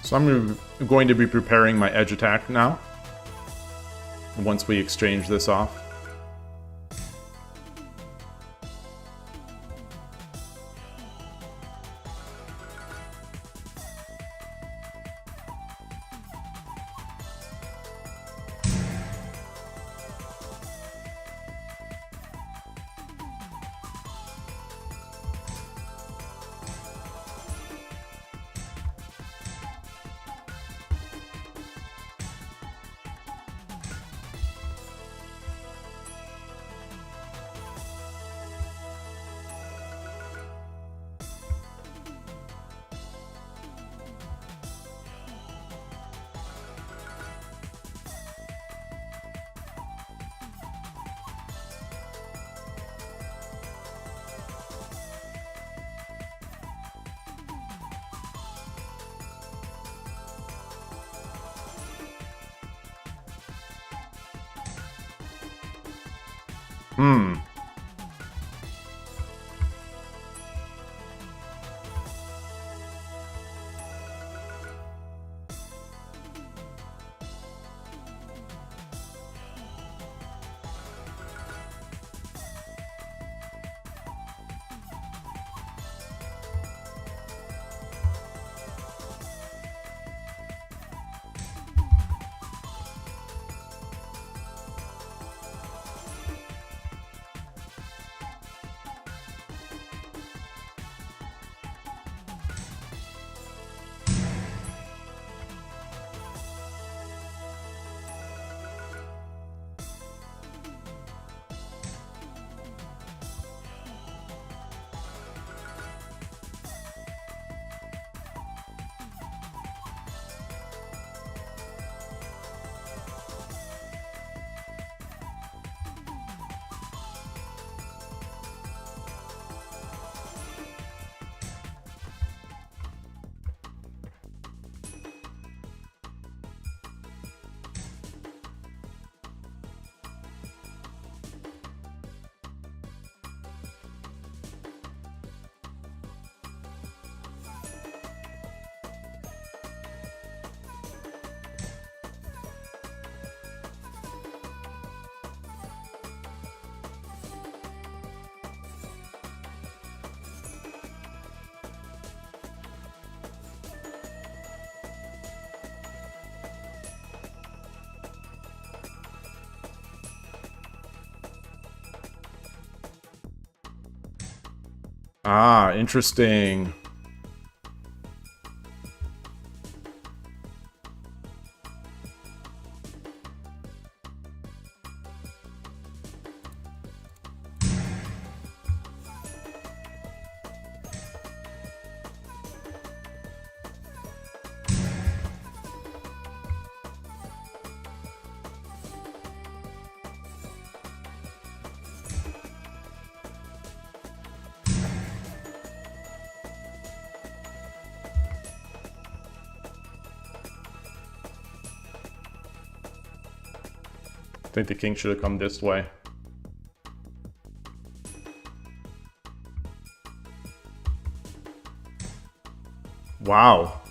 So I'm going to be preparing my edge attack now. Once we exchange this off. Ah, interesting. I think the king should have come this way. Wow.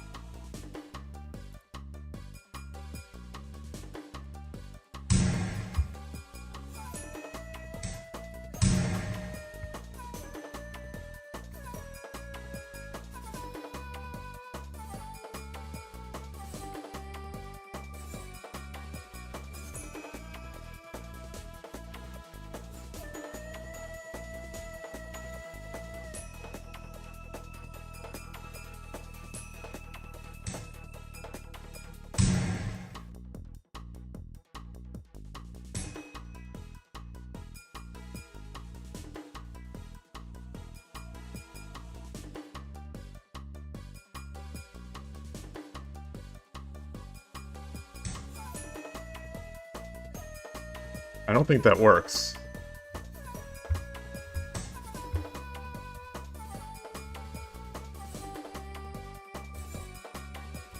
don't think that works.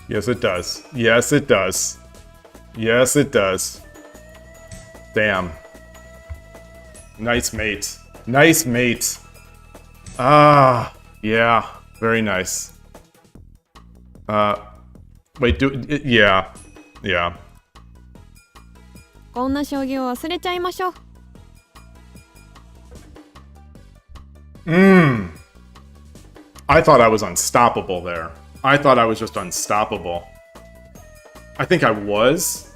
Yes, it does. Yes, it does. Yes, it does. Damn. Nice mate. Nice mate. Ah, yeah. Very nice. Wait, yeah. Yeah. こんな将棋を忘れちゃいましょう。I thought I was unstoppable there. I thought I was just unstoppable. I think I was.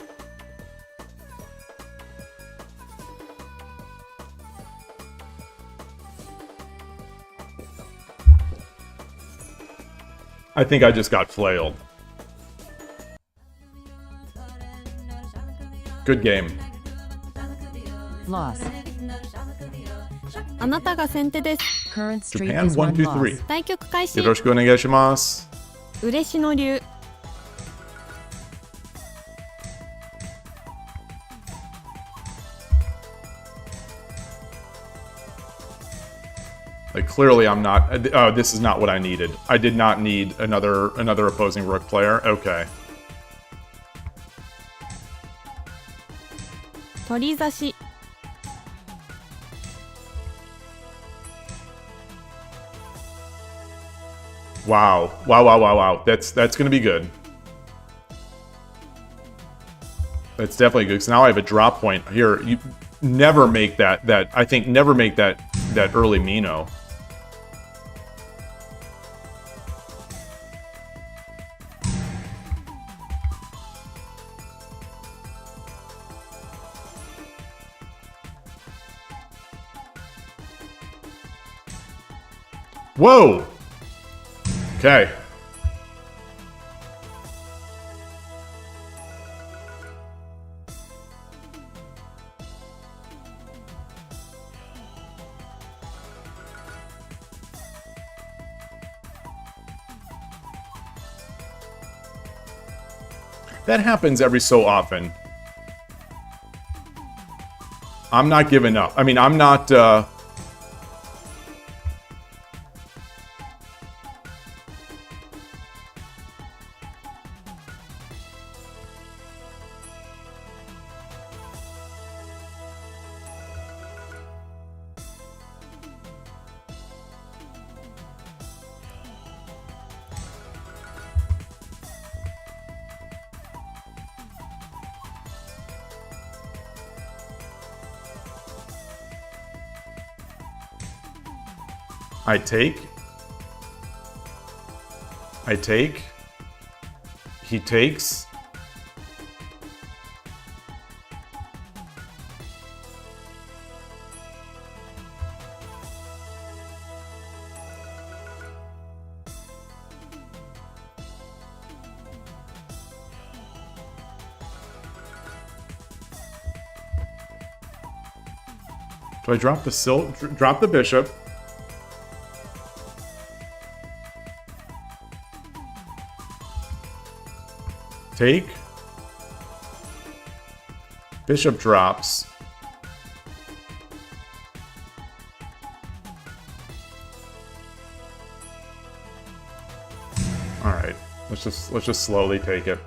I think I just got flailed. Good game. Loss. あなたが先手です。 Current streak Japan is 1 1, 2, loss. 3. 対局開始。よろしくお願いします。嬉野流。 Like clearly I'm not. Oh, this is not what I needed. I did not need another opposing rook player. Okay. 取り差し。 Wow. Wow, wow, wow, wow. That's gonna be good. That's definitely good. So now I have a drop point here. You never make that I think never make that early Mino. Whoa! Okay. That happens every so often. I'm not giving up. I mean, I'm not... I take. He takes. Do I drop the drop the bishop? Take. Bishop drops. All right. Let's just slowly take it.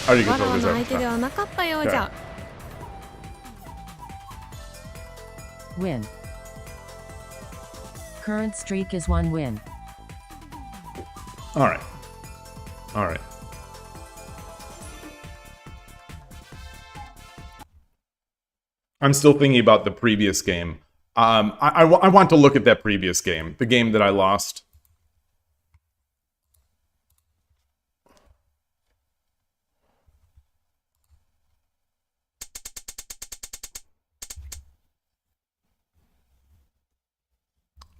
How do you わ get らわ those の相手で out? はなかったようじゃ。 Win. Current streak is 1 win. All right. All right. I'm still thinking about the previous game. I want to look at that previous game, the game that I lost.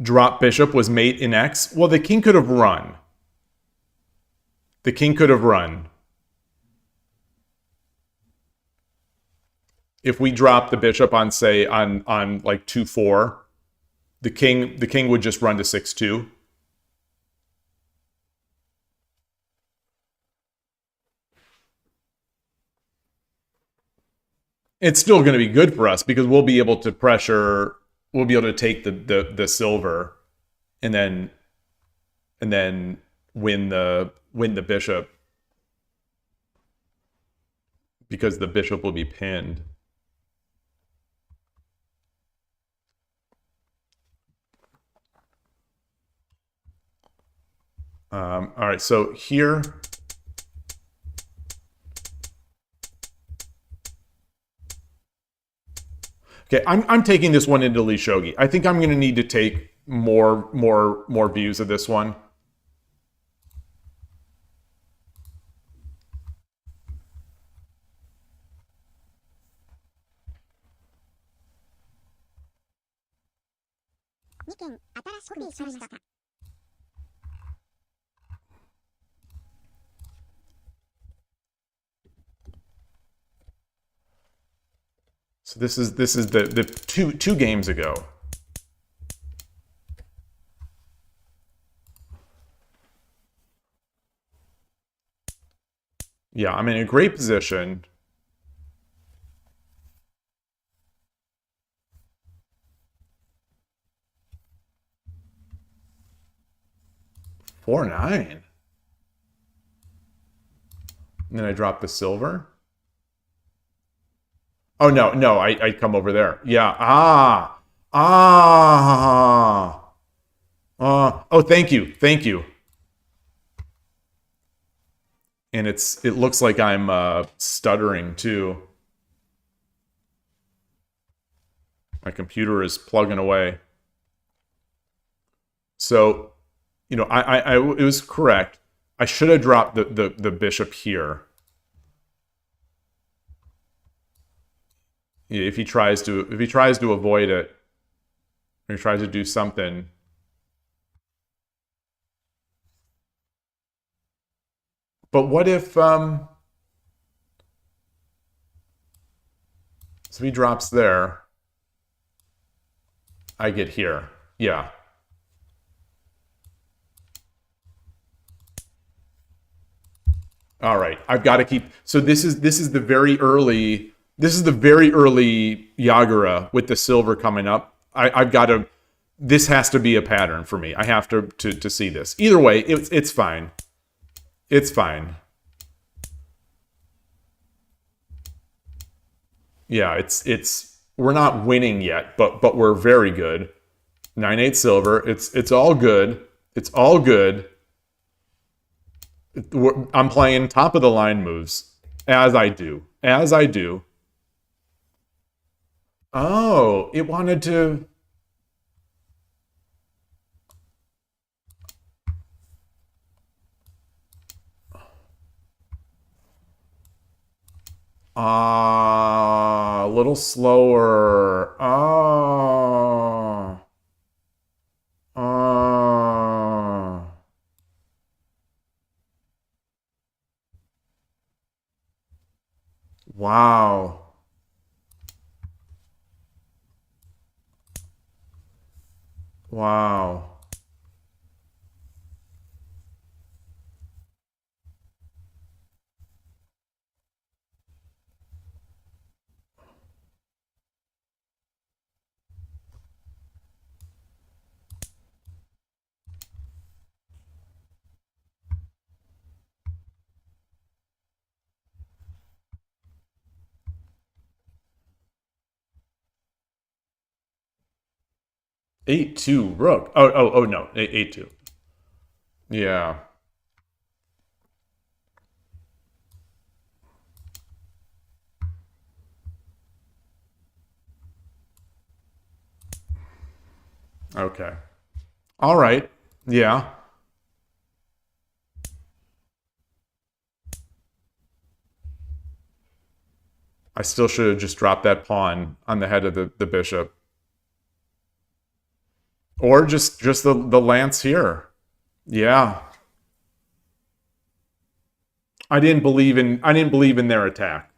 Drop bishop was mate in X. Well, the king could have run. The king could have run. If we drop the bishop on, say, on like 2-4, the king would just run to 6-2. It's still going to be good for us because we'll be able to pressure. We'll be able to take the silver, and then win the bishop, because the bishop will be pinned. All right, so here. Okay, I'm taking this one into Lee Shogi. I think I'm going to need to take more views of this one. So this is the two games ago. Yeah, I'm in a great position. $4-9. And then I drop the silver. Oh, no, I come over there. Yeah. Oh, thank you. And it looks like I'm stuttering too. My computer is plugging away. So, you know, it was correct. I should have dropped the bishop here. If he tries to avoid it, or he tries to do something. But what if so he drops there, I get here. Yeah. All right, I've got to keep. So this is the very early. This is the very early Yagura with the silver coming up. I've got to. This has to be a pattern for me. I have to see this. Either way, it's fine. It's fine. Yeah, it's we're not winning yet, but we're very good. 9-8 silver. It's all good. It's all good. I'm playing top of the line moves, as I do. Oh, it wanted to. A little slower. Wow. Wow. Eight two rook. Oh no, 8-2. Yeah. Okay. All right. Yeah. I still should have just dropped that pawn on the head of the bishop. Or just the lance here. Yeah. I didn't believe in their attack.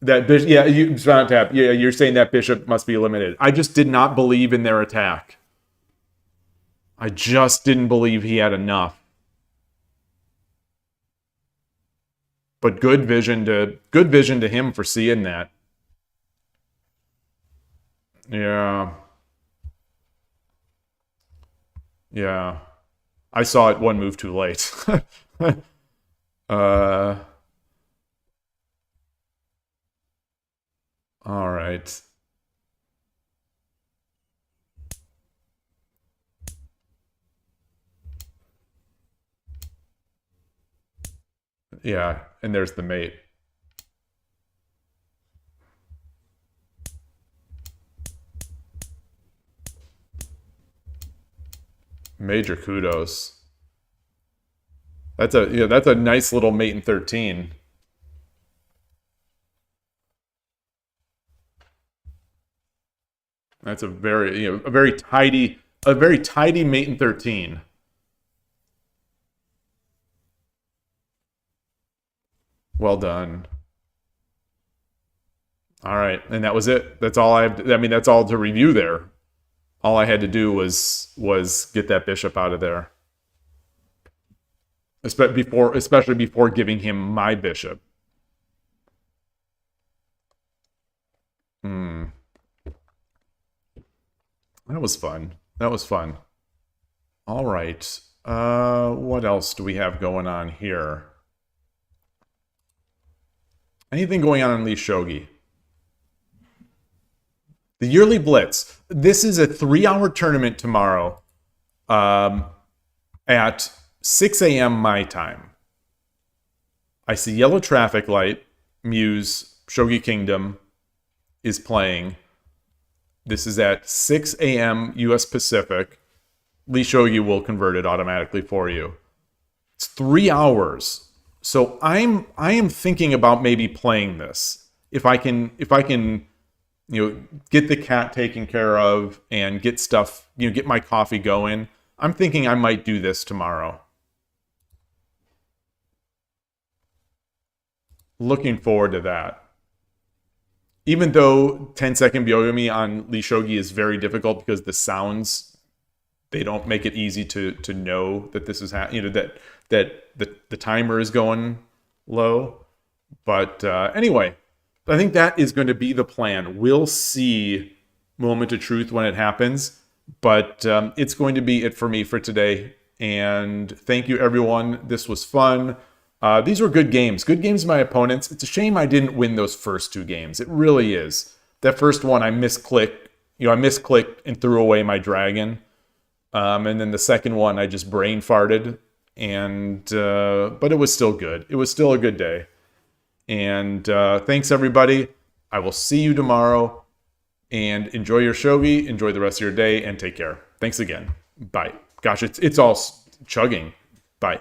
That bishop, yeah, you're saying that bishop must be eliminated. I just did not believe in their attack. I just didn't believe he had enough. But good vision to him for seeing that. Yeah. Yeah. I saw it one move too late. All right. Yeah, and there's the mate. Major kudos. That's a nice little mate in 13. That's a very tidy mate in 13. Well done. All right, and that was it. That's all that's all to review there. All I had to do was get that bishop out of there. Especially before giving him my bishop. That was fun. That was fun. All right. What else do we have going on here? Anything going on in Lee Shogi? The Yearly Blitz. This is a 3-hour tournament tomorrow at 6 a.m. my time. I see yellow traffic light. Muse, Shogi Kingdom is playing. This is at 6 a.m. U.S. Pacific. Lee Shogi will convert it automatically for you. It's 3 hours. So I am thinking about maybe playing this. If I can get the cat taken care of and get stuff, get my coffee going. I'm thinking I might do this tomorrow. Looking forward to that. Even though 10-second Byoyomi on Lee Shogi is very difficult because the sounds, they don't make it easy to know that this is that the timer is going low. But anyway, I think that is going to be the plan. We'll see Moment of Truth when it happens, but it's going to be it for me for today. And thank you, everyone. This was fun. These were good games. Good games, my opponents. It's a shame I didn't win those first 2 games. It really is. That first one, I misclicked. I misclicked and threw away my dragon. And then the second one, I just brain farted. And but it was still good. It was still a good day. And thanks, everybody. I will see you tomorrow. And enjoy your shogi. Enjoy the rest of your day. And take care. Thanks again. Bye. Gosh, it's all chugging. Bye.